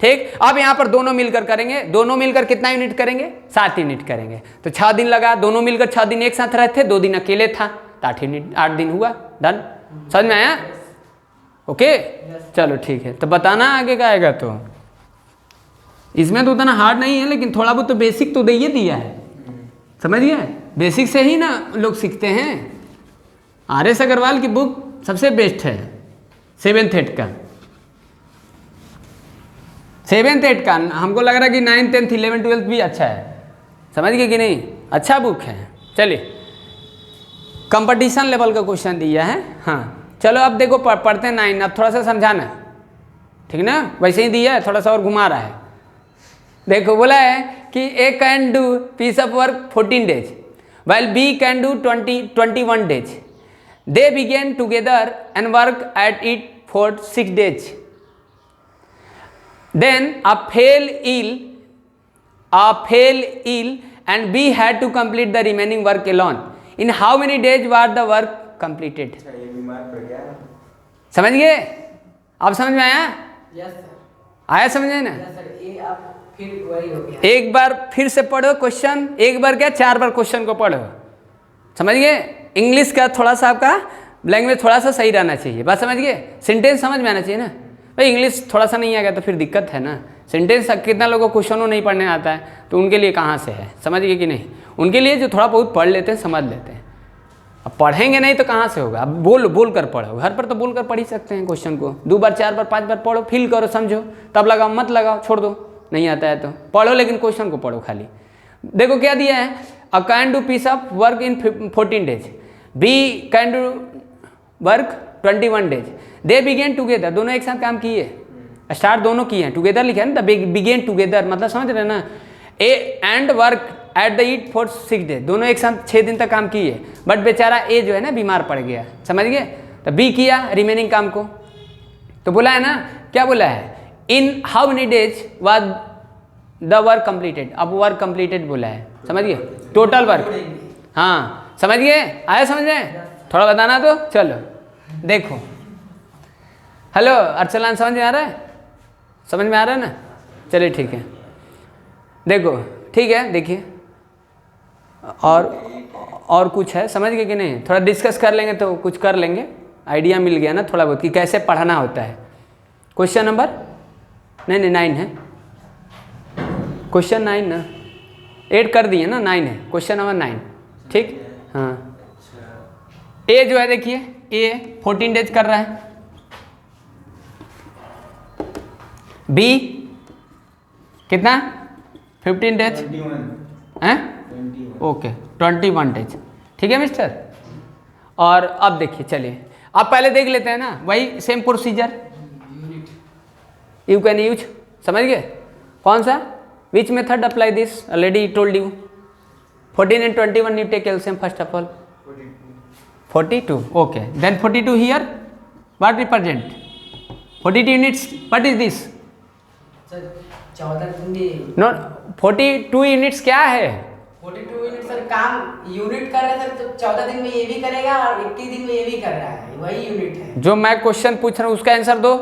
ठीक। अब यहाँ पर दोनों मिलकर करेंगे, दोनों मिलकर कितना यूनिट करेंगे 7 यूनिट करेंगे, तो 6 दिन लगा, दोनों मिलकर 6 दिन एक साथ रहते, 2 दिन अकेले था तो 8 दिन हुआ, डन, समझ में आया। ओके चलो ठीक है, तो बताना आगे का आएगा। तो इसमें तो उतना हार्ड नहीं है, लेकिन थोड़ा बहुत तो बेसिक तो दे ही दिया है, समझ गए। बेसिक से ही ना लोग सीखते हैं। RS अग्रवाल की बुक सबसे बेस्ट है 7th 8th का, 7th 8th का। हमको लग रहा है कि 9th 10th 11th 12th भी अच्छा है, समझ गए कि नहीं, अच्छा बुक है। चलिए कंपटीशन लेवल का क्वेश्चन दिया है, हाँ चलो अब देखो पढ़ते हैं 9, अब थोड़ा सा समझाना, ठीक ना, वैसे ही दिया है, थोड़ा सा और घुमा रहा है। देखो बोला है कि A can do piece of work 14 days while B can do 21 days. They began together and work at it for 6 days. Then A fell ill and B had to complete the remaining work alone. In how many days was the work completed? ये बीमार पड़ गया, समझ गए, अब समझ में आया, यस सर, आया समझ में ना। यस सर, ये आप फिर वही हो गया। एक बार फिर से पढ़ो क्वेश्चन, एक बार क्या 4 बार क्वेश्चन को पढ़ो, समझ गए। इंग्लिश का थोड़ा सा आपका लैंग्वेज थोड़ा सा सही रहना चाहिए, बात समझ गए, सेंटेंस समझ में आना चाहिए ना भाई। इंग्लिश थोड़ा सा नहीं आ गया तो फिर दिक्कत है ना। सेंटेंस कितना लोगों को क्वेश्चनों नहीं पढ़ने आता है, तो उनके लिए कहाँ से है, समझ गए कि नहीं। उनके लिए जो थोड़ा बहुत पढ़ लेते हैं समझ लेते हैं, अब पढ़ेंगे नहीं तो कहाँ से होगा। अब बोल कर पढ़ो, घर पर तो बोल कर पढ़ ही सकते हैं क्वेश्चन को, 2 बार 4 बार 5 बार पढ़ो, फील करो, समझो, तब लगाओ, मत लगाओ, छोड़ दो, नहीं आता है तो पढ़ो, लेकिन क्वेश्चन को पढ़ो खाली। देखो क्या दिया है, A can do piece of work in 14 days, B can do work 21 days, they begin together, दोनों एक साथ काम किए, स्टार्ट दोनों किए हैं, टुगेदर लिखा है ना, बिगेन टुगेदर मतलब समझ रहे ना। A and work at the it for 6 days, दोनों एक साथ 6 दिन तक काम किए, बट बेचारा ए जो है ना बीमार पड़ गया, समझ गए। तो बी किया रिमेनिंग काम को, तो बोला है ना, क्या बोला है, इन how many days was the work completed, अब वर्क कंप्लीटेड बोला है, समझ गए, टोटल वर्क, हाँ समझ गए, आया समझ में, थोड़ा बताना तो चलो। देखो हेलो अर्चलान, समझ में आ रहा है, समझ में आ रहा है ना, चलिए ठीक है। देखो ठीक है, देखिए और कुछ है, समझ गए कि नहीं, थोड़ा डिस्कस कर लेंगे तो कुछ कर लेंगे, आइडिया मिल गया ना थोड़ा बहुत कि कैसे पढ़ाना होता है। क्वेश्चन नंबर नहीं 9 है, क्वेश्चन 9 ना, 8 कर दिए ना, 9 है क्वेश्चन नंबर 9, ठीक, हाँ ए जो है देखिए ए 14 डेज कर रहा है, बी कितना 15 डेज 21 हैं, 21 ओके 21 डेज, ठीक है मिस्टर। और अब देखिए चलिए अब पहले देख लेते हैं ना, वही same procedure, you can use, समझ गए कौन सा, which method apply this, already told you 14 and 21 you take LCM first of all 42, okay then 42 here what represent 42 units, what is this, sir 14 दिन में no 42 units क्या है, 42 unit sir काम unit कर रहा है सर, तो 14 दिन में ये भी करेगा और 21 दिन में ये भी कर रहा है, वही यूनिट है जो मैं क्वेश्चन पूछ रहा हूँ उसका आंसर दो,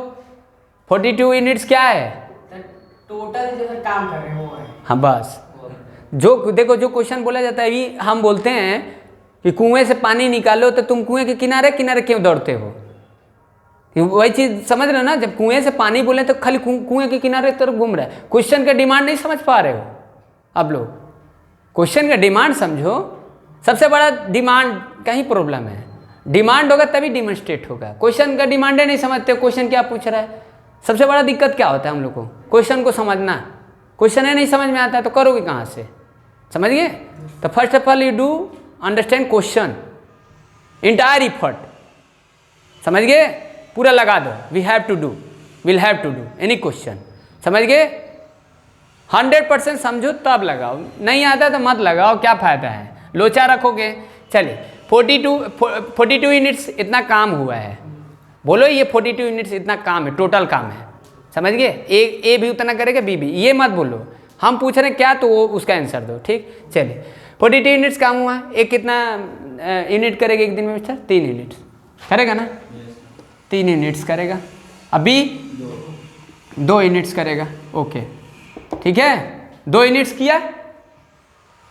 42 यूनिट्स क्या है, सर। टोटल जो सर काम कर रहे हैं वो है। हाँ बस, जो देखो जो क्वेश्चन बोला जाता है अभी हम बोलते हैं कि कुएं से पानी निकालो तो तुम कुएं के किनारे किनारे क्यों दौड़ते हो, वही चीज़ समझ रहे हो ना, जब कुएं से पानी बोले तो खाली कुएं के किनारे तरफ घूम रहा है, क्वेश्चन का डिमांड नहीं समझ पा रहे हो आप लोग, क्वेश्चन का डिमांड समझो, सबसे बड़ा डिमांड का ही प्रॉब्लम है, डिमांड होगा तभी डिमॉन्स्ट्रेट होगा, क्वेश्चन का डिमांड नहीं समझते, क्वेश्चन क्या पूछ रहा है, सबसे बड़ा दिक्कत क्या होता है हम लोग को, क्वेश्चन को समझना, क्वेश्चन ही नहीं समझ में आता है तो करोगे कहाँ से, समझ गए। तो first of all you do understand question entire effort, समझ गए, पूरा लगा दो, we have to do, will have to do any question, समझ गए, 100% समझो तब लगाओ, नहीं आता तो मत लगाओ, क्या फ़ायदा है, लोचा रखोगे। चलिए 42 यूनिट्स इतना काम हुआ है, बोलो ये 42 यूनिट्स इतना काम है, टोटल काम है, समझ गए, ए भी उतना करेगा बी भी, ये मत बोलो, हम पूछ रहे हैं क्या तो वो उसका आंसर दो, ठीक। चलिए 42 यूनिट्स काम हुआ, एक कितना यूनिट करेगा एक दिन में मिस्टर, 3 यूनिट्स करेगा ना, 3 यूनिट्स करेगा, अभी 2 यूनिट्स करेगा, ओके ठीक है, 2 यूनिट्स किया।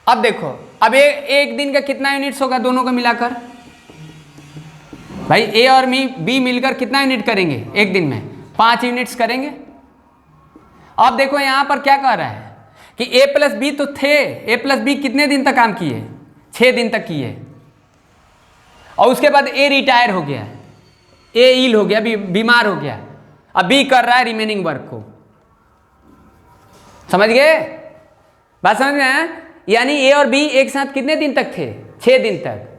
अब देखो अब एक दिन का कितना यूनिट्स होगा दोनों का मिलाकर, भाई ए और बी मिलकर कितना यूनिट करेंगे एक दिन में, 5 यूनिट्स करेंगे। अब देखो यहाँ पर क्या कह रहा है कि ए प्लस बी तो थे, ए प्लस बी कितने दिन तक काम किए, 6 दिन तक किए, और उसके बाद ए रिटायर हो गया, ए इल हो गया, बीमार हो गया, अब बी कर रहा है रिमेनिंग वर्क को, समझ गए बात, समझ में आया, यानी ए और बी एक साथ कितने दिन तक थे, 6 दिन तक,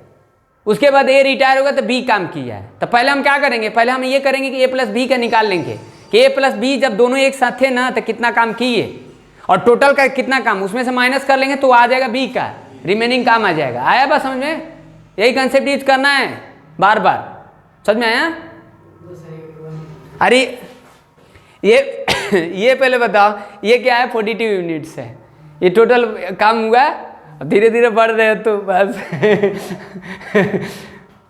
उसके बाद ए रिटायर होगा तो बी काम किया है, तो पहले हम क्या करेंगे, पहले हम ये करेंगे कि ए प्लस बी का निकाल लेंगे कि ए प्लस बी जब दोनों एक साथ थे ना तो कितना काम किए, और टोटल का कितना काम, उसमें से माइनस कर लेंगे तो आ जाएगा बी का रिमेनिंग काम आ जाएगा। आया बात समझ में, यही कंसेप्ट यूज करना है बार बार, समझ में आया। अरे ये पहले बताओ ये क्या है, 42 यूनिट्स है, ये टोटल काम हुआ, अब धीरे धीरे बढ़ रहे हो तो बस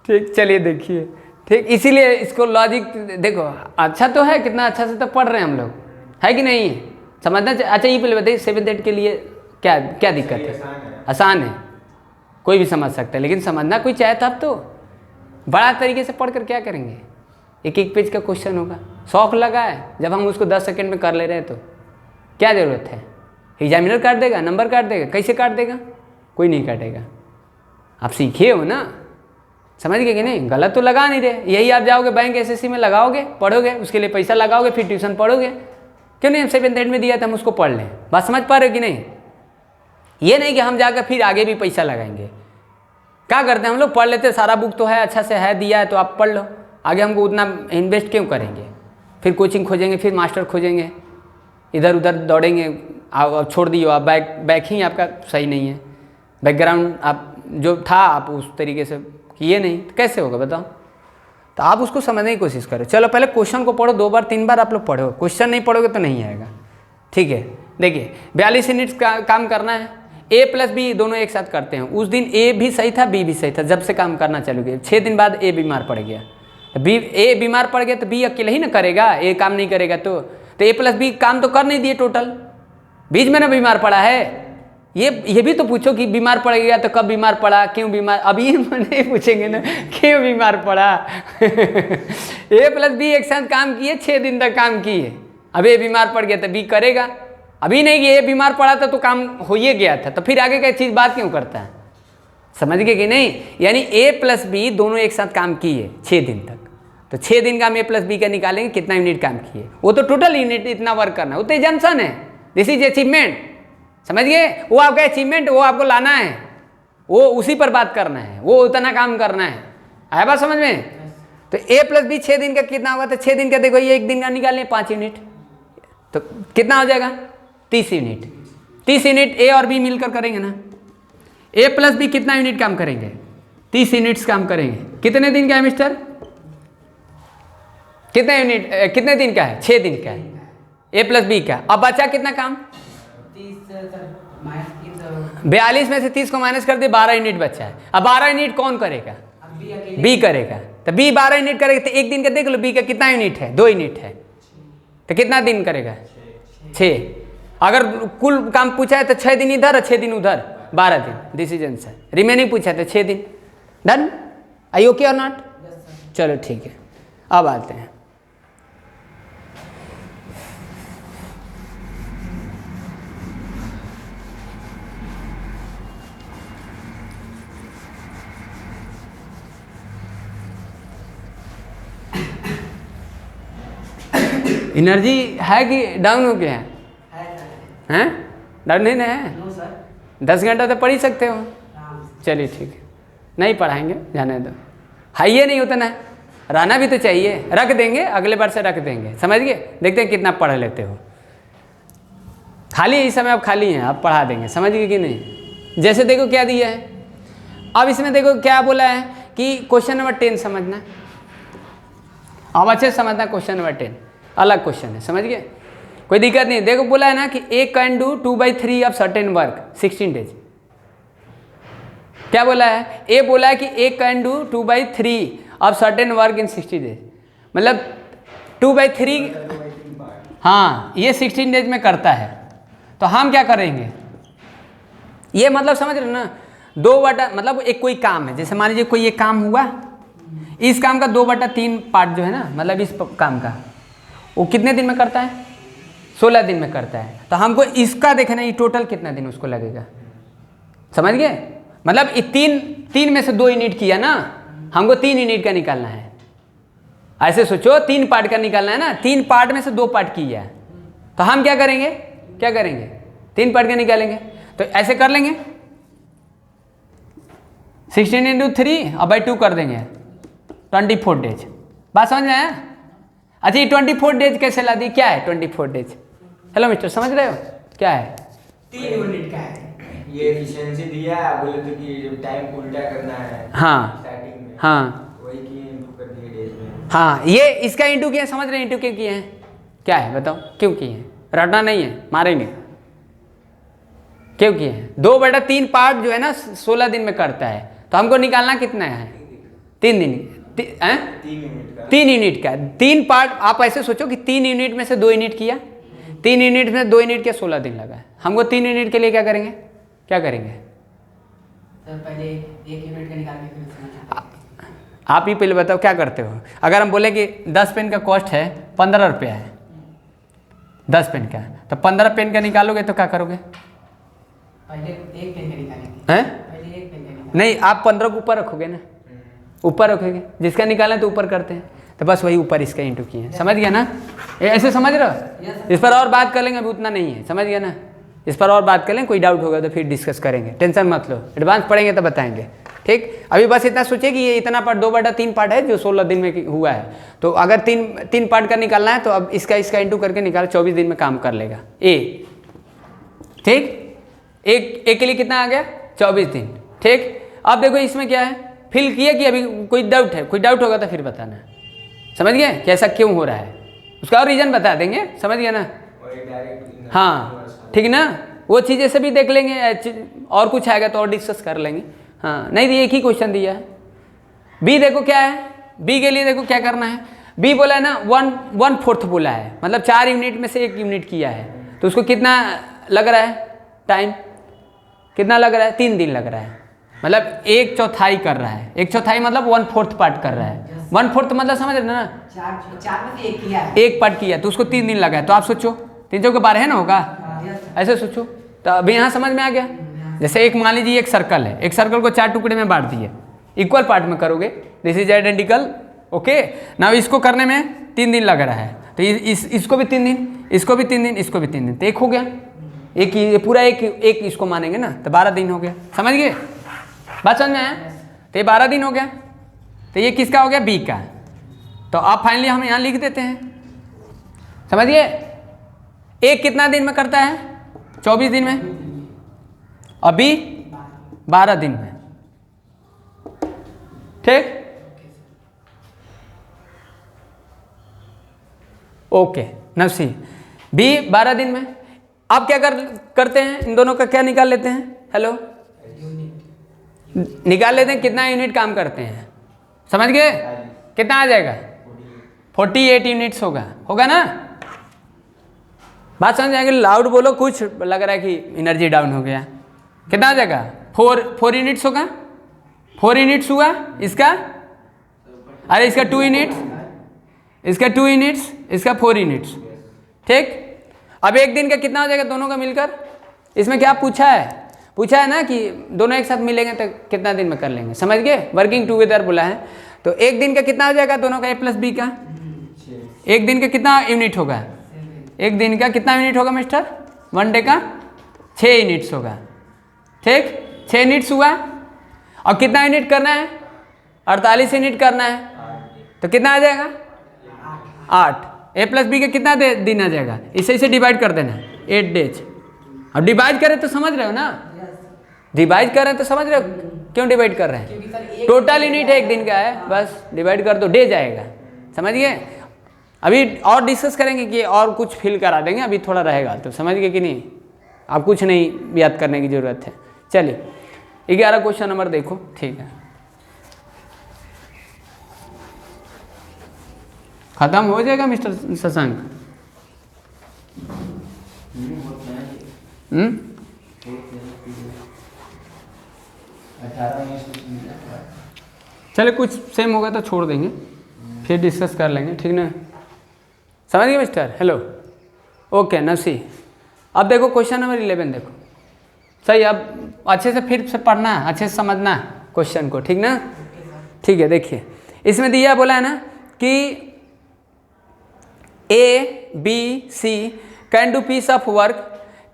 ठीक, चलिए देखिए, ठीक, इसीलिए इसको लॉजिक देखो, अच्छा तो है, कितना अच्छा से तो पढ़ रहे हैं हम लोग, है कि नहीं, समझना। अच्छा ये पहले बताइए 7th 8th के लिए क्या क्या दिक्कत है, आसान है, कोई भी समझ सकता है, लेकिन समझना कोई चाहे तब तो, बड़ा तरीके से पढ़ कर क्या करेंगे, एक एक पेज का क्वेश्चन होगा, शौक लगा है, जब हम उसको 10 सेकंड में कर ले रहे हैं तो क्या ज़रूरत है, एग्जामिनर काट देगा, नंबर काट देगा, कैसे काट देगा, कोई नहीं काटेगा, आप सीखे हो ना, समझ गए कि नहीं, गलत तो लगा नहीं रहे, यही आप जाओगे बैंक एसएससी में लगाओगे, पढ़ोगे, उसके लिए पैसा लगाओगे, फिर ट्यूशन पढ़ोगे, क्यों नहीं, हम 7th 8th में दिया था हम उसको पढ़ लें, बात समझ पा रहे हो कि नहीं, ये नहीं कि हम जाकर फिर आगे भी पैसा लगाएंगे, क्या करते हैं हम लोग, पढ़ लेते, सारा बुक तो है, अच्छा से है, दिया है तो आप पढ़ लो, आगे हमको उतना इन्वेस्ट क्यों करेंगे, फिर कोचिंग खोजेंगे, फिर मास्टर खोजेंगे, इधर उधर दौड़ेंगे, आप छोड़ दियो, आप बैक ही आपका सही नहीं है, बैकग्राउंड आप जो था आप उस तरीके से किए नहीं, तो कैसे होगा बताओ, तो आप उसको समझने की कोशिश करो। चलो पहले क्वेश्चन को पढ़ो, 2 बार 3 बार आप लोग पढ़ो, क्वेश्चन नहीं पढ़ोगे तो नहीं आएगा, ठीक है। देखिए 42 यूनिट्स का काम करना है, ए प्लस बी दोनों एक साथ करते हैं, उस दिन ए भी सही था बी भी सही था, जब से काम करना चालू किया, 6 दिन बाद ए बीमार पड़ गया, ए बीमार पड़ गया तो बी अकेले ही ना करेगा, ए काम नहीं करेगा तो ए प्लस बी काम तो कर नहीं दिए, टोटल बीच में ना बीमार पड़ा है, ये भी तो पूछो कि बीमार पड़ गया तो कब बीमार पड़ा, क्यों बीमार, अभी नहीं पूछेंगे ना क्यों बीमार पड़ा ए प्लस बी एक साथ काम किए, 6 दिन तक काम किए, अब ए बीमार पड़ गया तो बी करेगा, अभी नहीं कि ए बीमार पड़ा था तो काम हो ही गया था, तो फिर आगे का चीज़ बात क्यों करता है, समझ गए कि नहीं? यानी ए प्लस बी दोनों एक साथ काम किए 6 दिन तक, तो 6 दिन का हम ए प्लस बी का निकालेंगे कितना यूनिट काम किए। वो तो टोटल यूनिट इतना वर्क करना है, वो तो जंक्शन है, दिस इज अचीवमेंट। समझ गए? वो आपका अचीवमेंट, वो आपको लाना है, वो उसी पर बात करना है, वो उतना काम करना है। आया बात समझ में? तो ए प्लस बी 6 दिन का कितना होगा? तो 6 दिन का देखो, ये एक दिन का निकाल लें 5 यूनिट, तो कितना हो जाएगा? 30 यूनिट। 30 यूनिट ए और बी मिलकर करेंगे ना। ए प्लस बी कितना यूनिट काम करेंगे? 30 यूनिट्स काम करेंगे। कितने दिन का है मिस्टर? कितने यूनिट, कितने दिन का है? 6 दिन का है ए प्लस बी का। अब बचा कितना काम? 42 में से 30 को माइनस कर दे, 12 यूनिट बचा है। अब 12 यूनिट कौन करेगा? बी करेगा। तो बी 12 यूनिट करेगा, तो एक दिन का देख लो बी का कितना यूनिट है? 2 यूनिट है, तो कितना दिन करेगा? 6। अगर कुल काम पूछा है तो 6 दिन इधर और 6 दिन उधर, 12 दिन। This is answer. रिमेनिंग पूछा है तो 6 दिन। डन? आई ओके और नॉट? चलो ठीक है, अब आते हैं। एनर्जी है कि डाउन हो गया है? हैं? डाउन नहीं ना है? 10 घंटा तो पढ़ ही सकते हो। चलिए ठीक है, नहीं पढ़ाएंगे, जाने दो। हाइए नहीं होता ना, रहना भी तो चाहिए। रख देंगे, अगले बार से रख देंगे। समझ गए? देखते हैं कितना पढ़ लेते हो। खाली इस समय अब खाली हैं, अब पढ़ा देंगे। समझ गए कि नहीं? जैसे देखो क्या दिया है, अब इसमें देखो क्या बोला है कि क्वेश्चन नंबर 10 समझना। अब अच्छे से समझना, क्वेश्चन नंबर 10 अलग क्वेश्चन है। समझ गए? कोई दिक्कत नहीं। देखो बोला है ना कि A can do 2/3 of certain work 16 days. क्या बोला है? ए बोला है कि A can do 2/3 of certain work in 60 days. मतलब 2/3, हाँ, ये 16 डेज में करता है। तो हम क्या करेंगे? ये मतलब समझ रहे हो ना, 2/, मतलब एक कोई काम है, जैसे मान लीजिए कोई ये काम हुआ, इस काम का 2/3 पार्ट जो है ना, मतलब इस काम का, वो कितने दिन में करता है? 16 दिन में करता है। तो हमको इसका देखना है, ये टोटल कितना दिन उसको लगेगा। समझ गए? मतलब ये तीन में से 2 यूनिट किया ना, हमको 3 यूनिट का निकालना है। ऐसे सोचो, 3 पार्ट का निकालना है ना, 3 पार्ट में से 2 पार्ट किया है। तो हम क्या करेंगे? 3 पार्ट का निकालेंगे। तो ऐसे कर लेंगे, 16 × 3 और 2 कर देंगे, 24 डेज। बात समझ में आया? अच्छा, ये 24 डेज कैसे ला दी? क्या है 24 डेज? हेलो मिस्टर, समझ रहे हो क्या है? 3 यूनिट का है। ये एफिशिएंसी दिया है, बोले तो कि टाइम को उल्टा करना है। हाँ स्टार्टिंग में। हाँ वही कि इनटू कर दिए डेज में। हाँ, ये इसका इंटू किया, समझ रहे हैं? इंटू क्यों किए हैं? क्या है बताओ, क्यों किए हैं? रटना नहीं है, मारेंगे। क्यों किए हैं? 2/3 पार्ट जो है ना 16 दिन में करता है, तो हमको निकालना कितना है? 3 दिन। 3 यूनिट का 3 पार्ट। आप ऐसे सोचो कि 3 यूनिट में से 2 यूनिट किया, 3 यूनिट में 2 यूनिट के 16 दिन लगा है। हमको 3 यूनिट के लिए क्या करेंगे? सर पहले 1 यूनिट का निकाल के फिर आप ही पहले बताओ क्या करते हो। अगर हम बोले कि 10 पेन का कॉस्ट है 15 रुपया है, 10 पेन का, तो 15 पेन का निकालोगे तो क्या करोगे? पहले 1 पेन का निकालेंगे। हैं? पहले 1 पेन का निकालेंगे। नहीं, आप 15 को ऊपर रखोगे ना, ऊपर रखोगे। जिसका निकालें तो ऊपर करते हैं, तो बस वही ऊपर इसका इंटू किए हैं। समझ गया ना? ऐसे समझ रहे हो? इस पर और बात कर लेंगे, अभी उतना नहीं है। समझ गया ना? इस पर और बात कर लेंगे, कोई डाउट होगा तो फिर डिस्कस करेंगे। टेंशन मत लो, एडवांस पढ़ेंगे तो बताएंगे। ठीक, अभी बस इतना सोचिए कि ये इतना पार्ट 2/3 पार्ट है जो 16 दिन में हुआ है। तो अगर 3 पार्ट का निकालना है तो अब इसका इंटू करके निकाल, 24 दिन में काम कर लेगा ए। ठीक, एक के लिए कितना आ गया? 24 दिन। ठीक, अब देखो इसमें क्या है, फिल किया कि अभी कोई डाउट है? कोई डाउट होगा तो फिर बताना। समझ गए कि ऐसा क्यों हो रहा है? उसका और रीजन बता देंगे। समझ गया ना? हाँ ठीक ना, वो चीज़ें से भी देख लेंगे, और कुछ आएगा तो और डिस्कस कर लेंगे। हाँ, नहीं तो एक ही क्वेश्चन दिया है। बी देखो क्या है, बी के लिए देखो क्या करना है। बी बोला है ना 1/4 बोला है, मतलब 4 यूनिट में से 1 यूनिट किया है, तो उसको कितना लग रहा है टाइम? कितना लग रहा है? 3 दिन लग रहा है। मतलब 1/4 कर रहा है। 1/4 मतलब 1/4 पार्ट कर रहा है। 1/4 मतलब समझ रहे ना, 4 में से 1 किया है, 1 पार्ट किया तो उसको 3 दिन लगा है। तो आप सोचो 3 चौके 12 है ना, होगा? ऐसे सोचो। तो अभी यहाँ समझ में आ गया? जैसे एक मान लीजिए एक सर्कल है, एक सर्कल को 4 टुकड़े में बांट दिए, इक्वल पार्ट में करोगे, this is identical. Okay, now इसको करने में 3 दिन लग रहा है, तो इसको भी 3 दिन, इसको भी 3 दिन, इसको भी 3 दिन, तो एक हो गया। एक ये पूरा एक इसको मानेंगे ना, तो 12 दिन हो गया। समझ गए बात? समझ में आया? तो ये 12 दिन हो गया, तो ये किसका हो गया? बी का। तो अब फाइनली हम यहाँ लिख देते हैं, समझिए। एक कितना दिन में करता है? 24 दिन में, और बी 12 दिन में। ठीक, ओके। नफसी बी 12 दिन में। अब क्या करते हैं? इन दोनों का क्या निकाल लेते हैं? हेलो, निकाल लेते हैं कितना यूनिट काम करते हैं। समझ गए? कितना आ जाएगा? 48 यूनिट्स होगा ना? बात समझ आएगी? लाउड बोलो, कुछ लग रहा है कि एनर्जी डाउन हो गया। कितना आ जाएगा? 4 यूनिट्स होगा। 4 यूनिट्स हुआ इसका, अरे इसका 2 यूनिट्स, इसका 2 यूनिट्स, इसका 4 यूनिट्स। ठीक, अब एक दिन का कितना हो जाएगा दोनों का मिलकर? इसमें क्या पूछा है ना कि दोनों एक साथ मिलेंगे तो कितना दिन में कर लेंगे। समझ गए? वर्किंग टुगेदर बोला है, तो एक दिन का कितना हो जाएगा दोनों का? A + B का। एक दिन का कितना यूनिट होगा? एक दिन का कितना यूनिट होगा मिस्टर? 1 डे का 6 यूनिट्स होगा। ठीक, 6 यूनिट्स हुआ, और कितना यूनिट करना है? 48 यूनिट करना है, तो कितना आ जाएगा? 8। A + B का कितना दिन आ जाएगा? इसे डिवाइड कर देना, 8 डेज। अब डिवाइड करें तो समझ रहे हो ना? डिवाइड कर रहे हैं तो समझ रहे हो क्यों डिवाइड कर रहे हैं? टोटल यूनिट है एक दिन का है, बस डिवाइड कर दो, डे जाएगा। समझ गए? अभी और डिस्कस करेंगे कि और कुछ फिल करा देंगे, अभी थोड़ा रहेगा, तो समझ गए कि नहीं? अब कुछ नहीं याद करने की ज़रूरत है। चलिए 11 क्वेश्चन नंबर देखो। ठीक है, खत्म हो जाएगा मिस्टर शशांक? चले कुछ सेम होगा तो छोड़ देंगे, फिर डिस्कस कर लेंगे। ठीक ना? समझ गए मिस्टर? Hello, okay. नसी, अब देखो क्वेश्चन नंबर 11 देखो। सही, अब अच्छे से फिर से पढ़ना, अच्छे से समझना क्वेश्चन को। ठीक ना? ठीक है, देखिए इसमें दिया बोला है ना कि A, B, C can do piece of work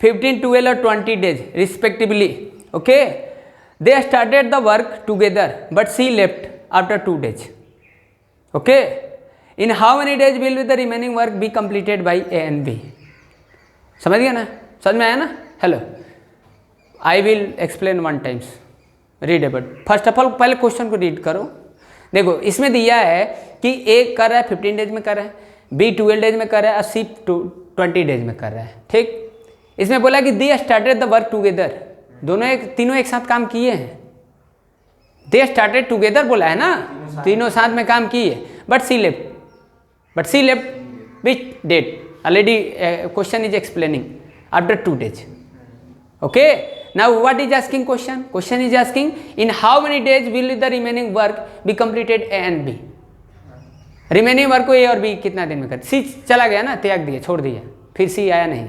15, 12 or 20 days respectively. Okay, they started the work together but C left after 2 days. Okay, in how many days will the remaining work be completed by A and B? समझ गया ना? समझ में आया ना? Hello, I will explain one times. Read about. First of all पहले question को read करो। देखो इसमें दिया है कि A कर रहा है 15 डेज में कर रहा है, B 12 डेज में कर रहा है, और C 20 डेज में कर रहा है। ठीक, इसमें बोला कि they started the work together, तीनों एक साथ काम किए हैं। दे स्टार्टेड टुगेदर बोला है ना, तीनों साथ में काम किए, but C left which date? Already question is explaining after 2 days. Okay, now what is asking question? Question is asking in how many days will the remaining work be completed A and B? Remaining work को A और B कितना दिन में करते? सी चला गया ना, त्याग दिया, छोड़ दिया, फिर सी आया नहीं,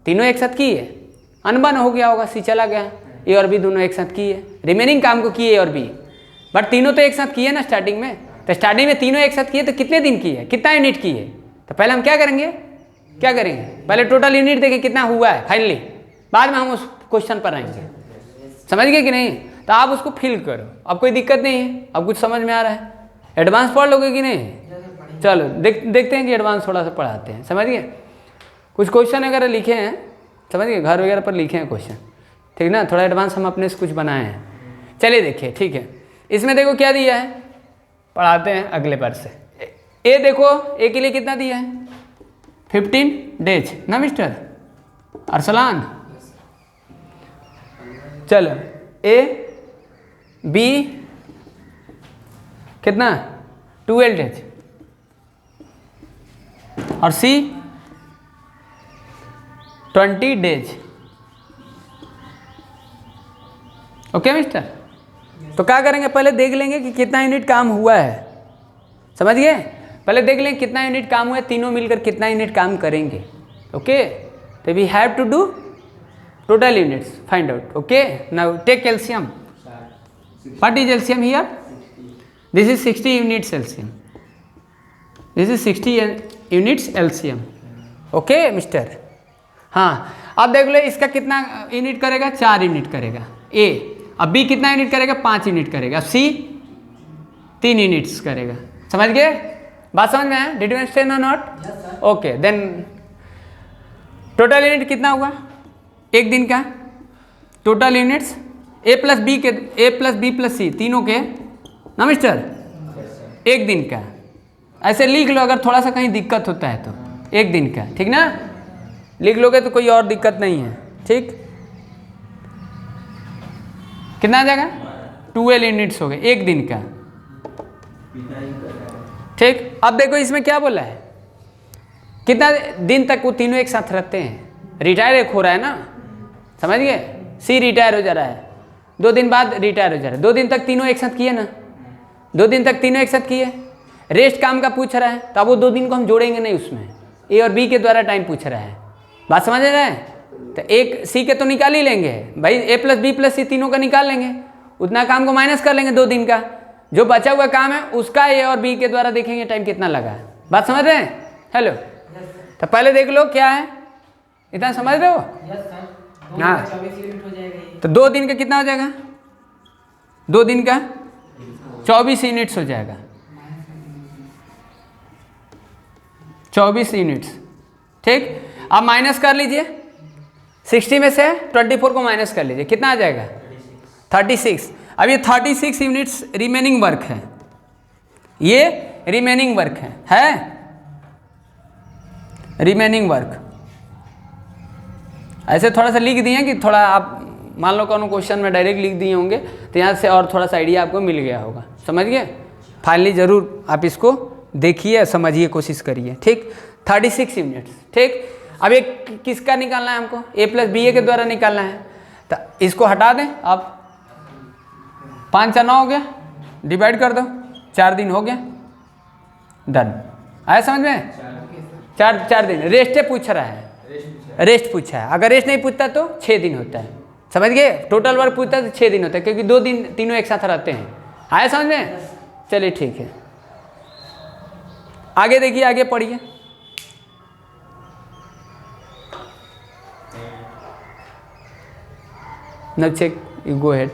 तीनों एक साथ किए, अनबन हो गया होगा, सी चला गया, A और B दोनों एक साथ किए, रिमेनिंग काम को किए A और B, बट तीनों तो एक साथ किए ना स्टार्टिंग में। तो स्टार्टिंग में तीनों एक साथ किए तो कितने दिन किए, कितना यूनिट किए? तो पहले हम क्या करेंगे? पहले टोटल यूनिट देखें कितना हुआ है फाइनली, बाद में हम उस क्वेश्चन पर आएंगे। समझ गए कि नहीं? तो आप उसको फिल करो, अब कोई दिक्कत नहीं है, अब कुछ समझ में आ रहा है। एडवांस पढ़ लोगे कि नहीं? चलो देखते हैं कि एडवांस थोड़ा सा पढ़ाते हैं। समझ गए? कुछ क्वेश्चन वगैरह लिखे हैं, समझ गए, घर वगैरह पर लिखे हैं क्वेश्चन। ठीक ना? थोड़ा एडवांस हम अपने से कुछ बनाए हैं। चलिए देखिए, ठीक है, इसमें देखो क्या दिया है, पढ़ाते हैं अगले बार से। ए देखो, ए के लिए कितना दिया है? 15 डेज ना मिस्टर अरसलान? चलो A, B कितना? 12 डेज, और C 20 डेज। Okay mister? तो क्या करेंगे, पहले देख लेंगे कि कितना यूनिट काम हुआ है। समझ गए? पहले देख लेंगे कितना यूनिट काम हुआ है, तीनों मिलकर कितना यूनिट काम करेंगे। ओके, तो we have to do total units find out. Okay, now take LCM. What is LCM here? This is 60 units LCM. This is 60 units LCM. Okay mister. हाँ, अब देख लो इसका कितना यूनिट करेगा, 4 यूनिट करेगा A. अब B कितना यूनिट करेगा, 5 यूनिट करेगा. C 3 यूनिट्स करेगा. समझ गए? बात समझ में आया? डिड यू अंडरस्टैंड और not? Okay, then total unit कितना हुआ एक दिन का? Total units A plus B plus C तीनों के ना मिस्टर, एक दिन का. ऐसे लिख लो, अगर थोड़ा सा कहीं दिक्कत होता है तो एक दिन का, ठीक ना? लिख लोगे तो कोई और दिक्कत नहीं है. ठीक, कितना आ जाएगा? 12 यूनिट्स हो गए एक दिन का. ठीक, अब देखो इसमें क्या बोला है, कितना दिन तक वो तीनों एक साथ रहते हैं. रिटायर एक हो रहा है ना, समझ गए? सी रिटायर हो जा रहा है, 2 दिन बाद रिटायर हो जा रहा है. 2 दिन तक तीनों एक साथ किए ना, 2 दिन तक तीनों एक साथ किए. रेस्ट काम का पूछ रहा है तो अब वो 2 दिन को हम जोड़ेंगे नहीं, उसमें ए और बी के द्वारा टाइम पूछ रहा है. बात समझ रहे हैं? तो एक सी के तो निकाल ही लेंगे भाई, ए प्लस बी प्लस सी तीनों का निकाल लेंगे, उतना काम को माइनस कर लेंगे 2 दिन का. जो बचा हुआ काम है उसका ए और बी के द्वारा देखेंगे टाइम कितना लगा है. बात समझ रहे हैं? हेलो, तो पहले देख लो क्या है, इतना समझ रहे हो? हाँ, 24 यूनिट हो जाएगा ये. तो 2 दिन का कितना हो जाएगा? 2 दिन का 24 यूनिट्स हो जाएगा. 24 यूनिट्स. ठीक, अब माइनस कर लीजिए, 60 में से 24 को माइनस कर लीजिए, कितना आ जाएगा? 36. अब ये 36 यूनिट्स रिमेनिंग वर्क है, ये रिमेनिंग वर्क है रिमेनिंग वर्क. ऐसे थोड़ा सा लिख दिए कि थोड़ा आप मान लो कौन क्वेश्चन में डायरेक्ट लिख दिए होंगे तो यहाँ से और थोड़ा सा आइडिया आपको मिल गया होगा. समझ गए? फाइनली ज़रूर आप इसको देखिए, समझिए, कोशिश करिए. ठीक, 36 यूनिट्स. ठीक, अब एक किसका निकालना है हमको? ए प्लस बी ए के द्वारा निकालना है. तो इसको हटा दें आप, 5 या 9 हो गया, डिवाइड कर दो, 4 दिन हो गया, डन. आया समझ में? 4 दिन. रेस्ट पूछ रहा है, रेस्ट पूछा है. अगर रेस्ट नहीं पूछता तो 6 दिन होता है. समझ गए? टोटल वर्क पूछता है तो 6 दिन होता है, क्योंकि 2 दिन तीनों एक साथ रहते हैं. आया समझ में? चलिए ठीक है, आगे देखिए, आगे पढ़िए. Now check, you go ahead.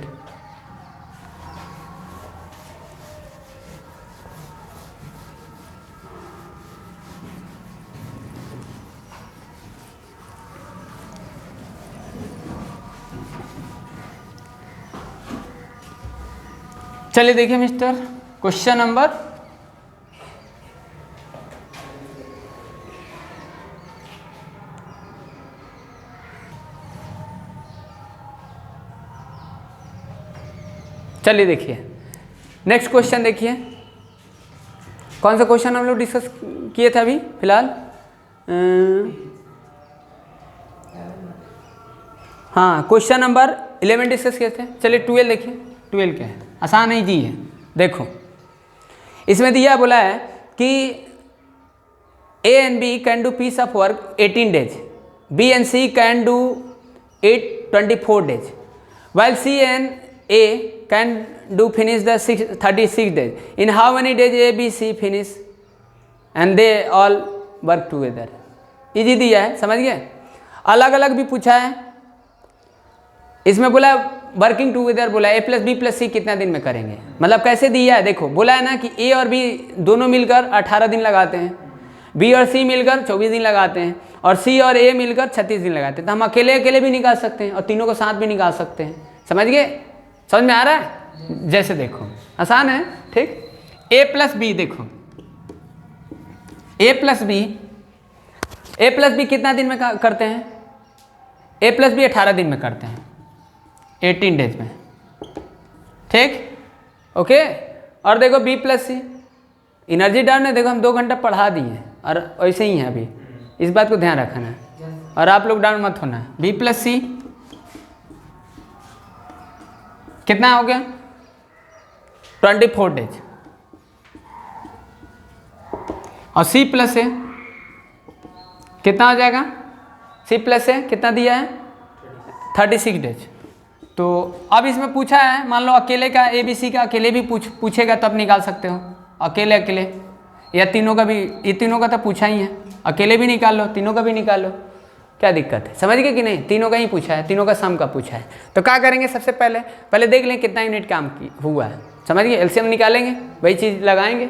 चलिए देखिए मिस्टर, क्वेश्चन नंबर 'चलिए देखिए नेक्स्ट क्वेश्चन. देखिए कौन सा क्वेश्चन हम लोग डिस्कस किए थे अभी फिलहाल? हाँ, क्वेश्चन नंबर 11 डिस्कस किए थे. चलिए 12 देखिए. 12 क्या है? आसान ही जी है. देखो इसमें दिया बोला है कि A and B can do piece of work 18 days, B and C can do it 24 days, while C and A can do finish the 36 days. In how many days A, B, C finish and they all work together? Easy दिया है, समझ गए? अलग अलग भी पूछा है. इसमें बोला वर्किंग टूगेदर, बोला ए प्लस बी प्लस सी कितना दिन में करेंगे. मतलब कैसे दिया है देखो, बोला है ना कि ए और बी दोनों मिलकर 18 दिन लगाते हैं, बी और सी मिलकर 24 दिन लगाते हैं, और सी और ए मिलकर 36 दिन लगाते हैं. तो हम अकेले अकेले भी निकाल सकते हैं और तीनों को साथ भी निकाल सकते हैं. समझ गए? समझ में आ रहा है? जैसे देखो आसान है. ठीक, ए प्लस बी, देखो ए प्लस बी कितना दिन में करते हैं? ए प्लस बी 18 दिन में करते हैं, 18 days में. ठीक, ओके. और देखो बी प्लस सी, एनर्जी डाउन है, देखो हम 2 घंटा पढ़ा दिए और वैसे ही है अभी, इस बात को ध्यान रखना है. और आप लोग डाउन मत होना. बी प्लस सी कितना हो गया? 24 days. और सी प्लस है कितना हो जाएगा? सी प्लस है कितना दिया है? 36 डेज। तो अब इसमें पूछा है, मान लो अकेले का ABC का अकेले भी पूछेगा तब निकाल सकते हो, अकेले अकेले, या तीनों का भी, ये तीनों का तो पूछा ही है, अकेले भी निकाल लो, तीनों का भी निकाल लो, क्या दिक्कत है, समझ गए कि नहीं। तीनों का ही पूछा है, तीनों का सम का पूछा है। तो क्या करेंगे, सबसे पहले देख लें कितना यूनिट काम की हुआ है, समझ गए। एलसीएम निकालेंगे, वही चीज़ लगाएंगे।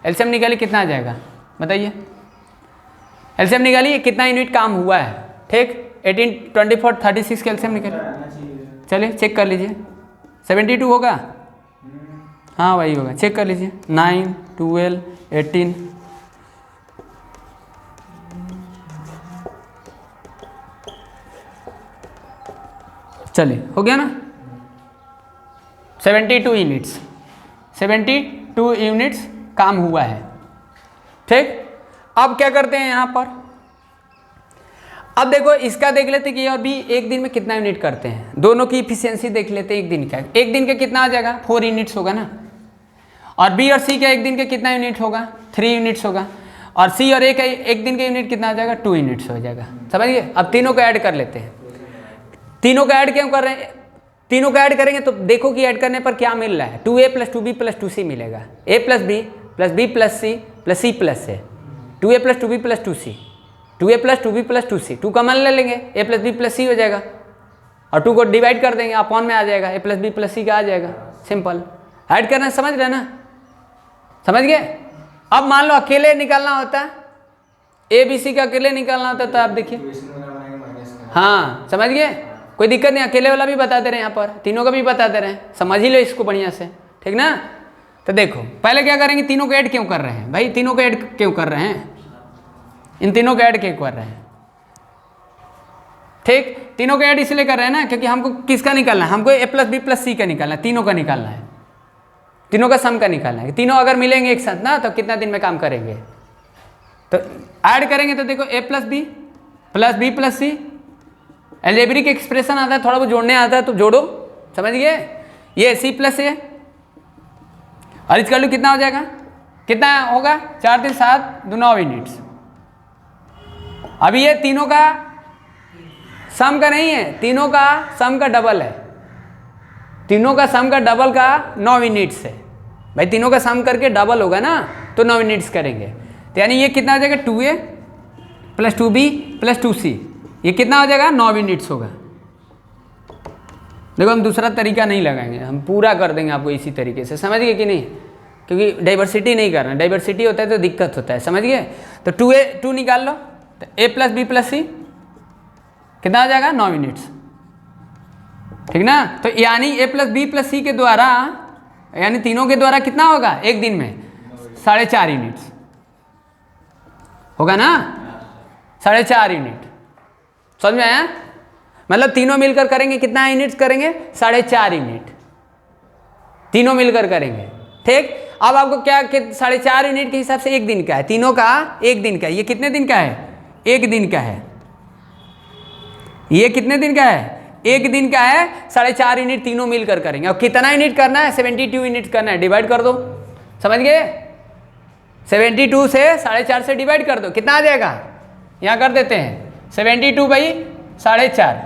एलसीएम निकालिए, कितना आ जाएगा बताइए, एलसीएम निकालिए कितना यूनिट काम हुआ है, ठीक। 18, 24, 36 का एलसीएम निकालिए, चलिए चेक कर लीजिए। 72 होगा, हाँ वही होगा, चेक कर लीजिए। 9, 12, 18, चलिए हो गया ना। 72 यूनिट्स, 72 यूनिट्स काम हुआ है, ठीक। अब क्या करते हैं यहाँ पर, अब देखो इसका देख लेते कि और भी एक दिन में कितना यूनिट करते हैं, दोनों की इफिशियंसी देख लेते एक दिन का। एक दिन का कितना आ जाएगा, 4 यूनिट्स होगा ना। और बी और सी का एक दिन का कितना यूनिट होगा, 3 यूनिट्स होगा। और सी और ए का एक दिन का यूनिट कितना आ जाएगा, 2 यूनिट्स हो जाएगा, समझिए। अब तीनों को ऐड कर लेते हैं। तीनों को ऐड क्यों कर रहे हैं, तीनों को ऐड करेंगे तो देखो कि ऐड करने पर क्या मिल रहा है, 2A + 2B + 2C मिलेगा। A + B + B + C + C + A, 2A + 2B + 2C, 2A + 2B + 2C, 2 common ले लेंगे, A + B + C हो जाएगा। और 2 को डिवाइड कर देंगे, अपॉन में आ जाएगा, A + B + C का आ जाएगा, सिंपल। ऐड करना समझ रहे ना, समझ गए। अब मान लो अकेले निकालना होता है, ABC का अकेले निकालना होता है, तो आप देखिए, हाँ समझ गए, कोई दिक्कत नहीं। अकेले वाला भी बता दे रहे हैं यहाँ पर, तीनों का भी बता दे रहे हैं, समझ ही लो इसको बढ़िया से, ठीक ना। तो देखो पहले क्या करेंगे, तीनों को ऐड क्यों कर रहे हैं भाई, तीनों को ऐड क्यों कर रहे हैं, इन तीनों को ऐड क्यों कर रहे हैं, ठीक। तीनों को ऐड इसलिए कर रहे हैं ना, क्योंकि हमको किसका निकालना है, हमको A + B + C का निकालना है, तीनों का निकालना है, तीनों का सम का निकालना है। तीनों अगर मिलेंगे एक साथ ना, तो कितना दिन में काम करेंगे। तो ऐड करेंगे तो देखो A + B + B + C, algebraic expression आता है, थोड़ा वो जोड़ने आता है तो जोड़ो, समझ गए। ये C + A, और इसका लो कितना हो जाएगा, कितना होगा, 4 3 7 2 9 यूनिट्स। अभी ये तीनों का सम का नहीं है, तीनों का सम का डबल है, तीनों का सम का डबल का 9 यूनिट्स है भाई। तीनों का सम करके डबल होगा ना, तो 9 यूनिट्स करेंगे। तो यानी ये कितना हो जाएगा, 2A + 2B + 2C, ये कितना हो जाएगा, 9 यूनिट्स होगा। देखो हम दूसरा तरीका नहीं लगाएंगे, हम पूरा कर देंगे आपको इसी तरीके से, समझ गए कि नहीं। क्योंकि डाइवर्सिटी नहीं करना, डाइवर्सिटी होता है तो दिक्कत होता है, समझ गए। तो 2 निकाल लो, तो A + B + C कितना आ जाएगा, 9 यूनिट्स, ठीक ना। तो यानी A + B + C के द्वारा, यानी तीनों के द्वारा कितना होगा एक दिन में, 4.5 यूनिट्स होगा ना, 4.5 यूनिट, समझ में आया। मतलब तीनों मिलकर करेंगे कितना यूनिट्स करेंगे, 4.5 यूनिट, तीनों मिलकर करेंगे, ठीक। अब आपको क्या 4.5 यूनिट के हिसाब से एक दिन का है, तीनों का एक दिन का है। ये कितने दिन का है, एक दिन का है। ये कितने दिन का है, एक दिन का है। 4.5 यूनिट तीनों मिलकर करेंगे। और कितना यूनिट करना है, 72 यूनिट करना है, डिवाइड कर दो, समझ गए। 72 से 4.5 से डिवाइड कर दो, कितना आ जाएगा, यहाँ कर देते हैं 72/4.5,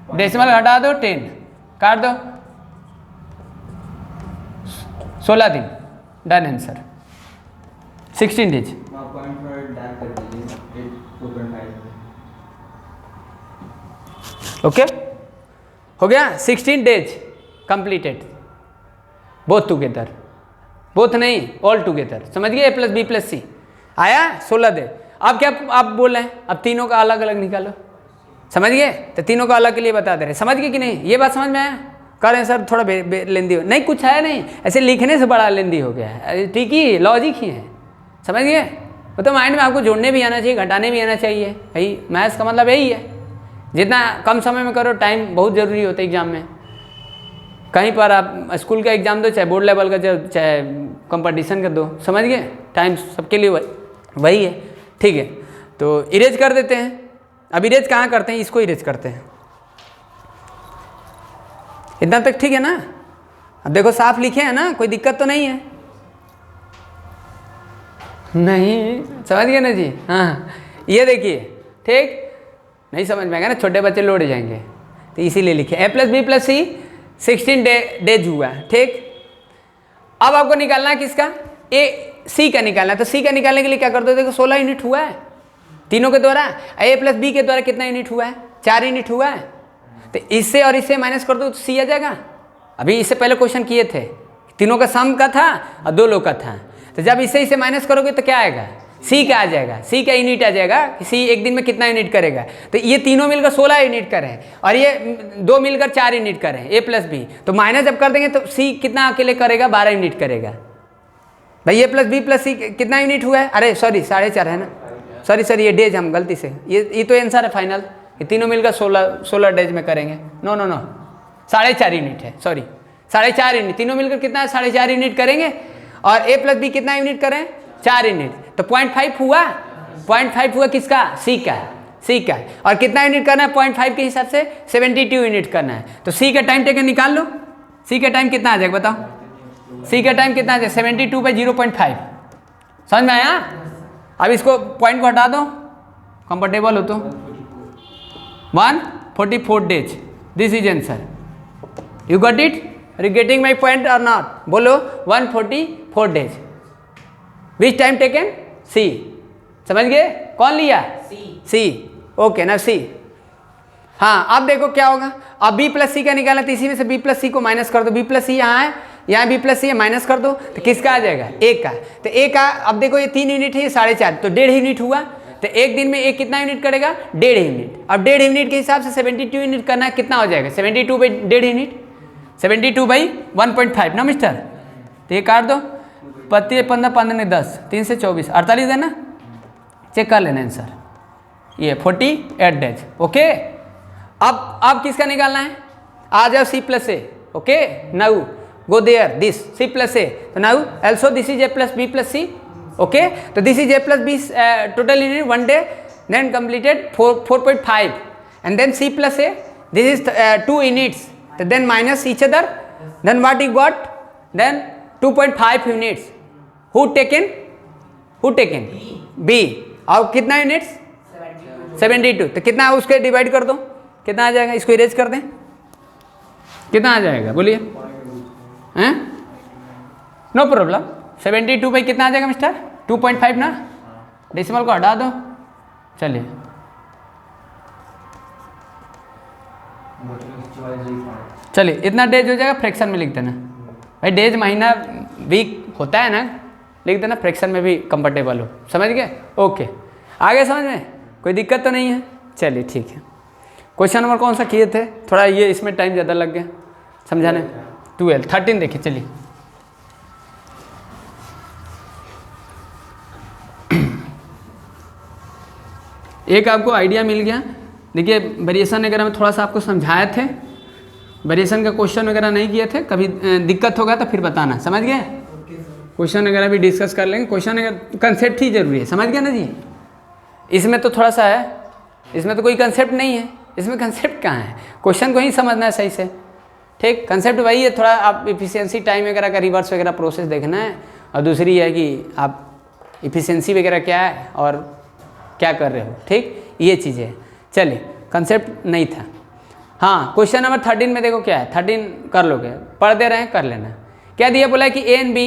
डेसिमल हटा दो, 10 काट दो, 16 दिन, डन आंसर, 16 डेज। ओके हो गया, 16 days completed, both together, both नहीं ऑल टुगेदर, समझ गए। A + B + C आया 16 दिन। अब क्या आप बोल रहे हैं, अब तीनों का अलग अलग निकालो, समझ गए। तो तीनों का अलग के लिए बता दे रहे, समझ गए कि नहीं। ये बात समझ में आया, कह रहे हैं सर थोड़ा लेंदी हो, नहीं कुछ है नहीं, ऐसे लिखने से बड़ा लेंदी हो गया है, ठीक ही लॉजिक ही है, समझ गए। वो तो माइंड में आपको जोड़ने भी आना चाहिए, घटाने भी आना चाहिए भाई, मैथ्स का मतलब यही है। जितना कम समय में करो, टाइम बहुत ज़रूरी होता है एग्जाम में। कहीं पर आप स्कूल का एग्जाम दो, चाहे बोर्ड लेवल का, चाहे कंपटीशन का दो, समझ गए, टाइम सबके लिए वही है, ठीक है। तो इरेज कर देते हैं। अब इरेज कहाँ करते हैं, इसको इरेज करते हैं। इतना तक ठीक है ना। अब देखो साफ लिखे हैं ना, कोई दिक्कत तो नहीं है, नहीं समझ गए ना जी। हाँ ये देखिए, ठीक, नहीं समझ में आएगा ना, छोटे बच्चे लौट जाएंगे। तो इसीलिए लिखे ए प्लस बी प्लस सी 16 डेज हुआ है। ठीक, अब आपको निकालना है किसका, ए सी का निकालना है। तो सी का निकालने के लिए क्या कर दो, देखो 16 यूनिट हुआ है तीनों के द्वारा, ए प्लस बी के द्वारा कितना यूनिट हुआ है, 4 यूनिट हुआ है। तो इससे और इससे माइनस कर दो तो सी आ जाएगा। अभी इससे पहले क्वेश्चन किए थे, तीनों का सम का था और 2 लोग का था। तो जब इससे माइनस करोगे तो क्या आएगा, सी का आ जाएगा, सी का यूनिट आ जाएगा कि सी एक दिन में कितना यूनिट करेगा। तो ये तीनों मिलकर 16 यूनिट करें और ये 2 मिलकर 4 यूनिट करें ए प्लस बी, तो माइनस जब कर देंगे तो सी कितना अकेले करेगा, 12 यूनिट करेगा। भाई ए प्लस बी प्लस सी कितना यूनिट हुआ है, अरे सॉरी 4.5 है ना, सॉरी ये डेज हम गलती से, ये तो आंसर है फाइनल, ये तीनों मिलकर 16 डेज में करेंगे। नो 4.5 यूनिट है, सॉरी 4.5 यूनिट, तीनों मिलकर कितना है 4.5 यूनिट करेंगे। और ए प्लस बी कितना यूनिट करें, 4 यूनिट, तो 0.5 हुआ, 0.5 हुआ किसका, सी का। और कितना यूनिट करना है 0.5 के हिसाब से 72 यूनिट करना है। तो सी का टाइम टेकन निकाल लो, सी का टाइम कितना आ जाएगा बताओ, सी का टाइम कितना आ जाएगा 72/0.5। समझ में आया। अब इसको पॉइंट को हटा दो, कंफर्टेबल हो तो 144 days, this is answer. You got it, are you getting my point और नॉट, बोलो 144 days, which time taken, C. समझ गए, कौन लिया, सी। ओके ना, सी। हाँ, अब देखो क्या होगा, अब बी प्लस सी का निकाला तो इसी में से बी प्लस सी को माइनस कर दो, बी प्लस सी यहाँ है, यहाँ बी प्लस सी है, माइनस कर दो तो किसका आ जाएगा, ए का। तो ए का अब देखो ये 3 यूनिट है, ये 4.5, तो 1.5 यूनिट हुआ। तो एक दिन में एक कितना यूनिट करेगा, 1.5 यूनिट। अब 1.5 यूनिट के हिसाब से 72 यूनिट करना है, कितना हो जाएगा 72/1.5 यूनिट, 72/1.5 ना मिस्टर। तो ये काट दो, 25 15 15 10 3 से 24 48 है ना, चेक कर लेना आंसर, ये 48 डेज। ओके, अब किसका निकालना है, आ जाओ C plus A. Okay, now go there this C plus A, तो now also this is A plus B plus C. Okay, तो this is A plus B total unit 1 day, then completed 4.5, and then c plus a, this is 2 units, then minus each other, then what you got, then 2.5 units. Who taken b। और कितना units 72, तो कितना उसके divide कर दो, कितना आ जाएगा, इसको इरेज कर दें, कितना आ जाएगा बोलिए, हैं, नो प्रॉब्लम। 72 भाई कितना आ जाएगा मिस्टर, 2.5 ना, डेसिमल को हटा दो, चलिए इतना डेज हो जाएगा, फ्रैक्शन में लिख देना भाई, डेज महीना वीक होता है ना, लिख देना, फ्रैक्शन में भी कंफर्टेबल हो। समझ गए, ओके, आगे समझ में कोई दिक्कत तो नहीं है। चलिए ठीक है, क्वेश्चन नंबर कौन सा किए थे, थोड़ा ये इसमें टाइम ज़्यादा लग गया समझाने, 13 देखिए। चलिए एक आपको आइडिया मिल गया। देखिए वेरिएशन वगैरह में थोड़ा सा आपको समझाए थे, वेरिएशन का क्वेश्चन वगैरह नहीं किए थे, कभी दिक्कत होगा तो फिर बताना, समझ गए। क्वेश्चन वगैरह भी डिस्कस कर लेंगे, क्वेश्चन वगैरह कंसेप्ट ही जरूरी है, समझ गए ना जी। इसमें तो थोड़ा सा है, इसमें तो कोई कंसेप्ट नहीं है, इसमें कंसेप्ट कहाँ है, क्वेश्चन को ही समझना है सही से। ठीक, कंसेप्ट वही है, थोड़ा आप इफिशियंसी टाइम वगैरह का रिवर्स वगैरह प्रोसेस देखना है, और दूसरी है कि आप इफिशियंसी वगैरह क्या है और क्या कर रहे हो। ठीक, ये चीज़ें है। चलिए, कंसेप्ट नहीं था। हाँ, क्वेश्चन नंबर 13 में देखो क्या है, 13 कर लोगे, पढ़ दे रहे हैं, कर लेना। क्या दिया, बोला कि A and B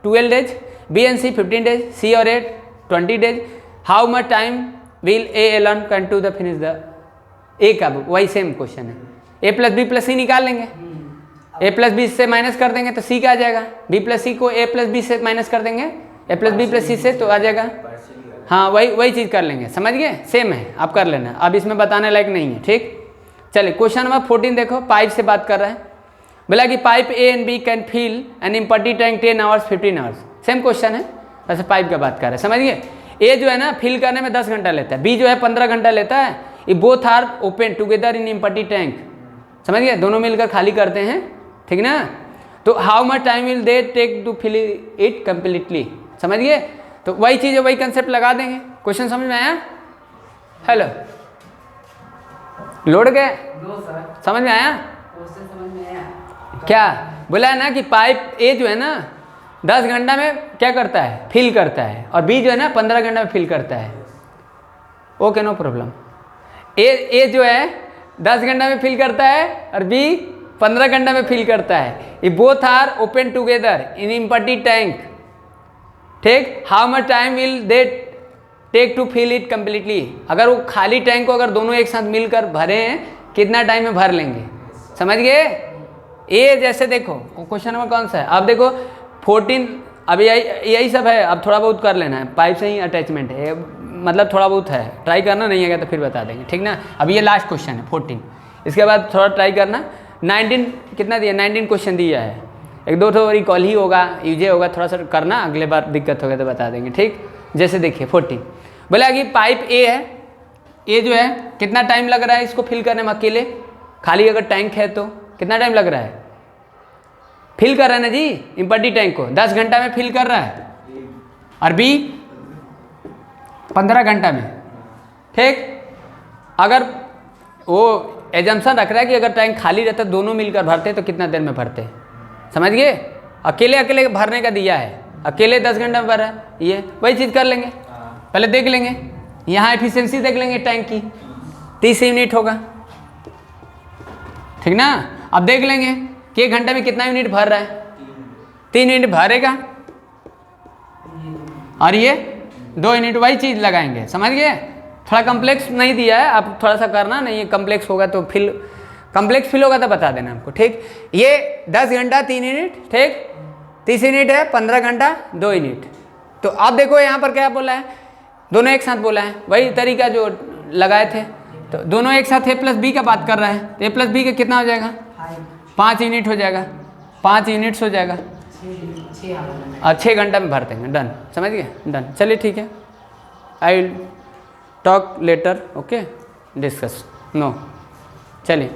12 days, B and C 15 days, C और A 20 days, how much time will A learn can to the finish the A का बुक। वही सेम क्वेश्चन है, A plus B plus C निकाल लेंगे, A plus B से minus कर देंगे तो सी का आ जाएगा, बी प्लस सी को ए प्लस बी से माइनस कर देंगे ए प्लस बी प्लस सी से, तो आ जाएगा। हाँ, वही चीज़ कर लेंगे, समझ गए, सेम है, आप कर लेना, अब इसमें बताने लायक नहीं है। ठीक, चलिए क्वेश्चन नंबर 14 देखो, पाइप से बात कर रहे हैं। बोला कि pipe A and B can fill an empty tank 10 hours 15 hours, same question है, वैसे पाइप का बात कर रहे हैं, समझिए। ए जो है ना फिल करने में 10 घंटा लेता है, बी जो है 15 घंटा लेता है, ये both are open together in empty tank, समझ गए, दोनों मिलकर खाली करते हैं, ठीक ना। तो how much time will they take to fill it completely, समझ गए। तो वही चीज़ है, वही कंसेप्ट लगा देंगे। क्वेश्चन समझ में आया, हेलो, लोड गए, समझ में आया, क्या बोला है ना कि पाइप ए जो है ना 10 घंटा में क्या करता है, फिल करता है, और बी जो है ना 15 घंटा में फिल करता है। Okay, no problem. ए जो है 10 घंटा में फिल करता है और बी 15 घंटा में फिल करता है। ये both are open together in empty tank, ठीक। How much time will they take to fill it completely, अगर वो खाली टैंक को अगर दोनों एक साथ मिलकर भरे हैं कितना टाइम में भर लेंगे, समझ गए। ये जैसे देखो क्वेश्चन नंबर कौन सा है, अब देखो 14, अब यही सब है, अब थोड़ा बहुत कर लेना है, पाइप से ही अटैचमेंट है, मतलब थोड़ा बहुत है, ट्राई करना, नहीं है तो फिर बता देंगे, ठीक ना। अब ये लास्ट क्वेश्चन है 14, इसके बाद थोड़ा ट्राई करना। 19 कितना दिया, 19 क्वेश्चन दिया है, एक दो तो रिकॉल ही होगा, यूजे होगा, थोड़ा सा करना, अगले बार दिक्कत होगा तो बता देंगे, ठीक। जैसे देखिए 14 बोला कि पाइप ए है, ए जो है कितना टाइम लग रहा है इसको फिल करने में, अकेले खाली अगर टैंक है तो कितना टाइम लग रहा है, फिल कर रहा है ना जी, एम्प्टी टैंक को 10 घंटा में फिल कर रहा है, और बी 15 घंटा में, ठीक। अगर वो एजम्पशन रख रहा है कि अगर टैंक खाली रहता दोनों मिलकर भरते तो कितना देर में भरते, समझ गए। अकेले अकेले भरने का दिया है, अकेले 10 घंटा में भरा है, ये वही चीज़ कर लेंगे, पहले देख लेंगे यहाँ एफिशिएंसी देख लेंगे टैंक की, 30 यूनिट होगा, ठीक ना। अब देख लेंगे कि 1 घंटे में कितना यूनिट भर रहा है, 3 यूनिट भरेगा, और ये 2 यूनिट, वही चीज़ लगाएंगे, समझ गए। थोड़ा कम्प्लेक्स नहीं दिया है, आप थोड़ा सा करना, नहीं ये कम्प्लेक्स होगा तो फिल, कम्प्लेक्स फिल होगा तो बता देना हमको, ठीक। ये 10 घंटा 3 यूनिट, ठीक, 30 यूनिट है, 15 घंटा 2 यूनिट। तो अब देखो यहाँ पर क्या बोला है, दोनों एक साथ बोला है, वही तरीका जो लगाए थे, तो दोनों एक साथ ए प्लस बी का बात कर रहा है, तो ए प्लस बी का कितना हो जाएगा, 5 यूनिट हो जाएगा, 5 यूनिट्स हो जाएगा, और 6 घंटा में भर देंगे, डन, समझ गए, डन। चलिए ठीक है, I will talk later, okay, discuss, no, चलिए।